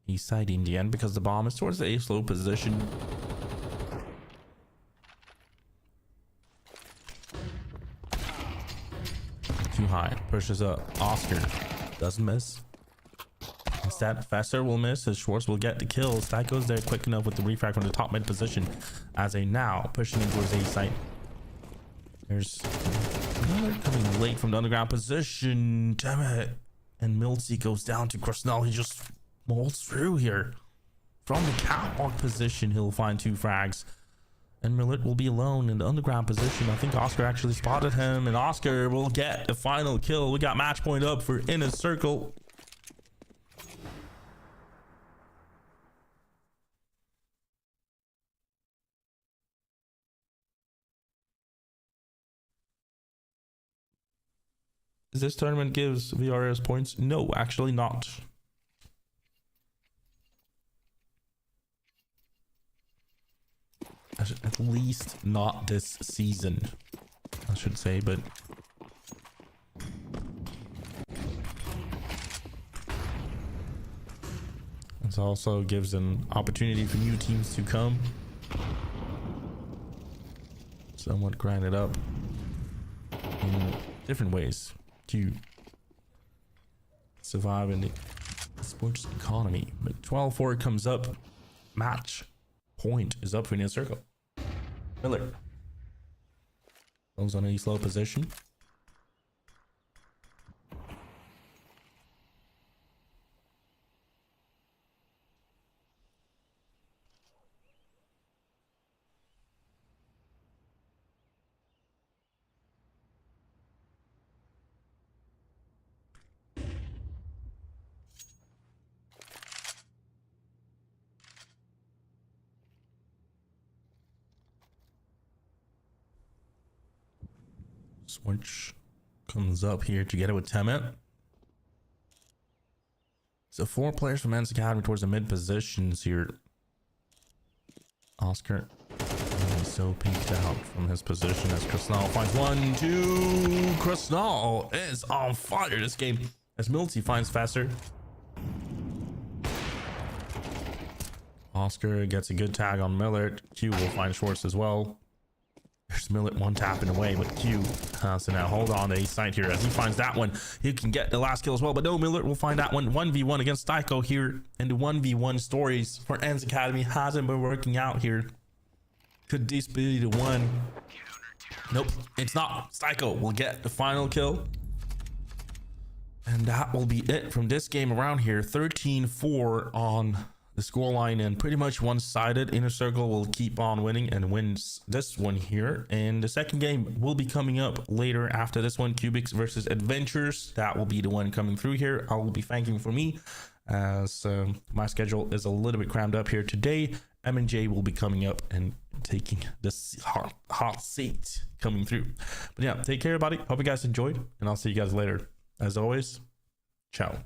east side in the end because the bomb is towards the A slow position. Too High pushes up. Oscar doesn't miss. Instead, Fester will miss as Schwartz will get the kill. That goes there quick enough with the refrag from the top mid position as a now pushing in towards A site. There's another coming late from the underground position. Damn it. And Milty goes down to Krasnal. He just molds through here. From the catwalk position, he'll find 2 frags. And Millet will be alone in the underground position. I think Oscar actually spotted him, and Oscar will get the final kill. We got match point up for Inner Circle. This tournament gives VRS points? No, actually not. At least not this season, I should say, but it also gives an opportunity for new teams to come, somewhat grind it up in different ways to survive in the sports economy. But 12-4 comes up. Match point is up for Inner Circle. Miller goes on a slow position. Switch comes up here to get it with Temet. So 4 players from Men's Academy towards the mid positions here. Oscar is so peeked out from his position as Krasnal finds 1, 2. Krasnal is on fire this game as Milty finds Faster. Oscar gets a good tag on Millard. Q will find Schwartz as well. There's Millard one tapping away, but Q has to now hold on to a site here as he finds that one. He can get the last kill as well, but no, Millard will find that one. 1v1 against Styko here, and the 1v1 stories for Ends Academy hasn't been working out here. Could this be the one? Nope, it's not. Styko will get the final kill. And that will be it from this game around here. 13-4 on the scoreline, and pretty much one-sided. Inner Circle will keep on winning and wins this one here. And the second game will be coming up later after this one. Cubix versus Adventures. That will be the one coming through here. I will be thanking for me as my schedule is a little bit crammed up here today. M&J will be coming up and taking this hot seat coming through. But yeah, take care, everybody. Hope you guys enjoyed, and I'll see you guys later. As always, ciao.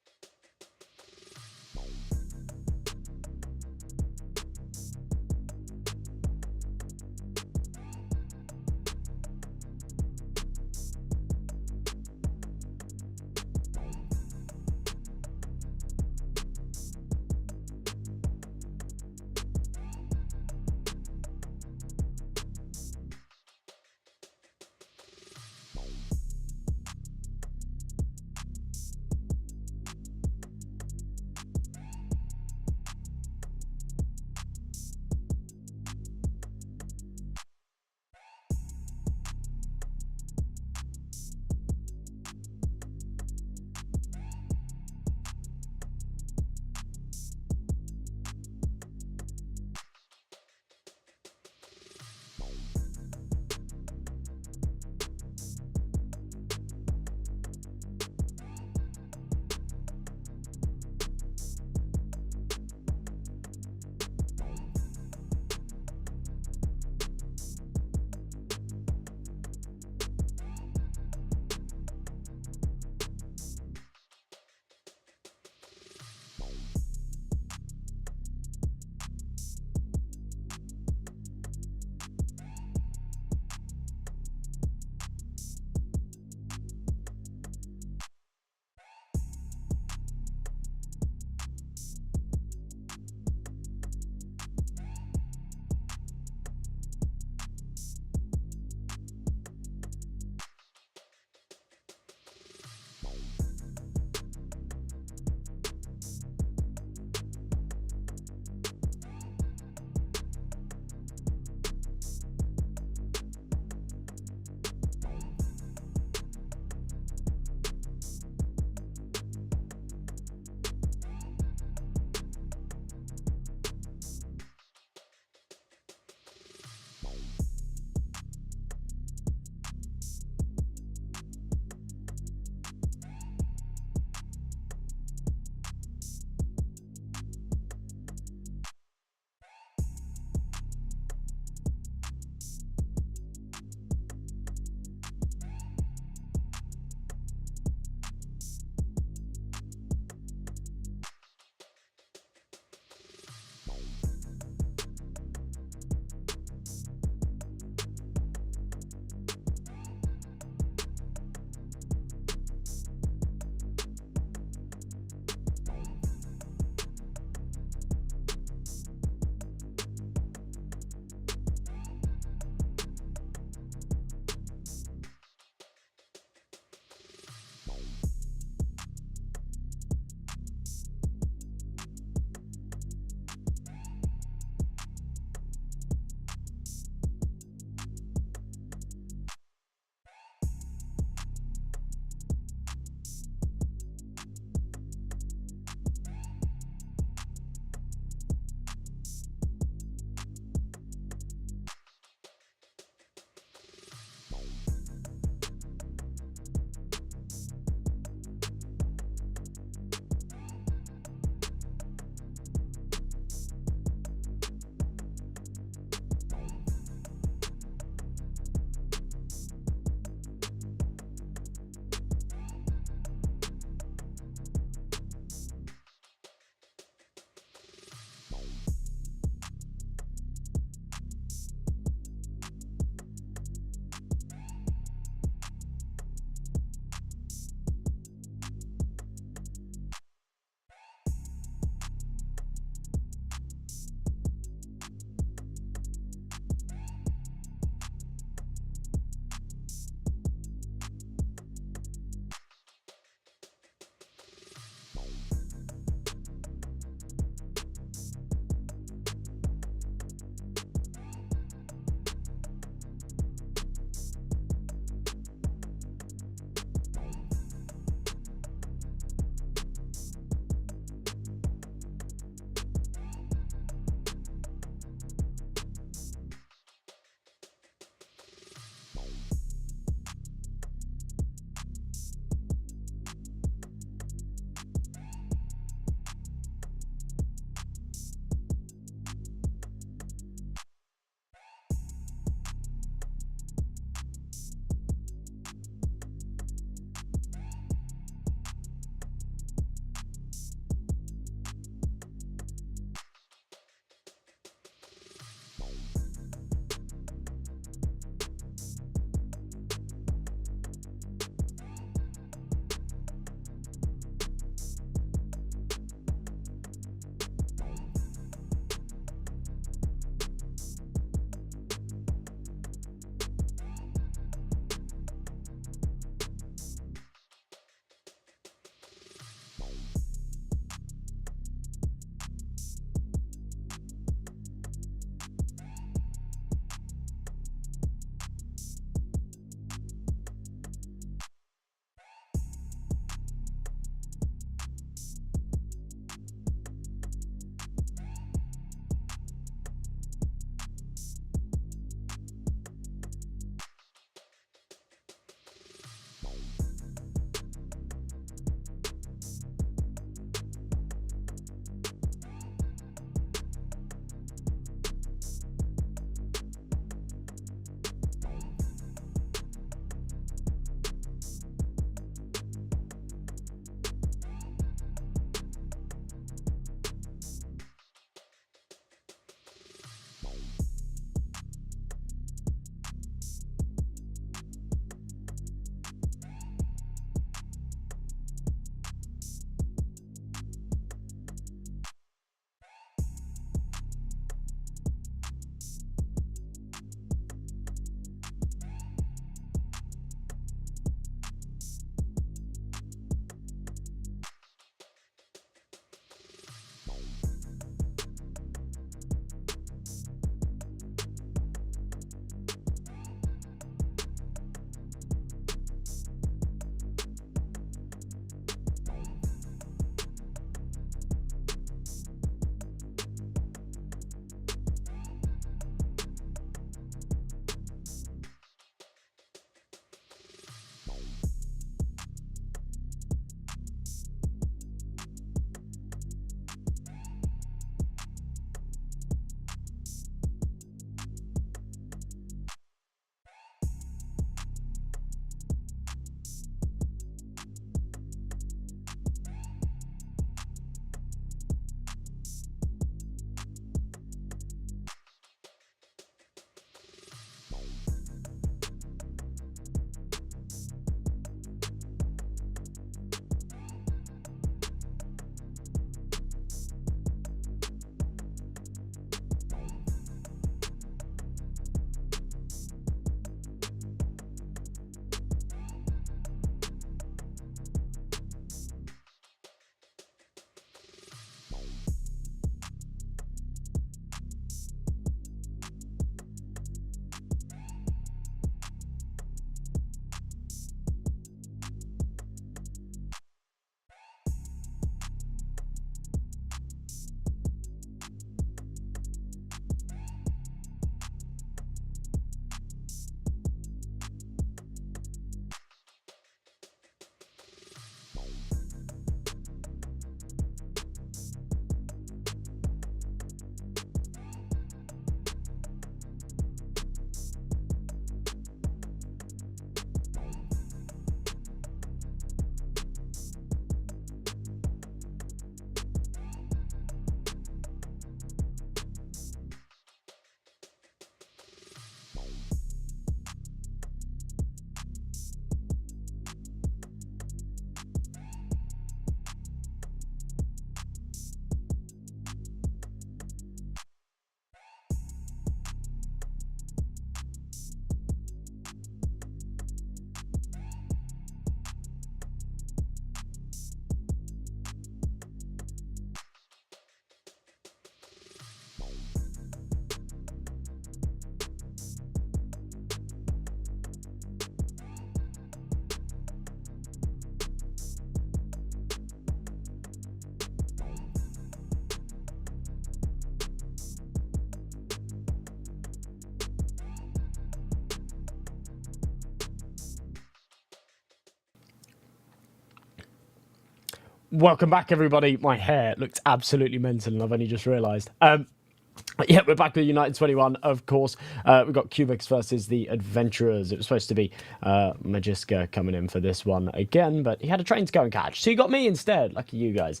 Welcome back, everybody. My hair looks absolutely mental, and I've only just realised. Yeah, we're back with United21, of course. We've got Cubix versus the Adventurers. It was supposed to be Magiska coming in for this one again, but he had a train to go and catch, so you got me instead. Lucky you guys.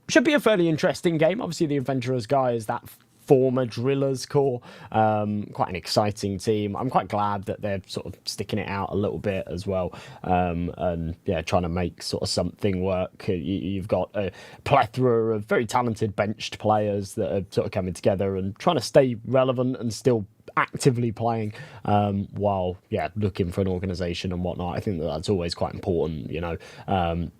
Should be a fairly interesting game. Obviously, the Adventurers guy is that former Drillers core. Quite an exciting team. I'm quite glad that they're sort of sticking it out a little bit as well, and yeah, trying to make sort of something work. You've got a plethora of very talented benched players that are sort of coming together and trying to stay relevant and still actively playing, while looking for an organisation and whatnot. I think that that's always quite important, you know.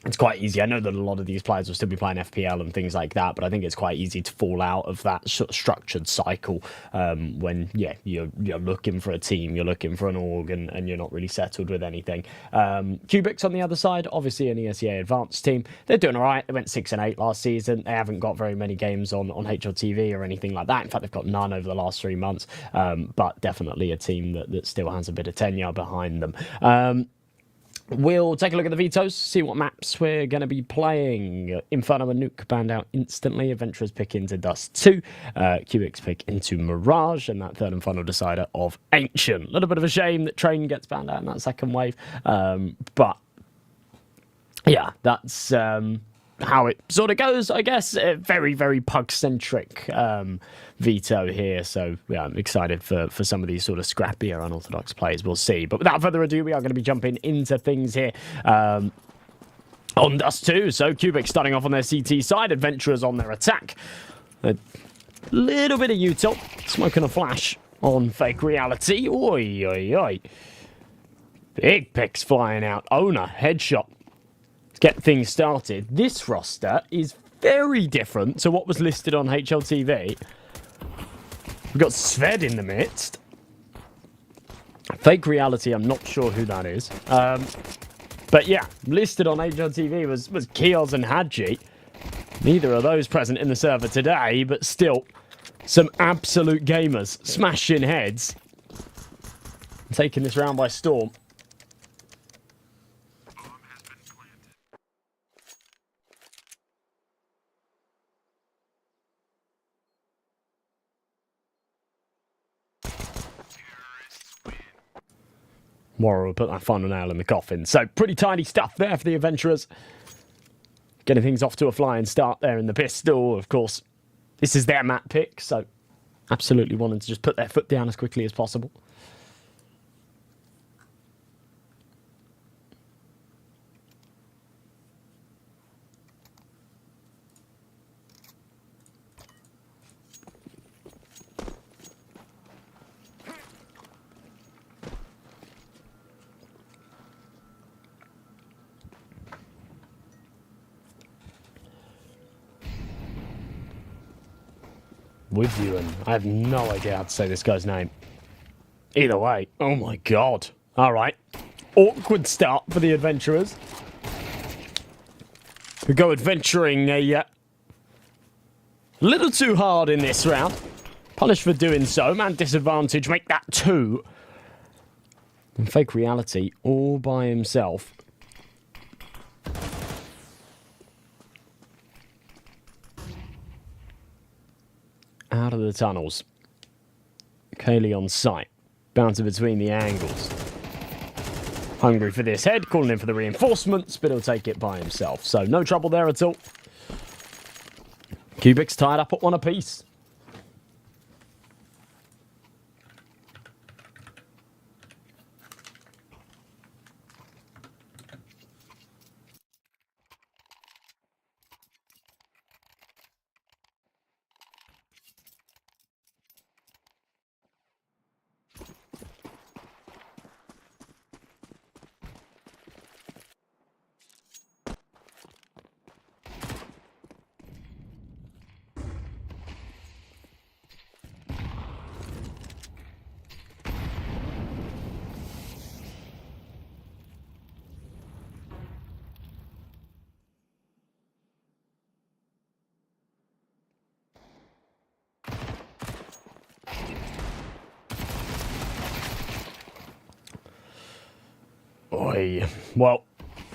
It's quite easy. I know that a lot of these players will still be playing FPL and things like that, but I think it's quite easy to fall out of that sort of structured cycle when, you're looking for a team, you're looking for an org, and you're not really settled with anything. Cubix on the other side, obviously an ESEA advanced team. They're doing all right. They went 6-8 last season. They haven't got very many games on HLTV or anything like that. In fact, they've got none over the last 3 months, but definitely a team that still has a bit of tenure behind them. We'll take a look at the vetoes, see what maps we're going to be playing. Inferno and Nuke banned out instantly. Adventurers pick into Dust 2. Cubix pick into Mirage. And that third and final decider of Ancient. A little bit of a shame that Train gets banned out in that second wave. But, yeah, that's how it sort of goes, I guess. Very, very pug-centric veto here. So, yeah, I'm excited for some of these sort of scrappier, unorthodox plays. We'll see. But without further ado, we are going to be jumping into things here. On Dust 2. So, Cubix starting off on their CT side. Adventurers on their attack. A little bit of util. Smoking a flash on Fake Reality. Oi, oi, oi. Big picks flying out. Owner, headshot. Get things started. This roster is very different to what was listed on HLTV. We've got Sved in the midst. Fake Reality, I'm not sure who that is. But yeah, listed on HLTV was Kioz and Hadji. Neither of those present in the server today, but still, some absolute gamers smashing heads. Taking this round by storm. Warren will put that final nail in the coffin. So pretty tidy stuff there for the Adventurers. Getting things off to a flying start there in the pistol. Of course, this is their map pick, so absolutely wanting to just put their foot down as quickly as possible. With you, and I have no idea how to say this guy's name. Either way, oh my god. Alright. Awkward start for the Adventurers. We go adventuring a little too hard in this round. Punished for doing so. Man disadvantage, make that 2. And Fake Reality all by himself. Out of the tunnels. Kaylee on sight. Bouncing between the angles. Hungry for this head. Calling in for the reinforcements, but he'll take it by himself. So no trouble there at all. Cubix tied up at 1 apiece. Oi. Well,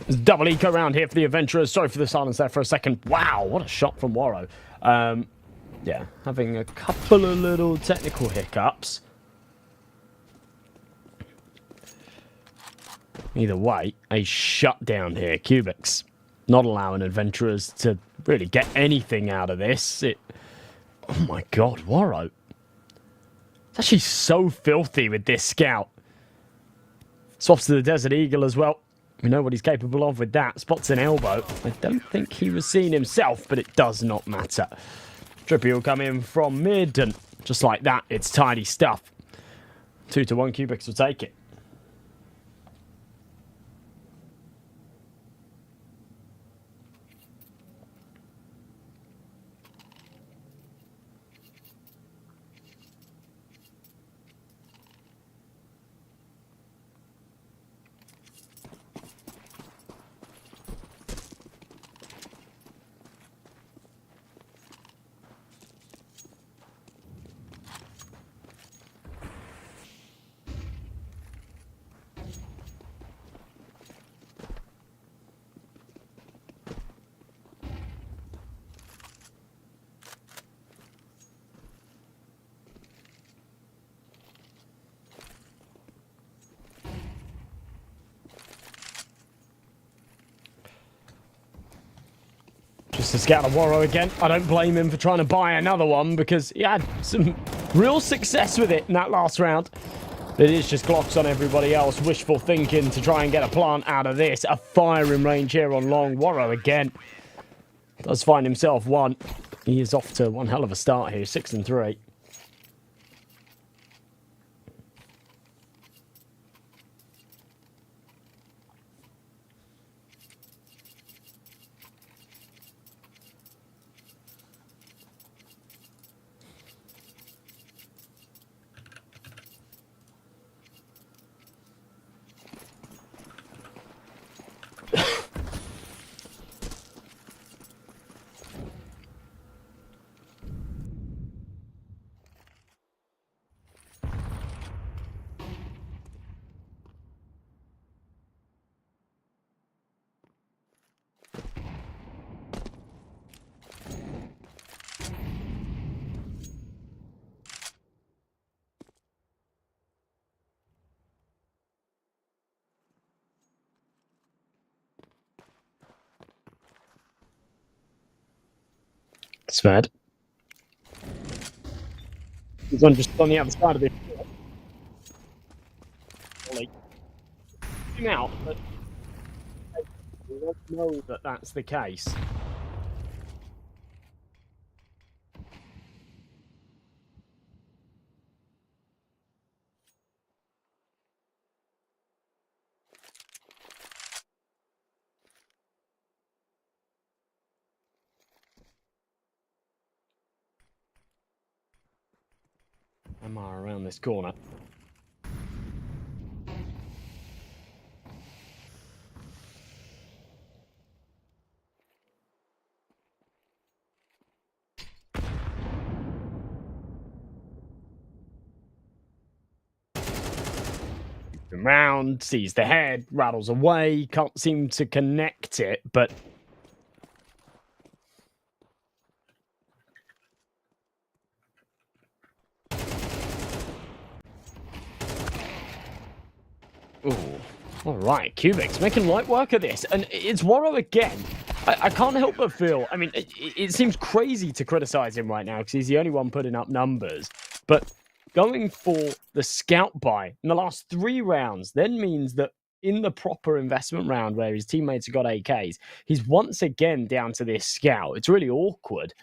There's double eco round here for the Adventurers. Sorry for the silence there for a second. Wow, what a shot from Warrow. Yeah, having a couple of little technical hiccups. Either way, a shutdown here. Cubix not allowing Adventurers to really get anything out of this. Oh my god, Warrow. It's actually so filthy with this scout. Swaps to the Desert Eagle as well. We know what he's capable of with that. Spots an elbow. I don't think he was seen himself, but it does not matter. Trippy will come in from mid, and just like that, it's tidy stuff. 2-1, Cubix will take it. Just to scout a Warrow again. I don't blame him for trying to buy another one because he had some real success with it in that last round. It is just Glocks on everybody else. Wishful thinking to try and get a plant out of this. A firing range here on long. Warrow again does find himself one. He is off to one hell of a start here. 6-3. Sved. He's on just on the other side of it. Out, but we don't know that that's the case. MR around this corner. Round, sees the head, rattles away, can't seem to connect it, but ooh, all right, Cubix making light work of this, and it's Warrow again. I can't help but feel, I mean, it seems crazy to criticize him right now because he's the only one putting up numbers, but going for the scout buy in the last 3 rounds then means that in the proper investment round where his teammates have got AKs, he's once again down to this scout. It's really awkward.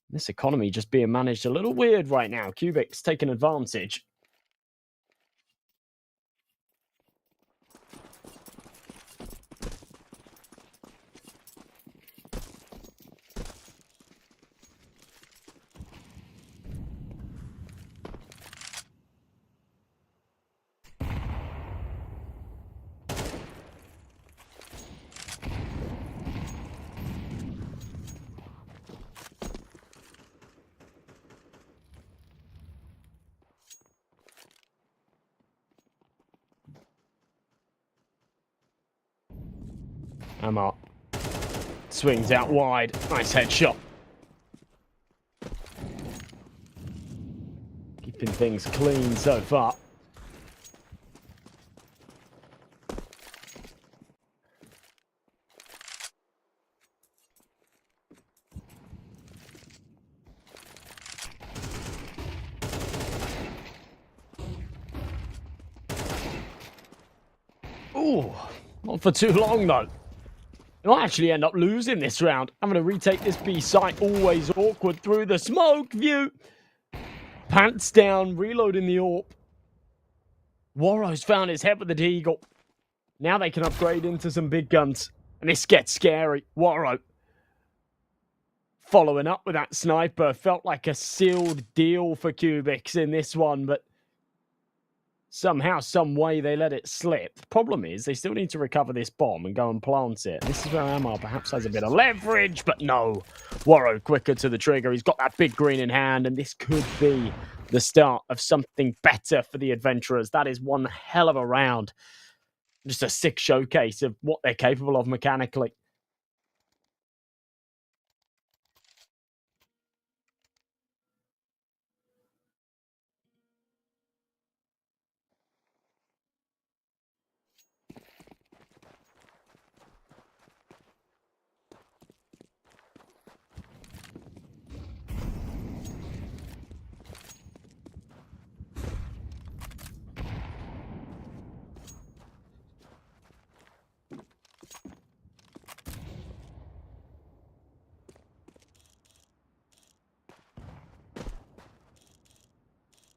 This economy just being managed a little weird right now. Cubix taking advantage. Amar swings out wide. Nice headshot. Keeping things clean so far. Ooh, not for too long though. They might actually end up losing this round. I'm going to retake this B site. Always awkward through the smoke view. Pants down, reloading the AWP. Warro's found his head with the Deagle. Now they can upgrade into some big guns. And this gets scary. Warro following up with that sniper. Felt like a sealed deal for KUBIX in this one, but somehow, some way, they let it slip. The problem is, they still need to recover this bomb and go and plant it. This is where Amar perhaps has a bit of leverage, but no. Warro quicker to the trigger. He's got that big green in hand, and this could be the start of something better for the adventurers. That is one hell of a round. Just a sick showcase of what they're capable of mechanically.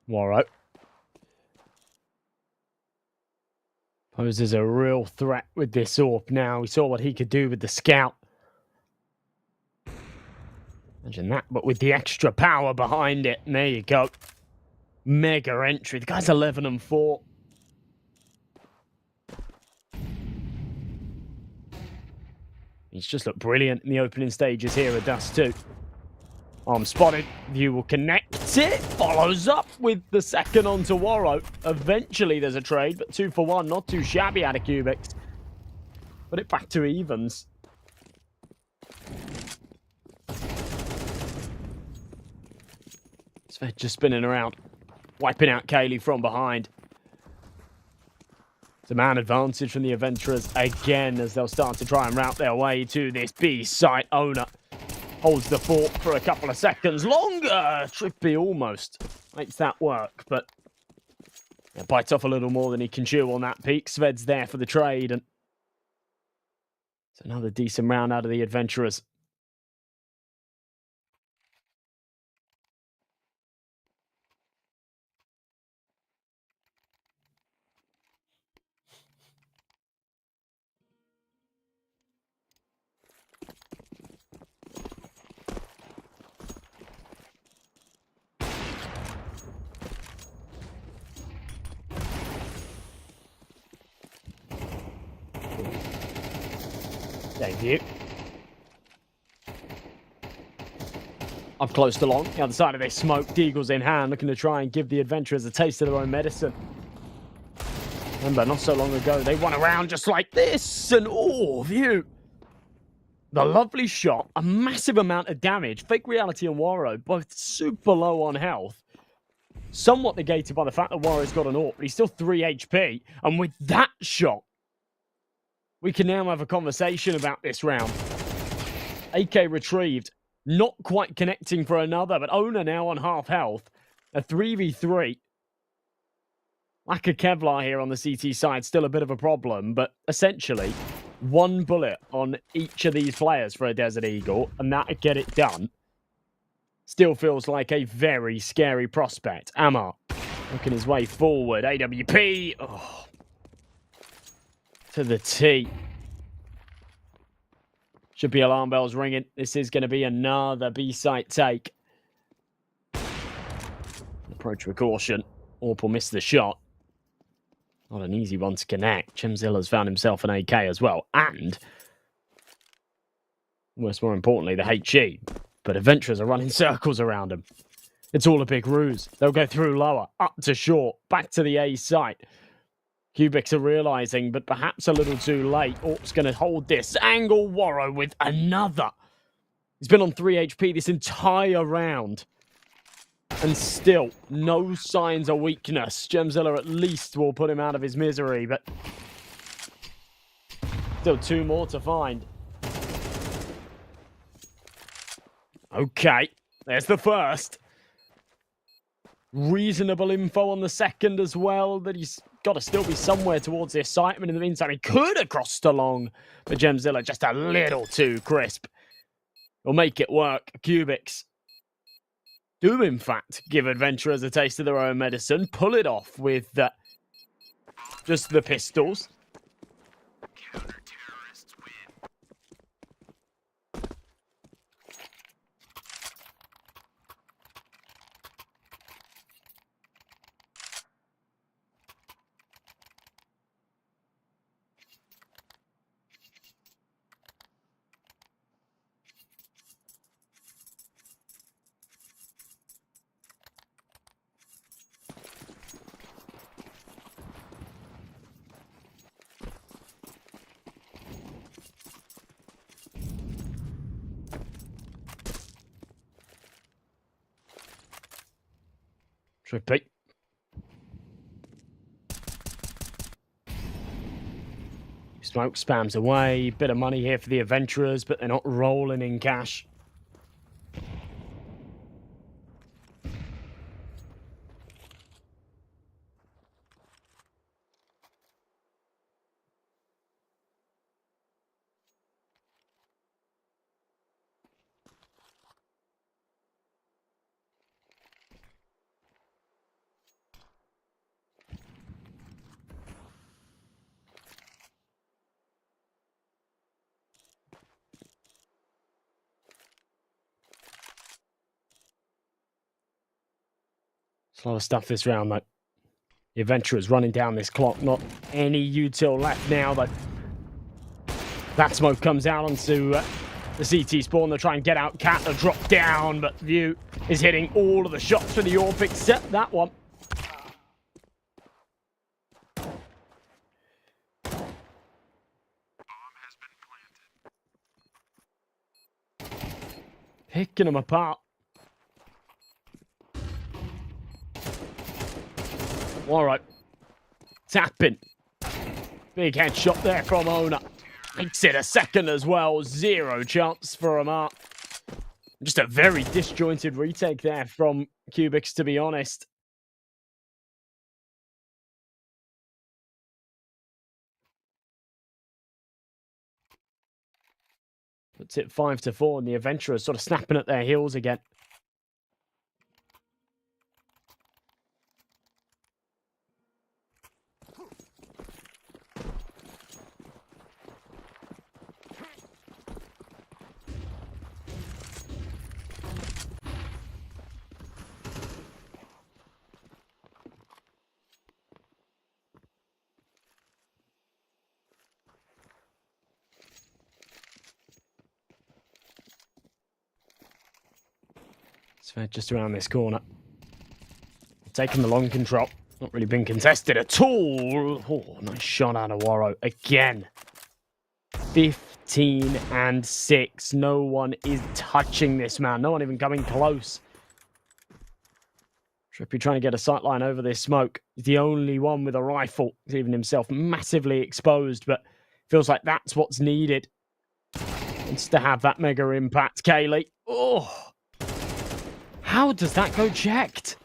Warro poses a real threat with this AWP now. We saw what he could do with the scout. Imagine that, but with the extra power behind it. And there you go. Mega entry. The guy's 11-4. He's just looked brilliant in the opening stages here at Dust 2. Arm spotted. View will connect it. Follows up with the second onto Warro. Eventually there's a trade, but 2 for 1. Not too shabby out of KUBIX. Put it back to evens. Sved just spinning around. Wiping out Kaylee from behind. It's a man advantage from the adventurers again as they'll start to try and route their way to this B site owner. Holds the fort for a couple of seconds longer. Trippy almost makes that work, but yeah, bites off a little more than he can chew on that peak. Sved's there for the trade, and it's another decent round out of the adventurers. Debut. Up close to long. The other side of this smoke. Deagle's in hand, looking to try and give the adventurers a taste of their own medicine. Remember, not so long ago, they won a round just like this. And oh, View. The lovely shot. A massive amount of damage. Fake Reality and Warro, both super low on health. Somewhat negated by the fact that Warro's got an AWP, but he's still 3 HP. And with that shot, we can now have a conversation about this round. AK retrieved. Not quite connecting for another, but Owner now on half health. A 3v3. Lack of Kevlar here on the CT side. Still a bit of a problem, but essentially, one bullet on each of these players for a Desert Eagle, and that'd get it done. Still feels like a very scary prospect. Amar looking his way forward. AWP. Oh. To the T. Should be alarm bells ringing. This is going to be another B-site take. Approach with caution. Orp will miss the shot. Not an easy one to connect. Chemzilla's found himself an AK as well. And, more importantly, the HE. But adventurers are running circles around him. It's all a big ruse. They'll go through lower, up to short, back to the A site. Cubix are realizing, but perhaps a little too late. Orc's going to hold this. Angle Warrow with another. He's been on 3 HP this entire round. And still, no signs of weakness. Gemzilla at least will put him out of his misery, but still 2 more to find. Okay, there's the first. Reasonable info on the second as well, that he's got to still be somewhere towards the excitement. In the meantime, he could have crossed along, but Gemzilla just a little too crisp. Will make it work. Cubix do, in fact, give adventurers a taste of their own medicine. Pull it off with just the pistols. Counter-terrorists win. Trippy. Smoke spams away. Bit of money here for the adventurers, but they're not rolling in cash. It's a lot of stuff this round, though. The adventurers running down this clock. Not any util left now, though. That smoke comes out onto the CT spawn. They'll try and get out Cat. They'll drop down, but View is hitting all of the shots for the AWP except that one. Picking them apart. All right. Tapping. Big headshot there from Owner. Makes it a second as well. 0 chance for Amar. Just a very disjointed retake there from Cubix, to be honest. Puts it 5-4, and the adventurers sort of snapping at their heels again. So just around this corner. Taking the long control. Not really been contested at all. Oh, nice shot out of Warrow. Again. 15-6. No one is touching this man. No one even coming close. Trippy trying to get a sightline over this smoke. He's the only one with a rifle. He's even himself massively exposed, but feels like that's what's needed. Wants to have that mega impact, Kaylee. Oh! How does that go checked?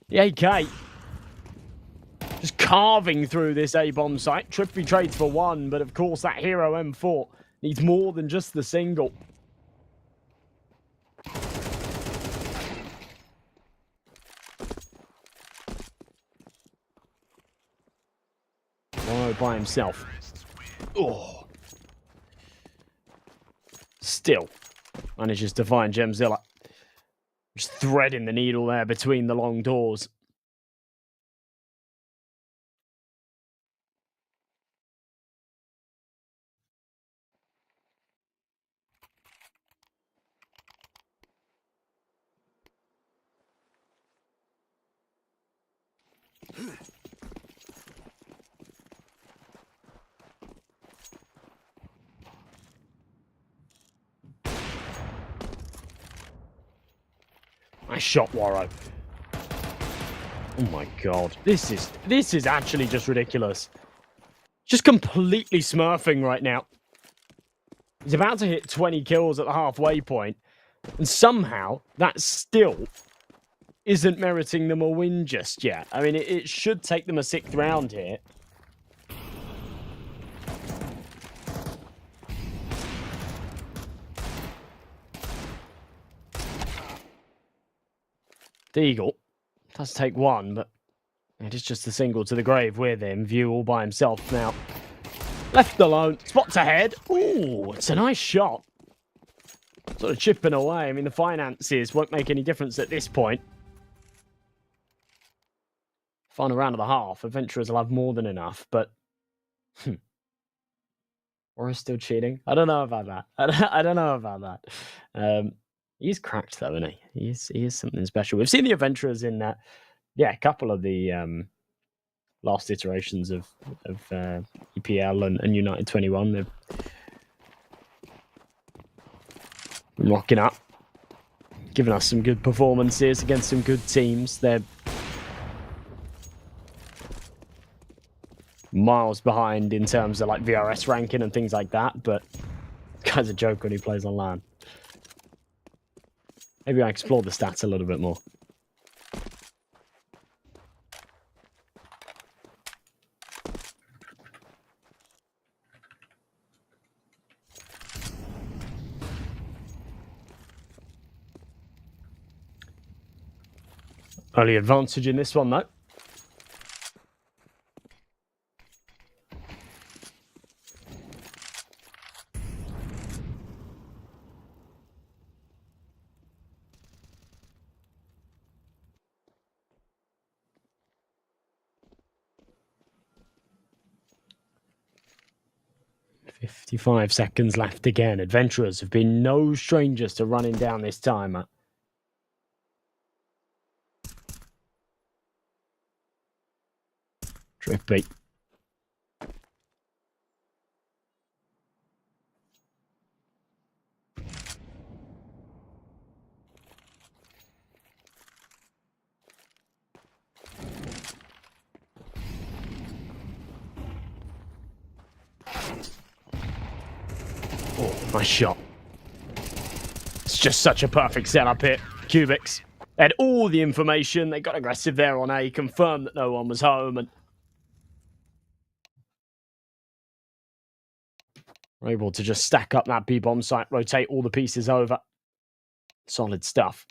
The AK just carving through this A-bomb site. Trippy trades for 1, but of course that Hero M4 needs more than just the single. Warrow by himself. Oh. Still manages to find Gemzilla. Just threading the needle there between the long doors. Nice shot, Warrow. Oh my god. This is actually just ridiculous. Just completely smurfing right now. He's about to hit 20 kills at the halfway point, and somehow that still isn't meriting them a win just yet. I mean, it should take them a 6th round here. The Eagle does take one, but it is just a single to the grave with him. View all by himself now. Left alone. Spots ahead. Ooh, it's a nice shot. Sort of chipping away. I mean, the finances won't make any difference at this point. Final round of the half. Adventurers will have more than enough, but... Or is still cheating? I don't know about that. I don't know about that. He's cracked, though, isn't he? He is something special. We've seen the Adventurers in a couple of the last iterations of EPL and United21. They've been rocking up, giving us some good performances against some good teams. They're miles behind in terms of like VRS ranking and things like that, but this guy's a joke when he plays on LAN. Maybe I explore the stats a little bit more. Early advantage in this one, though. "55 seconds left again. Adventurers have been no strangers to running down this timer. Drift beat. Oh, nice shot. It's just such a perfect setup here. Cubix had all the information. They got aggressive there on A, confirmed that no one was home, and were able to just stack up that B-bomb site, rotate all the pieces over. Solid stuff.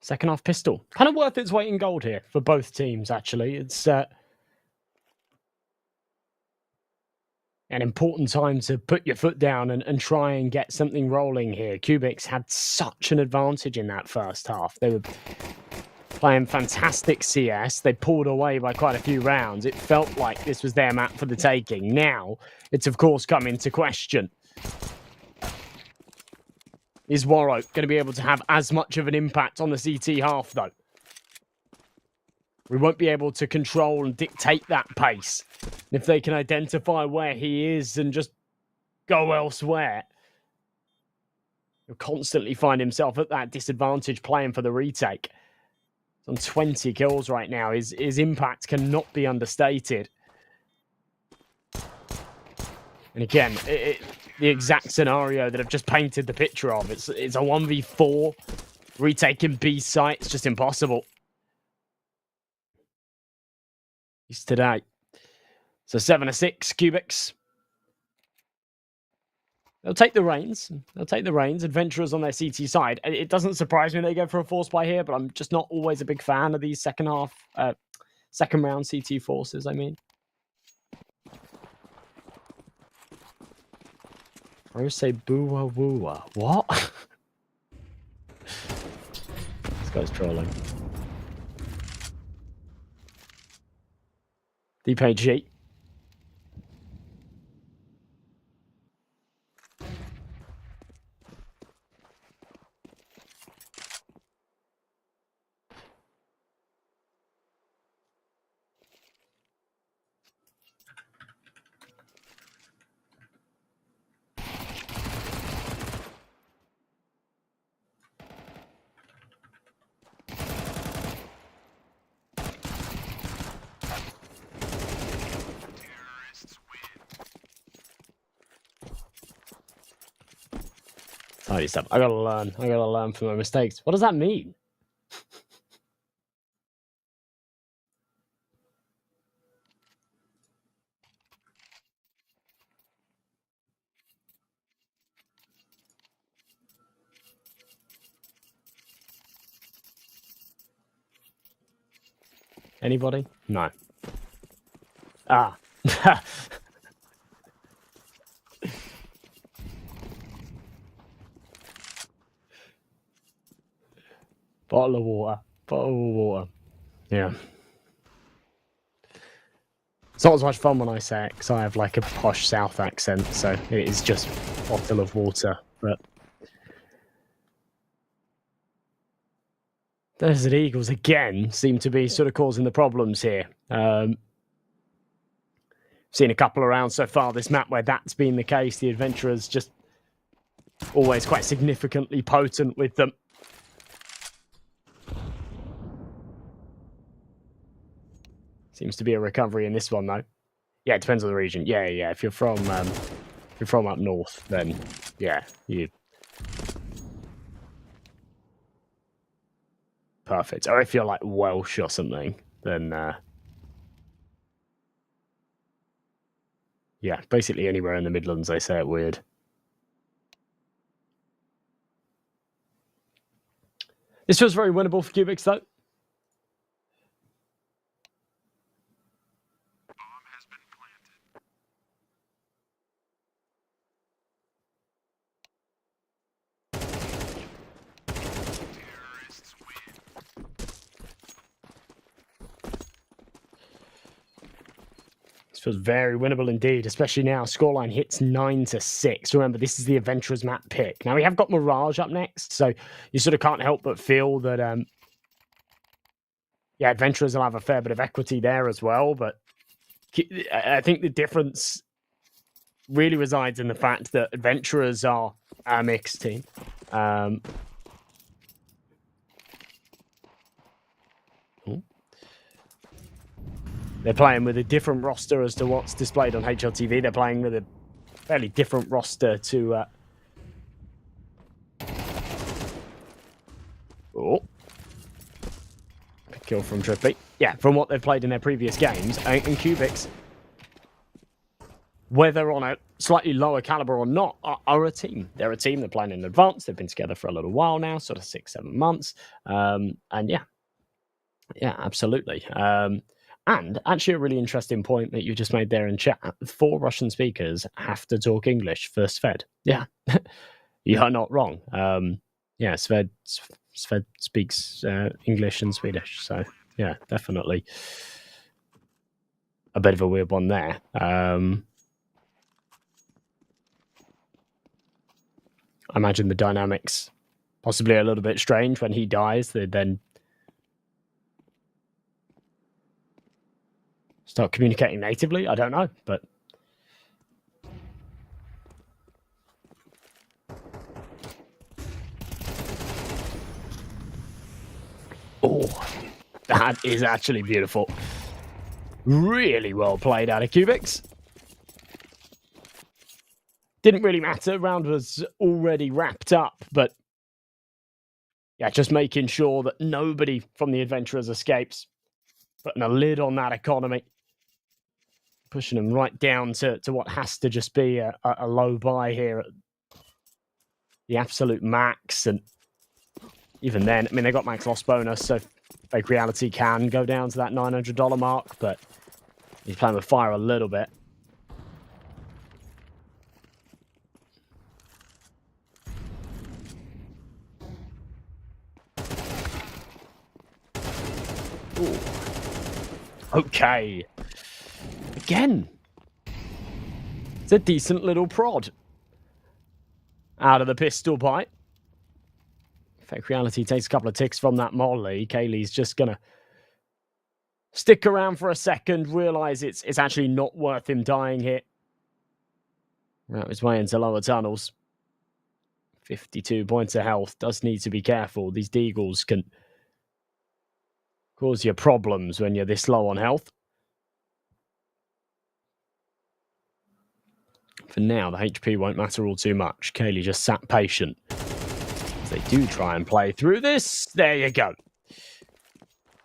Second half pistol. Kind of worth its weight in gold here for both teams, actually. It's an important time to put your foot down and try and get something rolling here. Cubix had such an advantage in that first half. They were playing fantastic CS. They pulled away by quite a few rounds. It felt like this was their map for the taking. Now, it's of course come into question. Is Warrow going to be able to have as much of an impact on the CT half, though? We won't be able to control and dictate that pace. If they can identify where he is and just go elsewhere, he'll constantly find himself at that disadvantage playing for the retake. He's on 20 kills right now. His impact cannot be understated. And again, the exact scenario that I've just painted the picture of. It's a 1v4 retaking B site. It's just impossible. It's today. So 7-6, Cubix. They'll take the reins. They'll take the reins. Adventurers on their CT side. It doesn't surprise me they go for a force buy here, but I'm just not always a big fan of these second round CT forces, I mean. I would say boo woo. What? This guy's trolling. DPG. Tiny stuff. I gotta learn. I gotta learn from my mistakes. What does that mean? Anybody? No. Ah. Bottle of water. Bottle of water. Yeah. It's not as much fun when I say it, because I have like a posh South accent, so it is just bottle of water. But Desert Eagles again seem to be sort of causing the problems here. Seen a couple of rounds so far this map where that's been the case. The Adventurers just always quite significantly potent with them. Seems to be a recovery in this one, though. Yeah, it depends on the region. Yeah. If you're from up north, then yeah, you perfect. Or if you're like Welsh or something, then yeah, basically anywhere in the Midlands, they say it weird. This feels very winnable for Cubix, though. Feels very winnable indeed, especially now. Scoreline hits 9-6. Remember, this is the Adventurers map pick. Now, we have got Mirage up next, so you sort of can't help but feel that, yeah, Adventurers will have a fair bit of equity there as well, but I think the difference really resides in the fact that Adventurers are a mixed team. They're playing with a different roster as to what's displayed on HLTV. They're playing with a fairly different roster to... Oh. Kill from Trippy. Yeah, from what they've played in their previous games. And Cubix, whether on a slightly lower caliber or not, are a team. They're a team. They're playing in advance. They've been together for a little while now, sort of 6-7 months. And yeah. Yeah, absolutely. And actually a really interesting point that you just made there in chat. 4 Russian speakers have to talk English for Sved. Yeah, you're not wrong. Yeah, Sved speaks English and Swedish. So, yeah, definitely a bit of a weird one there. I imagine the dynamics possibly a little bit strange when he dies. They then start communicating natively. I don't know, but oh, that is actually beautiful. Really well played out of Cubix. didn't really matter. Round was already wrapped up, but yeah, just making sure that nobody from the adventurers escapes. Putting a lid on that economy. Pushing them right down to what has to just be a low buy here at the absolute max. And even then, I mean, they got max loss bonus, so Fake Reality can go down to that $900 mark, but he's playing with fire a little bit. Ooh. Okay. Again. It's a decent little prod. Out of the pistol bite. Fake Reality takes a couple of ticks from that molly. Kaylee's just going to stick around for a second, realise it's actually not worth him dying here. Route his way into lower tunnels. 52 points of health. Does need to be careful. These deagles can cause you problems when you're this low on health. For now, the HP won't matter all too much. Kaylee just sat patient. As they do try and play through this. There you go.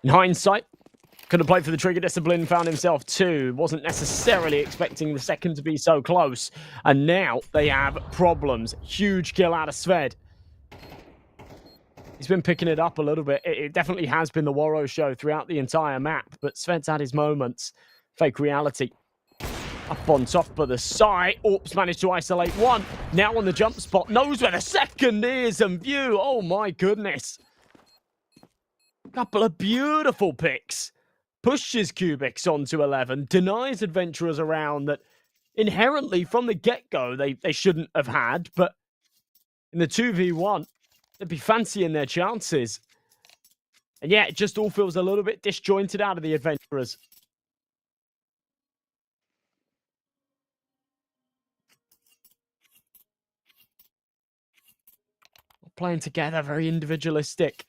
In hindsight, could have played for the trigger discipline, found himself too. Wasn't necessarily expecting the second to be so close. And now they have problems. Huge kill out of Sved. He's been picking it up a little bit. It definitely has been the Warro show throughout the entire map. But Sved's had his moments. Fake Reality. Up on top of the site. Orps managed to isolate one. Now on the jump spot. Knows where the second is. And view. Oh my goodness. Couple of beautiful picks. Pushes Cubix onto 11. Denies adventurers around that inherently from the get-go they shouldn't have had. But in the 2v1, they'd be fancying their chances. And yeah, it just all feels a little bit disjointed out of the adventurers. Playing together, very individualistic.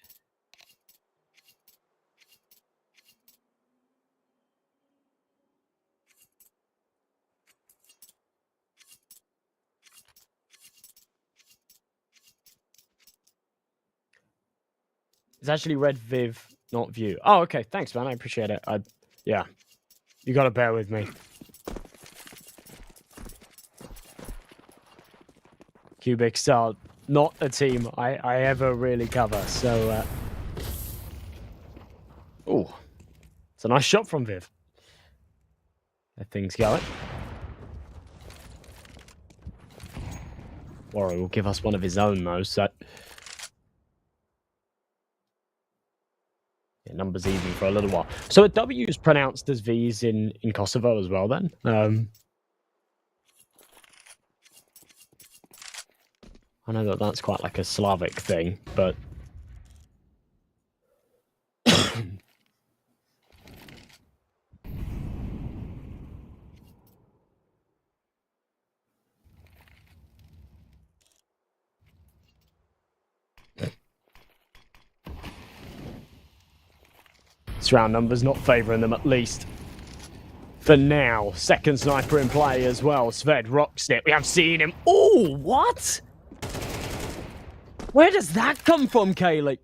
It's actually red Viv, not View. Oh, okay. Thanks, man. I appreciate it. Yeah. You got to bear with me. Cubix are not a team I ever really cover, so... Oh, it's a nice shot from Viv. That thing's going. Warro will give us one of his own, though, so... Yeah, numbers even for a little while. So a W is pronounced as V's in Kosovo as well, then? I know that that's quite like a Slavic thing, but... This round number's not favouring them, at least. For now, second sniper in play as well. Sved rocks it. We have seen him. Oh, what? Where does that come from, Kaylee?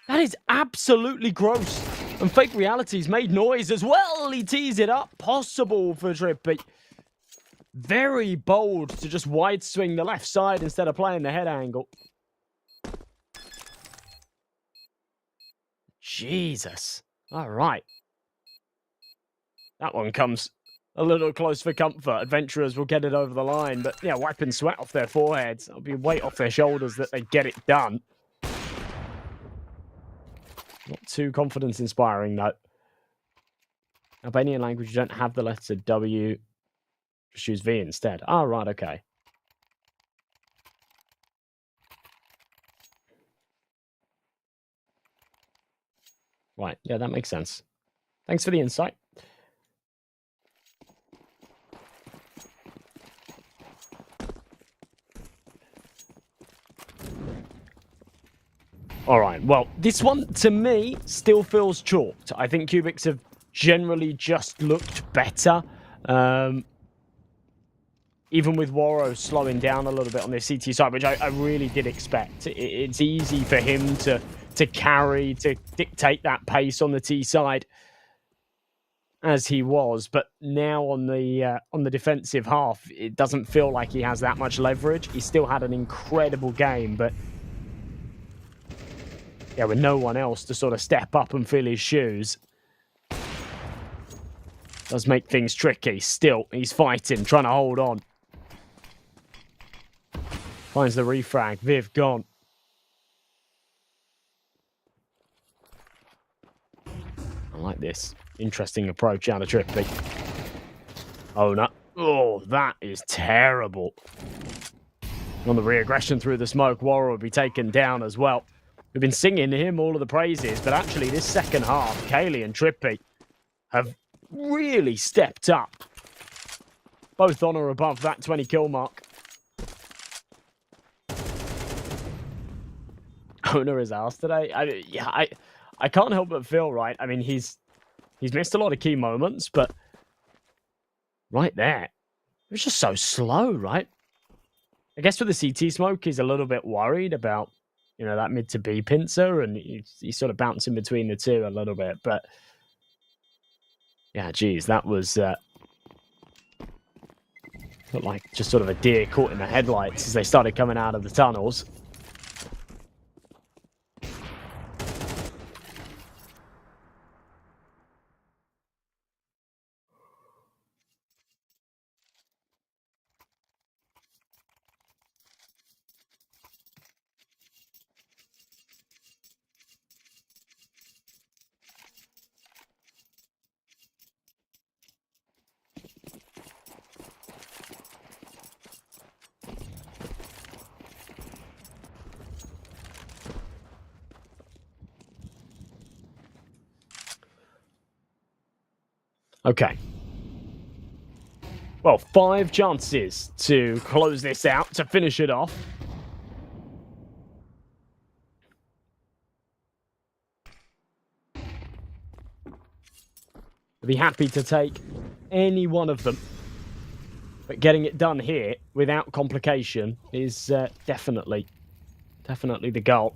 That is absolutely gross. And Fake Reality's made noise as well. He tees it up. Possible for Trippy. Very bold to just wide swing the left side instead of playing the head angle. Jesus. All right. That one comes a little close for comfort. Adventurers will get it over the line, but yeah, wiping sweat off their foreheads. It'll be weight off their shoulders that they get it done. Not too confidence inspiring, though. Albanian language, you don't have the letter W. Just use V instead. Oh, right, okay. Right, yeah, that makes sense. Thanks for the insight. All right, well, this one, to me, still feels chalked. I think Cubix have generally just looked better. even with Waro slowing down a little bit on this CT side, which I really did expect. It's easy for him to carry, to dictate that pace on the T side as he was, but now on the defensive half, it doesn't feel like he has that much leverage. He still had an incredible game, but yeah, with no one else to sort of step up and fill his shoes, does make things tricky. Still, he's fighting, trying to hold on. Finds the refrag. Viv gone. I like this. Interesting approach out of Trippy. Oh, no. Oh, that is terrible. On the re-aggression through the smoke, Warren will be taken down as well. We've been singing him all of the praises, but actually this second half, Kaylee and Trippy have really stepped up. Both on or above that 20 kill mark. Owner is asked today. I can't help but feel, right? I mean, he's missed a lot of key moments, but right there, it was just so slow, right? I guess with the CT smoke, he's a little bit worried about, you know, that mid to B pincer, and he's sort of bouncing between the two a little bit. But yeah, geez, that was looked like just sort of a deer caught in the headlights as they started coming out of the tunnels. Okay. Well, 5 chances to close this out, to finish it off. I'd be happy to take any one of them. But getting it done here without complication is definitely the goal.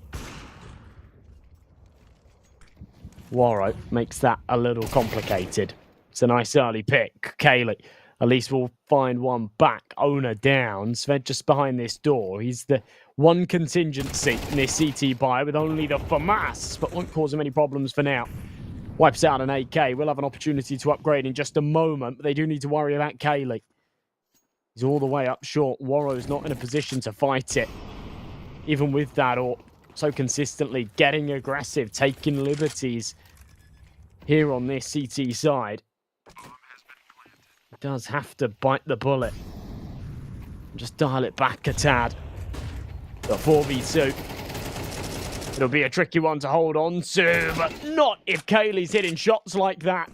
Waro makes that a little complicated. It's a nice early pick. Kaylee, at least we'll find one back. Owner down. Sved just behind this door. He's the one contingency in this CT buy with only the FAMAS, but won't cause him any problems for now. Wipes out an AK. We'll have an opportunity to upgrade in just a moment, but they do need to worry about Kaylee. He's all the way up short. Waro's not in a position to fight it. Even with that, or so consistently getting aggressive, taking liberties here on this CT side. Does have to bite the bullet. Just dial it back a tad. The 4v2. It'll be a tricky one to hold on to, but not if Kaylee's hitting shots like that.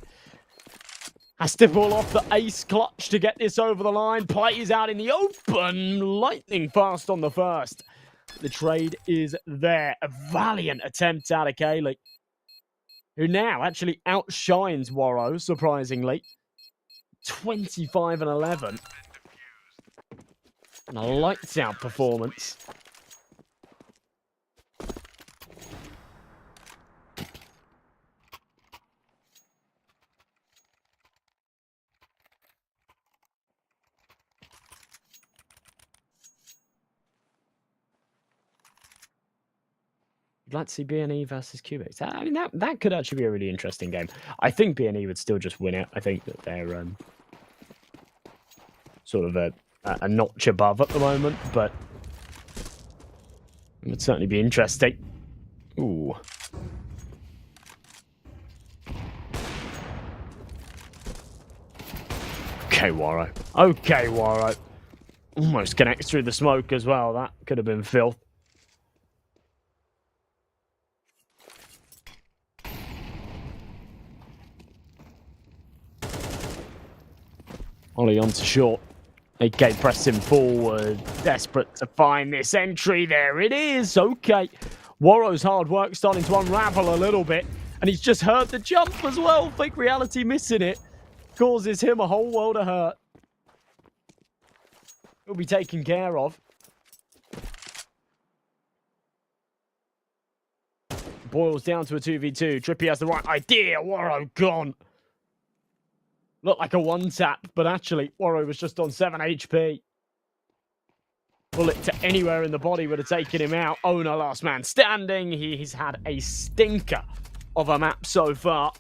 Has to pull off the ace clutch to get this over the line. Plays out in the open. Lightning fast on the first. The trade is there. A valiant attempt out of Kaylee, who now actually outshines Waro, surprisingly. 25 and 11. And a lights out performance. I'd like to see B&E versus Cubix. I mean, that could actually be a really interesting game. I think B&E would still just win it. I think that they're sort of a notch above at the moment, but it would certainly be interesting. Ooh. Okay, Waro. Okay, Waro. Almost connects through the smoke as well. That could have been filth. Ollie onto short. AK pressing forward. Desperate to find this entry. There it is. Okay. Waro's hard work starting to unravel a little bit. And he's just heard the jump as well. Fake reality missing it. Causes him a whole world of hurt. will be taken care of. Boils down to a 2v2. Drippy has the right idea. Warrow gone. Looked like a one-tap, but actually, Warrow was just on 7 HP. Bullet to anywhere in the body would have taken him out. Owner, last man standing. He's had a stinker of a map so far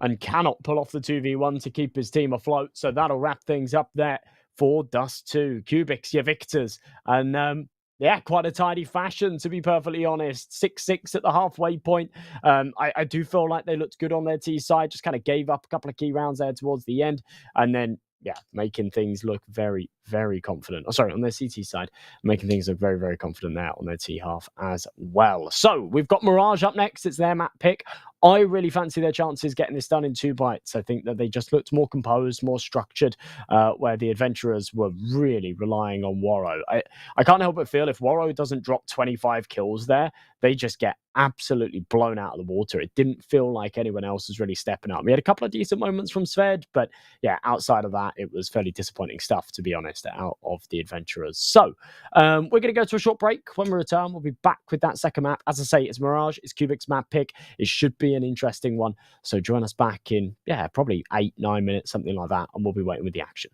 and cannot pull off the 2v1 to keep his team afloat. So that'll wrap things up there for Dust 2. KUBIX, your victors. And yeah, quite a tidy fashion, to be perfectly honest. 6-6 at the halfway point. I do feel like they looked good on their T side. Just kind of gave up a couple of key rounds there towards the end. And then, yeah, making things look very, very confident. Oh, sorry, on their CT side, making things look very, very confident there on their T half as well. So we've got Mirage up next. It's their map pick. I really fancy their chances getting this done in 2 bites. I think that they just looked more composed, more structured, where the Adventurers were really relying on Warrow. I can't help but feel if Warrow doesn't drop 25 kills there, they just get absolutely blown out of the water. It didn't feel like anyone else was really stepping up. We had a couple of decent moments from Sved, but yeah, outside of that, it was fairly disappointing stuff, to be honest, out of the Adventurers. So we're going to go to a short break. When we return, we'll be back with that second map. As I say, it's Mirage, it's KUBIX map pick. It should be an interesting one. So join us back in, yeah, probably 8-9 minutes, something like that, and we'll be waiting with the action.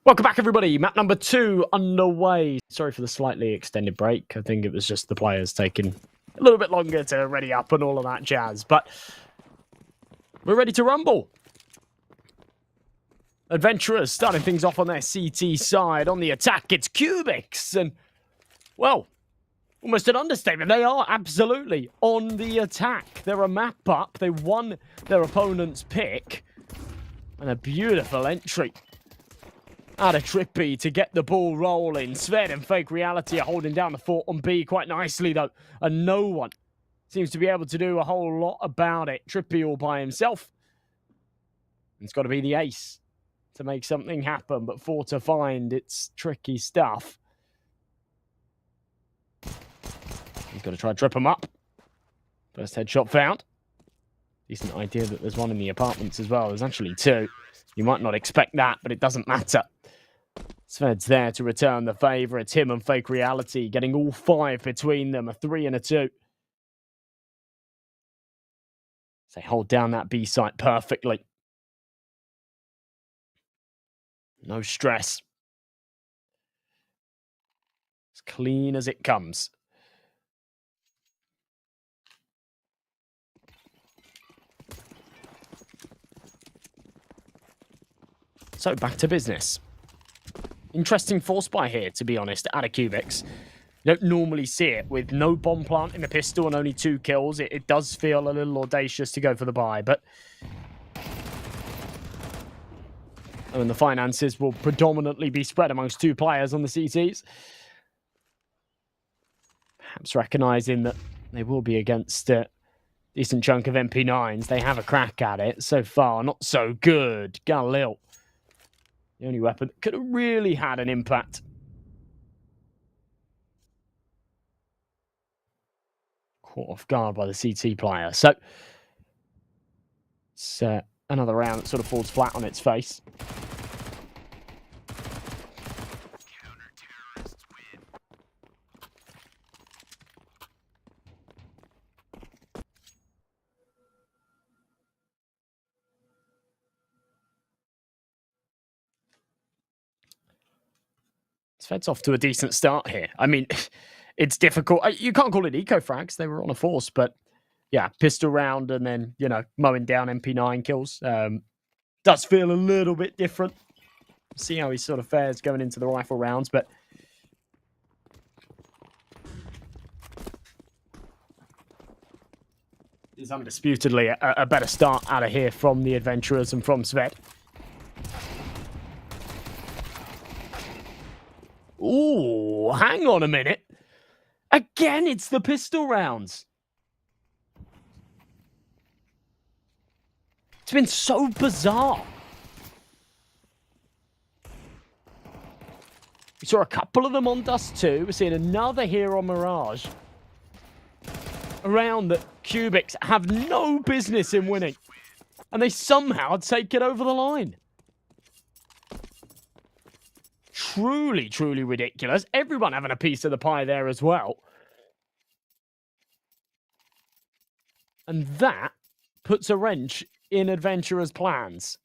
Welcome back, everybody. Map number 2 underway. Sorry for the slightly extended break. I think it was just the players taking a little bit longer to ready up and all of that jazz. But we're ready to rumble. Adventurers starting things off on their CT side. On the attack, it's Cubix. And, well, almost an understatement. They are absolutely on the attack. They're a map up. They won their opponent's pick. And a beautiful entry out of Trippy to get the ball rolling. Sved and Fake Reality are holding down the fort on B quite nicely, though. And no one seems to be able to do a whole lot about it. Trippy all by himself. It's got to be the ace to make something happen. But 4 to find, it's tricky stuff. He's got to try and trip him up. First headshot found. Decent idea that there's one in the apartments as well. There's actually 2. You might not expect that, but it doesn't matter. Sved's there to return the favour. It's him and Fake Reality getting all 5 between them. A 3 and a 2. They hold down that B site perfectly. No stress. As clean as it comes. So, back to business. Interesting force buy here, to be honest, out of Cubix. You don't normally see it with no bomb plant in the pistol and only 2 kills. It does feel a little audacious to go for the buy, but I mean, the finances will predominantly be spread amongst 2 players on the CTs. Perhaps recognising that they will be against a decent chunk of MP9s. They have a crack at it. So far, not so good. Galil. The only weapon that could have really had an impact. Caught off guard by the CT player. So, it's another round that sort of falls flat on its face. Counter-terrorists win. Sved's off to a decent start here. I mean, it's difficult. You can't call it eco-frags. They were on a force, but yeah, pistol round and then, you know, mowing down MP9 kills. Does feel a little bit different. See how he sort of fares going into the rifle rounds, but is undisputedly a better start out of here from the Adventurers and from Sved. Ooh, hang on a minute. Again, it's the pistol rounds. It's been so bizarre. We saw a couple of them on Dust 2. We're seeing another here on Mirage. A round that Cubix have no business in winning. And they somehow take it over the line. Truly, truly ridiculous. Everyone having a piece of the pie there as well. And that puts a wrench in Adventurers' plans.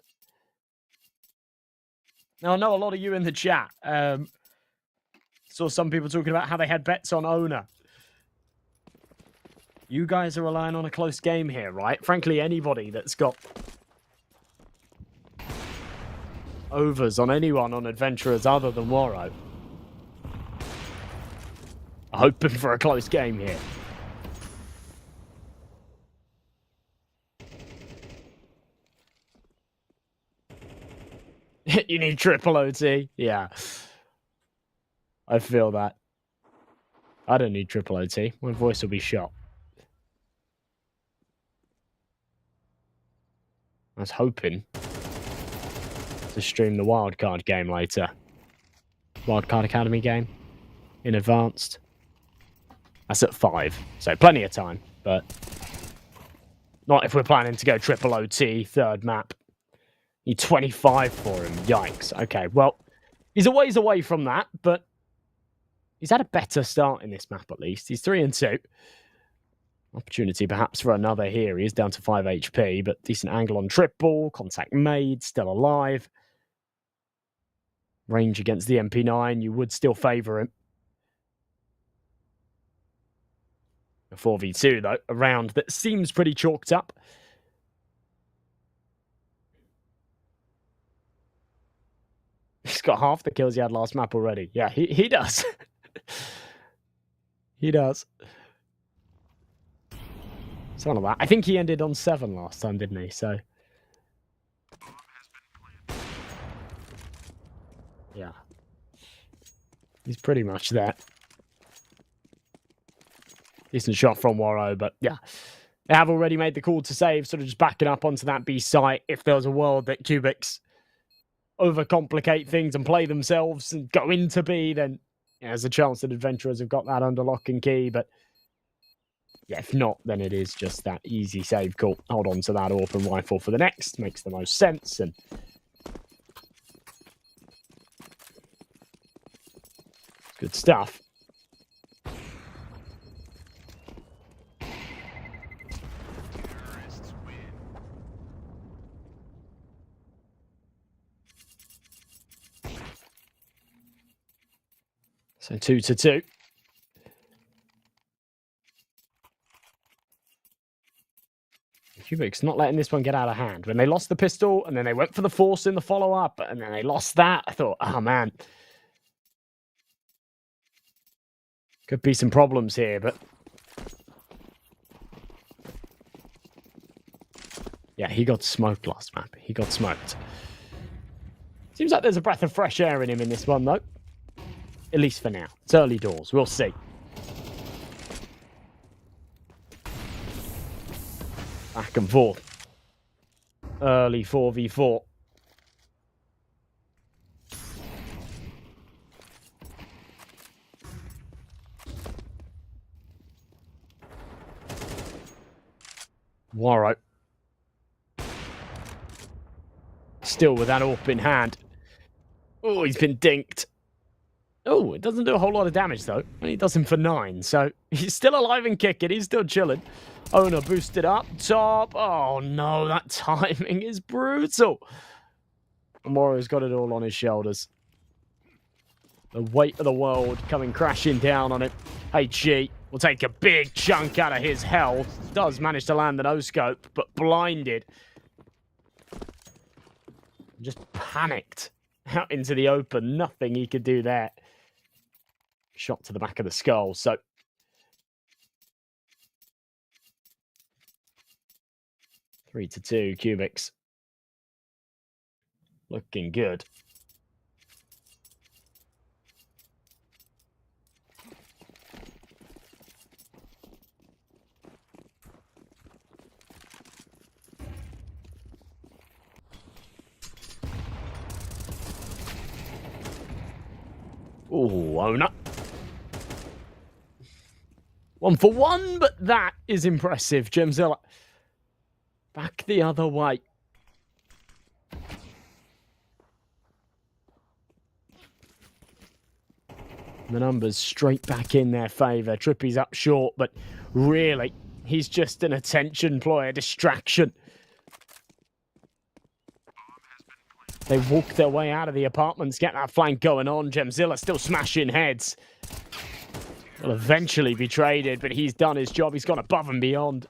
Now, I know a lot of you in the chat saw some people talking about how they had bets on Owner. You guys are relying on a close game here, right? Frankly, anybody that's got overs on anyone on Adventurers other than Waro are hoping for a close game here. You need triple OT? Yeah. I feel that. I don't need triple OT. My voice will be shot. I was hoping to stream the Wildcard game later. Wildcard Academy game in advanced. That's at 5, so plenty of time, but not if we're planning to go triple OT, 3rd map. Need 25 for him. Yikes. Okay, well, he's a ways away from that, but he's had a better start in this map at least. He's 3 and 2. Opportunity perhaps for another here. He is down to 5 HP, but decent angle on triple. Contact made, still alive. range against the MP9, you would still favour him. A 4v2, though, a round that seems pretty chalked up. He's got half the kills he had last map already. Yeah, he does. He does. Something like that. I think he ended on 7 last time, didn't he? So, yeah. He's pretty much there. Decent shot from Waro, but yeah. They have already made the call to save, sort of just backing up onto that B site. If there was a world that Cubix overcomplicate things and play themselves and go into B, then yeah, there's a chance that Adventurers have got that under lock and key. But yeah, if not, then it is just that easy save call. Hold on to that open rifle for the next. Makes the most sense. And good stuff. So 2-2. Cubix not letting this one get out of hand. When they lost the pistol, and then they went for the force in the follow-up, and then they lost that, I thought, oh man. Could be some problems here, but yeah, he got smoked last map. He got smoked. Seems like there's a breath of fresh air in him in this one, though. At least for now. It's early doors. We'll see. Back and forth. Early 4v4. Waro. Still with that AWP in hand. Oh, he's been dinked. Oh, it doesn't do a whole lot of damage, though. He does him for 9, so he's still alive and kicking. He's still chilling. Owner boosted up top. Oh, no, that timing is brutal. Waro's got it all on his shoulders. The weight of the world coming crashing down on him. HG will take a big chunk out of his health. Does manage to land the no-scope, but blinded. Just panicked out into the open. Nothing he could do there. Shot to the back of the skull. So 3-2, Cubix. Looking good. Ooh, owner. 1 for 1, but that is impressive. Gemzilla back the other way. The numbers straight back in their favour. Trippy's up short, but really, he's just an attention ploy, a distraction. They walk their way out of the apartments, get that flank going on. Gemzilla still smashing heads. Will eventually be traded, but he's done his job. He's gone above and beyond.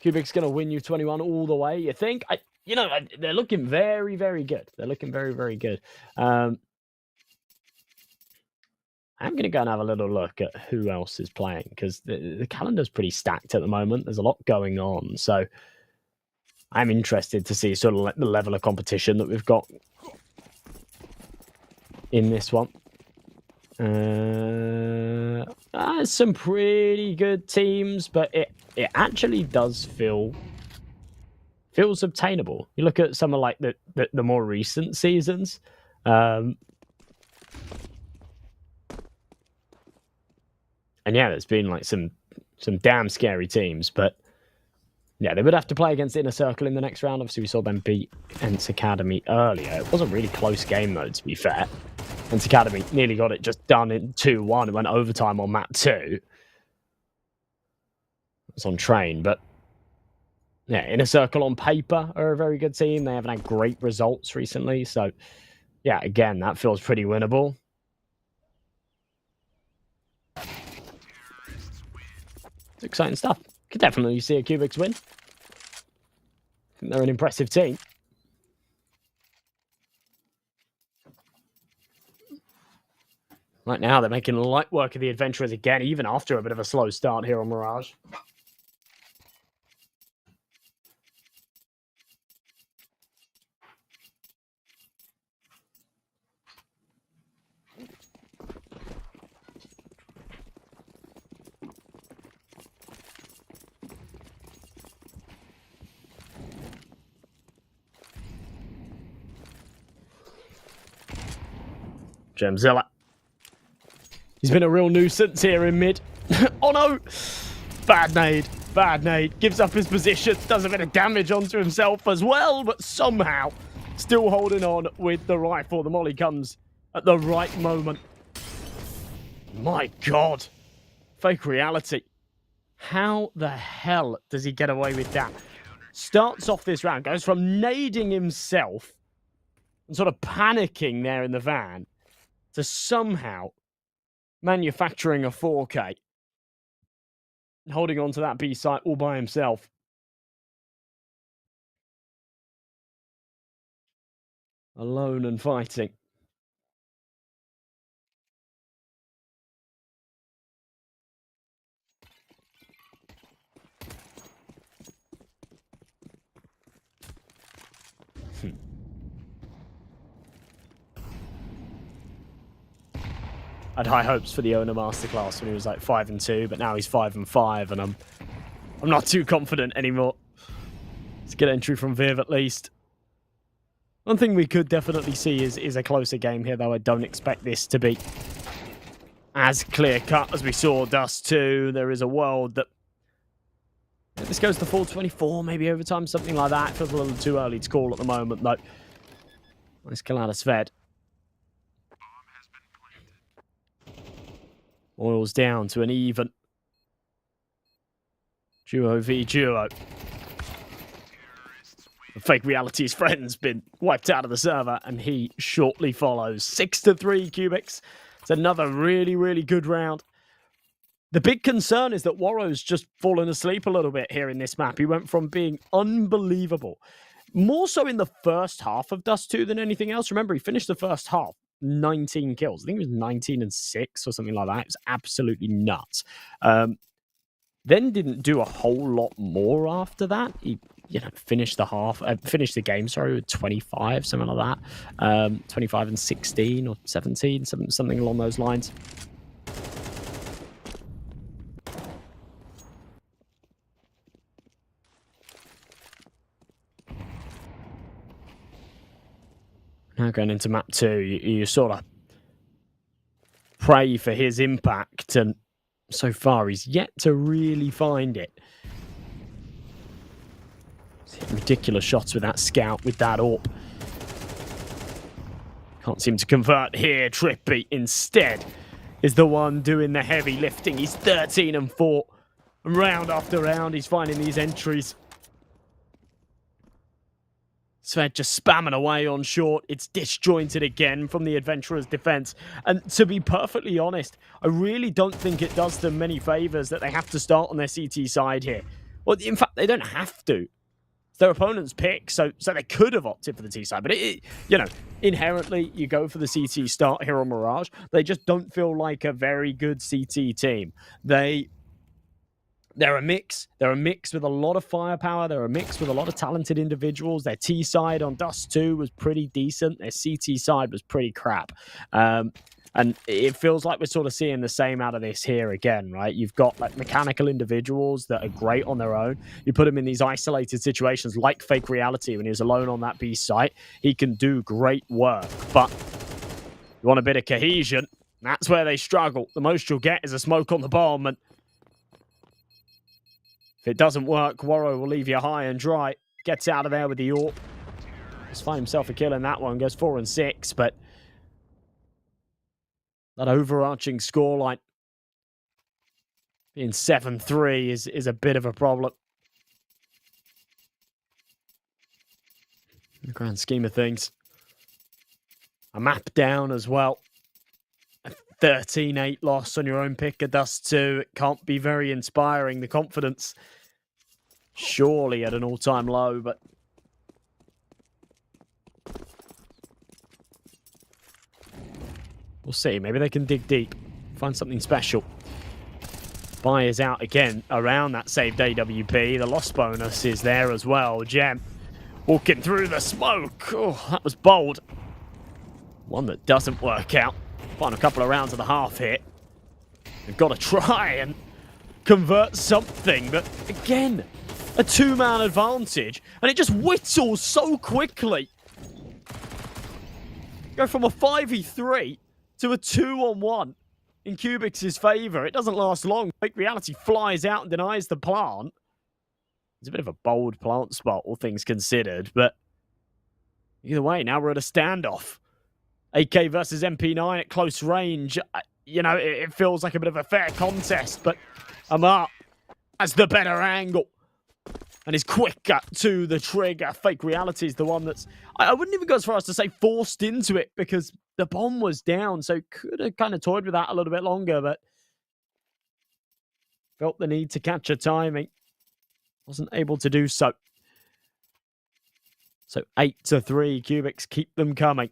Cubix going to win U21 all the way, you think? They're looking very, very good. They're looking very, very good. I'm going to go and have a little look at who else is playing, because the calendar's pretty stacked at the moment. There's a lot going on, so I'm interested to see sort of the level of competition that we've got in this one. Some pretty good teams, but it actually does feels obtainable. You look at some of like the more recent seasons. And yeah, there's been like some damn scary teams, but yeah, they would have to play against Inner Circle in the next round. Obviously, we saw them beat Ents Academy earlier. It was a really close game, though, to be fair. Ents Academy nearly got it just done in 2-1. It went overtime on map 2. It's on train, but Yeah, Inner Circle on paper are a very good team. They haven't had great results recently. So, yeah, again, that feels pretty winnable. It's exciting stuff. Could definitely see a Cubix win. I think they're an impressive team. Right now, they're making light work of the Adventurers again, even after a bit of a slow start here on Mirage. Gemzilla. He's been a real nuisance here in mid. Oh no! Bad nade. Bad nade. Gives up his position. Does a bit of damage onto himself as well, but somehow still holding on with the rifle. The molly comes at the right moment. My God. Fake reality. How the hell does he get away with that? Starts off this round, goes from nading himself and sort of panicking there in the van to somehow manufacturing a 4K. Holding on to that B site all by himself. Alone and fighting. I had high hopes for the owner masterclass when he was like 5-2, but now he's 5-5, and I'm not too confident anymore. Let's get entry from Viv at least. One thing we could definitely see is a closer game here, though I don't expect this to be as clear-cut as we saw Dust 2. There is a world that... This goes to full 24, maybe overtime, something like that. It feels a little too early to call at the moment, though. Nice kill out of Sved. Oils down to an even. Duo v duo. The fake reality's friend's been wiped out of the server, and he shortly follows. 6-3 Cubix. It's another really, really good round. The big concern is that Warrow's just fallen asleep a little bit here in this map. He went from being unbelievable, more so in the first half of Dust 2 than anything else. Remember, he finished the first half 19 kills. I think it was 19-6 or something like that. It was absolutely nuts. Then didn't do a whole lot more after that. He, finished the game, with 25, something like that. 25-16 or 17, something along those lines. Now going into map 2, you sort of pray for his impact, and so far he's yet to really find it. He's hitting ridiculous shots with that scout, with that AWP. Can't seem to convert here. Trippy instead is the one doing the heavy lifting. He's 13-4. And round after round, he's finding these entries. Sved just spamming away on short. It's disjointed again from the Adventurers' defense. And to be perfectly honest, I really don't think it does them many favors that they have to start on their CT side here. Well, in fact, they don't have to. It's their opponent's pick, so they could have opted for the T side. But, inherently, you go for the CT start here on Mirage. They just don't feel like a very good CT team. They're a mix. They're a mix with a lot of firepower. They're a mix with a lot of talented individuals. Their T side on Dust 2 was pretty decent. Their CT side was pretty crap. And it feels like we're sort of seeing the same out of this here again, right? You've got like mechanical individuals that are great on their own. You put them in these isolated situations like Fake Reality when he was alone on that B site. He can do great work, but you want a bit of cohesion. That's where they struggle. The most you'll get is a smoke on the bomb, and if it doesn't work, Warrow will leave you high and dry. Gets out of there with the AWP. Just find himself a kill in that one. Goes 4-6, but that overarching scoreline being 7-3 is a bit of a problem. the grand scheme of things. A map down as well. A 13-8 loss on your own pick of Dust 2. It can't be very inspiring. The confidence surely at an all-time low, but we'll see. Maybe they can dig deep, find something special. Buy is out again around that saved AWP. The loss bonus is there as well. Gem walking through the smoke. Oh, that was bold. One that doesn't work out. Final couple of rounds of the half here. They've got to try and convert something, but again, a two-man advantage, and it just whittles so quickly. Go from a 5v3 to a 2-on-1 in Cubix's favour. It doesn't last long. Fake Reality flies out and denies the plant. It's a bit of a bold plant spot, all things considered, but either way, now we're at a standoff. AK versus MP9 at close range. You know, it feels like a bit of a fair contest, but Amar has the better angle and is quicker to the trigger. Fake Reality is the one that's, I wouldn't even go as far as to say forced into it, because the bomb was down, so could have kind of toyed with that a little bit longer, but felt the need to catch a timing. Wasn't able to do so. So 8-3, Cubix keep them coming.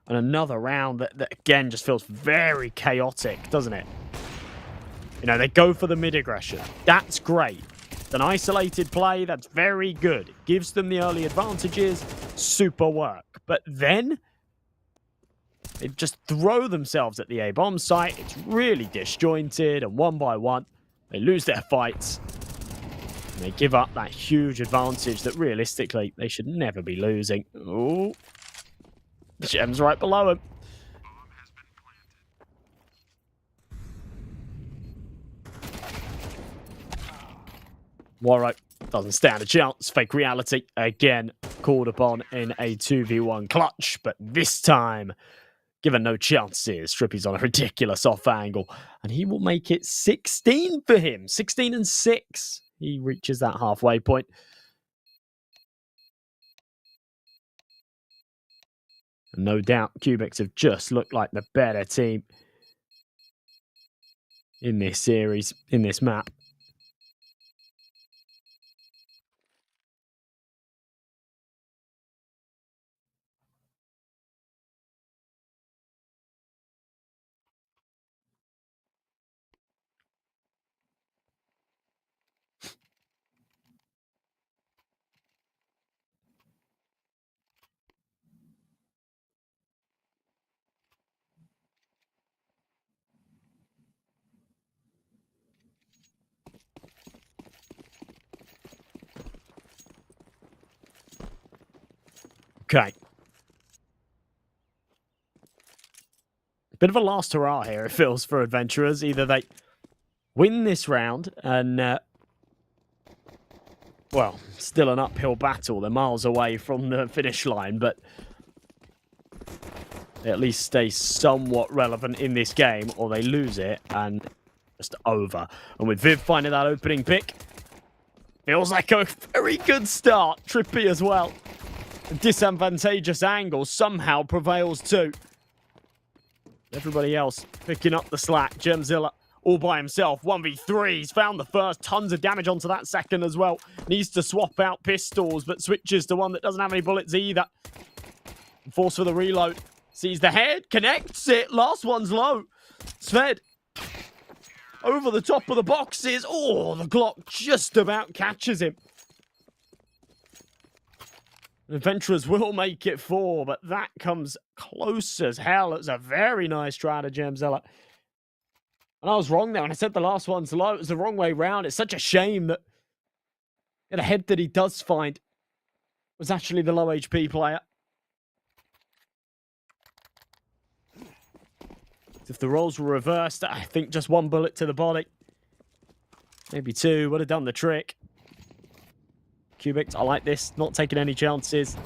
And another round that again just feels very chaotic, doesn't it? You know, they go for the mid-aggression. That's great. It's an isolated play. That's very good. It gives them the early advantages. Super work. But then they just throw themselves at the A-bomb site. It's really disjointed, and one by one, they lose their fights. And they give up that huge advantage that realistically they should never be losing. Ooh. Gem's right below him. Warrow doesn't stand a chance. Fake Reality again called upon in a 2v1 clutch, but this time given no chances. Strippy's on a ridiculous off angle, and he will make it 16 for him. 16-6. He reaches that halfway point. No doubt Cubix have just looked like the better team in this series, in this map. Okay. Bit of a last hurrah here, it feels, for adventurers. Either they win this round and, well, still an uphill battle. They're miles away from the finish line, but they at least stay somewhat relevant in this game, or they lose it and just over. And with Viv finding that opening pick, feels like a very good start. Trippy as well. A disadvantageous angle somehow prevails too. Everybody else picking up the slack. Gemzilla all by himself. 1v3. He's found the first. Tons of damage onto that second as well. Needs to swap out pistols, but switches to one that doesn't have any bullets either. Force for the reload. Sees the head. Connects it. Last one's low. Sved. Over the top of the boxes. Oh, the Glock just about catches him. Adventurers will make it 4, but that comes close as hell. It's a very nice try to Gemzilla. And I was wrong there when I said the last one's low. It was the wrong way round. It's such a shame that the head that he does find was actually the low HP player. If the roles were reversed, I think just one bullet to the body, maybe two, would have done the trick. Cubix, I like this. Not taking any chances.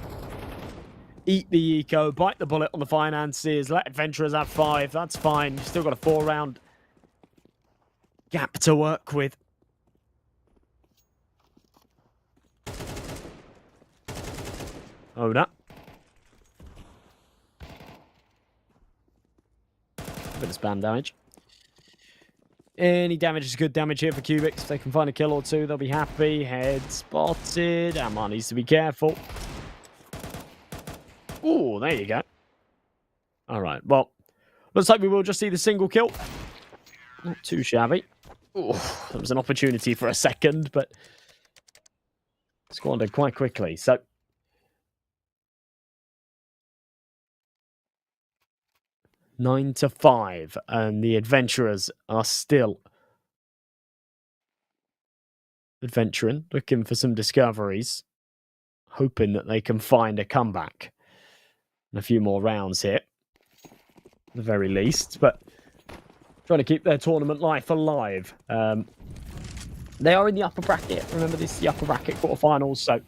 Eat the eco. Bite the bullet on the finances. Let adventurers have 5. That's fine. You've still got a 4-round gap to work with. Owner. Bit of spam damage. Any damage is good damage here for Cubix. If they can find a kill or two, they'll be happy. Head spotted. Amar needs to be careful. Oh, there you go. All right, well, looks like we will just see the single kill. Not too shabby. Oh, there was an opportunity for a second, but squandered quite quickly. So, nine to 5, and the adventurers are still adventuring, looking for some discoveries, hoping that they can find a comeback. And a few more rounds here, at the very least, but trying to keep their tournament life alive. They are in the upper bracket. Remember, this is the upper bracket quarterfinals, so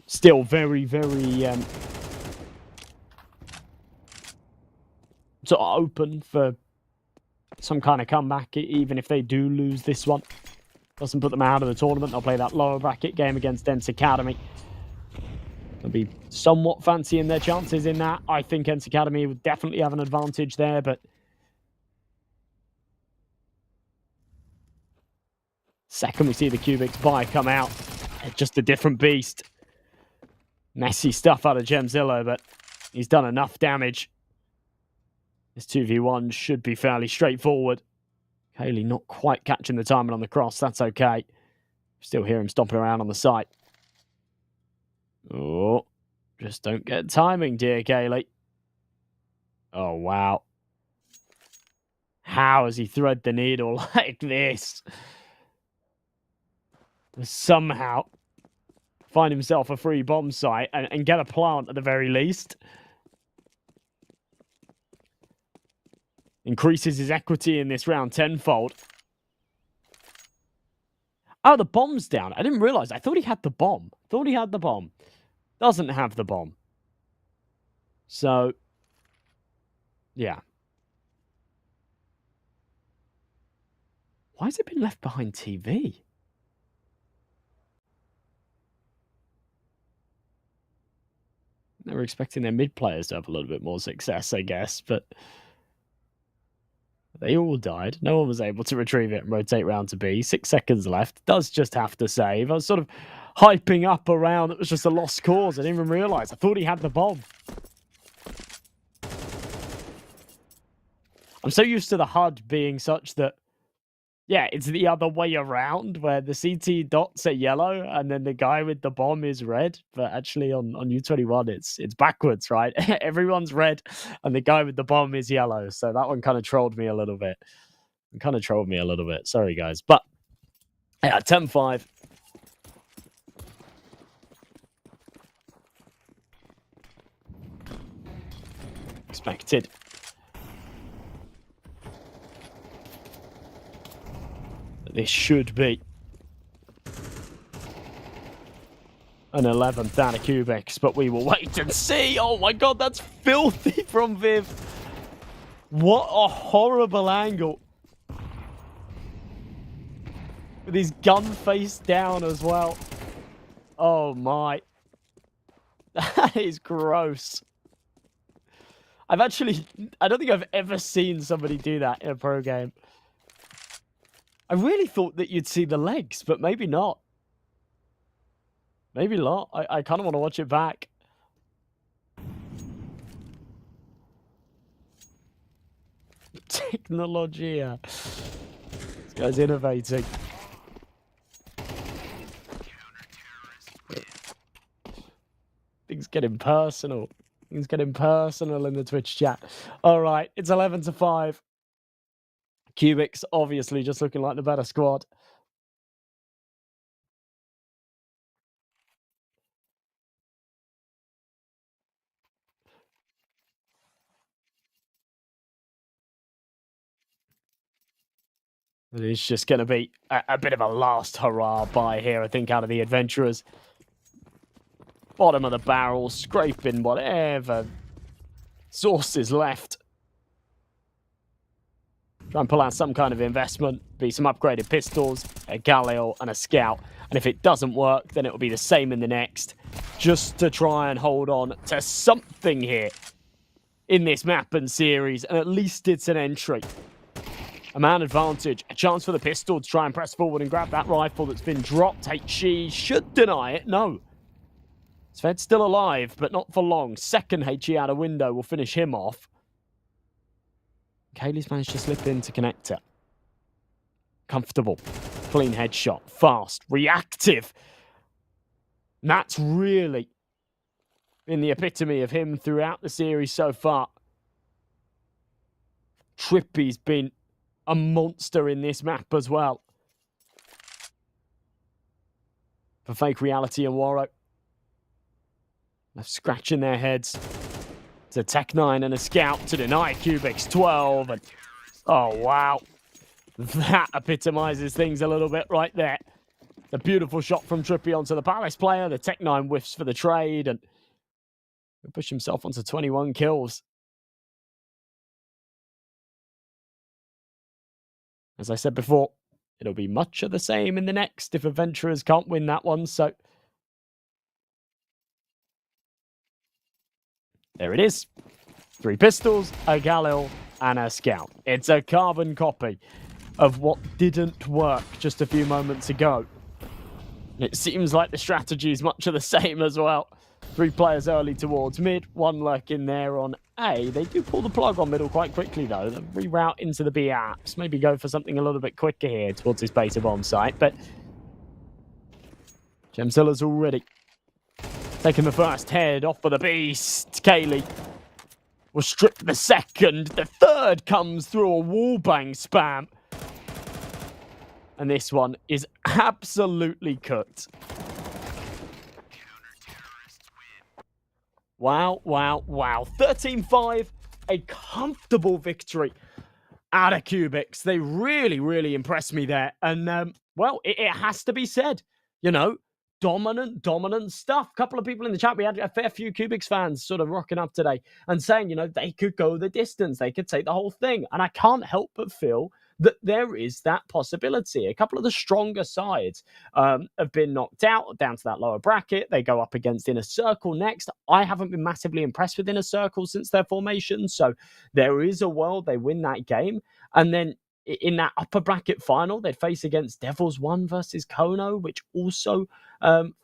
still very, very sort of open for some kind of comeback, even if they do lose this one. Doesn't put them out of the tournament. They'll play that lower bracket game against Ents Academy. They'll be somewhat fancying their chances in that. I think Ents Academy would definitely have an advantage there, but second we see the Cubix buy come out, just a different beast. Messy stuff out of Gemzilla, but he's done enough damage. This 2v1 should be fairly straightforward. Haley not quite catching the timing on the cross. That's okay. Still hear him stomping around on the site. Oh, just don't get timing, dear Kaylee. Oh, wow. How has he thread the needle like this? Somehow find himself a free bomb site and get a plant at the very least. Increases his equity in this round tenfold. Oh, the bomb's down. I didn't realize. I thought he had the bomb. Doesn't have the bomb. So, yeah. Why has it been left behind TV? They were expecting their mid players to have a little bit more success, I guess, but they all died. No one was able to retrieve it and rotate round to B. 6 seconds left. Does just have to save. I was sort of hyping up around. It was just a lost cause. I didn't even realize. I thought he had the bomb. I'm so used to the HUD being such that, yeah, it's the other way around where the CT dots are yellow and then the guy with the bomb is red. But actually on U21, it's backwards, right? Everyone's red and the guy with the bomb is yellow. So that one kind of trolled me a little bit. Sorry, guys. But yeah, 10-5. Expected. This should be an 11th out of Cubix, but we will wait and see. Oh my god, that's filthy from Viv. What a horrible angle. With his gun face down as well. Oh my. That is gross. I don't think I've ever seen somebody do that in a pro game. I really thought that you'd see the legs, but maybe not. Maybe not. I kind of want to watch it back. Technologia. This guy's innovating. Things getting personal. Things getting personal in the Twitch chat. All right, it's 11-5. Cubix obviously just looking like the better squad. It's just going to be a bit of a last hurrah buy here, I think, out of the adventurers. Bottom of the barrel, scraping whatever source is left. Try and pull out some kind of investment. Be some upgraded pistols, a Galil, and a Scout. And if it doesn't work, then it will be the same in the next, just to try and hold on to something here in this map and series, and at least it's an entry. A man advantage, a chance for the pistol to try and press forward and grab that rifle that's been dropped. HE should deny it. No. Sved's still alive, but not for long. Second HE out a window will finish him off. Kaylee's managed to slip in to connect it. Comfortable. Clean headshot. Fast. Reactive. And that's really been the epitome of him throughout the series so far. Trippy's been a monster in this map as well. For Fake Reality and Waro. They're scratching their heads. It's a Tech 9 and a Scout to deny Cubix 12. And oh, wow. That epitomizes things a little bit right there. The beautiful shot from Trippy onto the Palace player. The Tech 9 whiffs for the trade. And he'll push himself onto 21 kills. As I said before, it'll be much of the same in the next if Adventurers can't win that one. So there it is. 3 pistols, a Galil, and a Scout. It's a carbon copy of what didn't work just a few moments ago. It seems like the strategy is much of the same as well. 3 players early towards mid, 1 lurking there on A. They do pull the plug on middle quite quickly, though. They reroute into the B apps. Maybe go for something a little bit quicker here towards this beta bomb site. But Gemzilla's already taking the first head off of the beast. Kaylee will strip the second. The third comes through a wallbang spam. And this one is absolutely cooked. Wow, wow, wow. 13-5, a comfortable victory out of Cubix. They really, really impressed me there. And, well, it has to be said, you know, dominant stuff. A couple of people in the chat, we had a fair few Cubix fans sort of rocking up today and saying, you know, they could go the distance. They could take the whole thing. And I can't help but feel that there is that possibility. A couple of the stronger sides have been knocked out down to that lower bracket. They go up against Inner Circle next. I haven't been massively impressed with Inner Circle since their formation, so there is a world they win that game. And then in that upper bracket final, they'd face against Devils 1 versus Kono, which also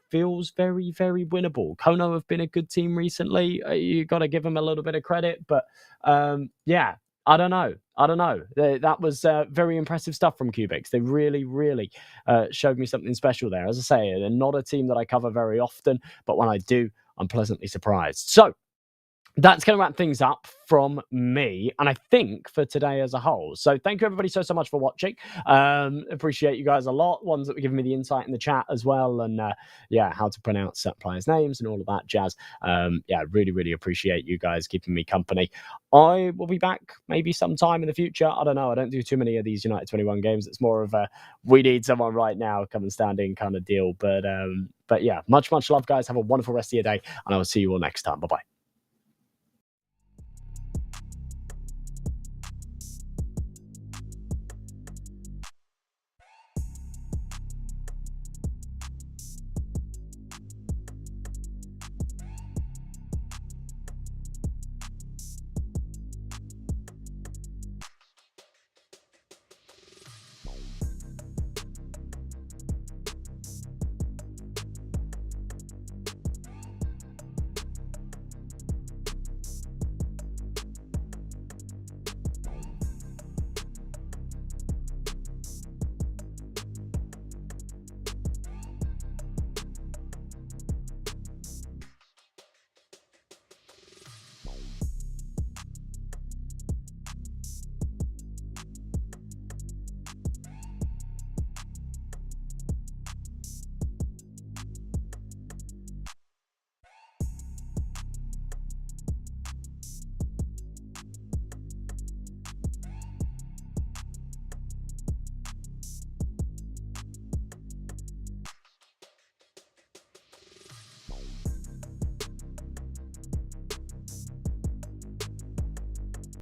feels very, very winnable. Kono have been a good team recently. You got to give them a little bit of credit, but yeah. I don't know. That was very impressive stuff from Cubix. They really, really showed me something special there. As I say, they're not a team that I cover very often, but when I do, I'm pleasantly surprised. So that's going to wrap things up from me, and I think for today as a whole. So thank you everybody so much for watching. Appreciate you guys a lot. Ones that were giving me the insight in the chat as well, and yeah, how to pronounce certain players' names and all of that jazz. Yeah, really appreciate you guys keeping me company. I will be back maybe sometime in the future. I don't know. I don't do too many of these United21 games. It's more of a we need someone right now, come and stand in kind of deal. But yeah, much love, guys. Have a wonderful rest of your day, and I will see you all next time. Bye bye.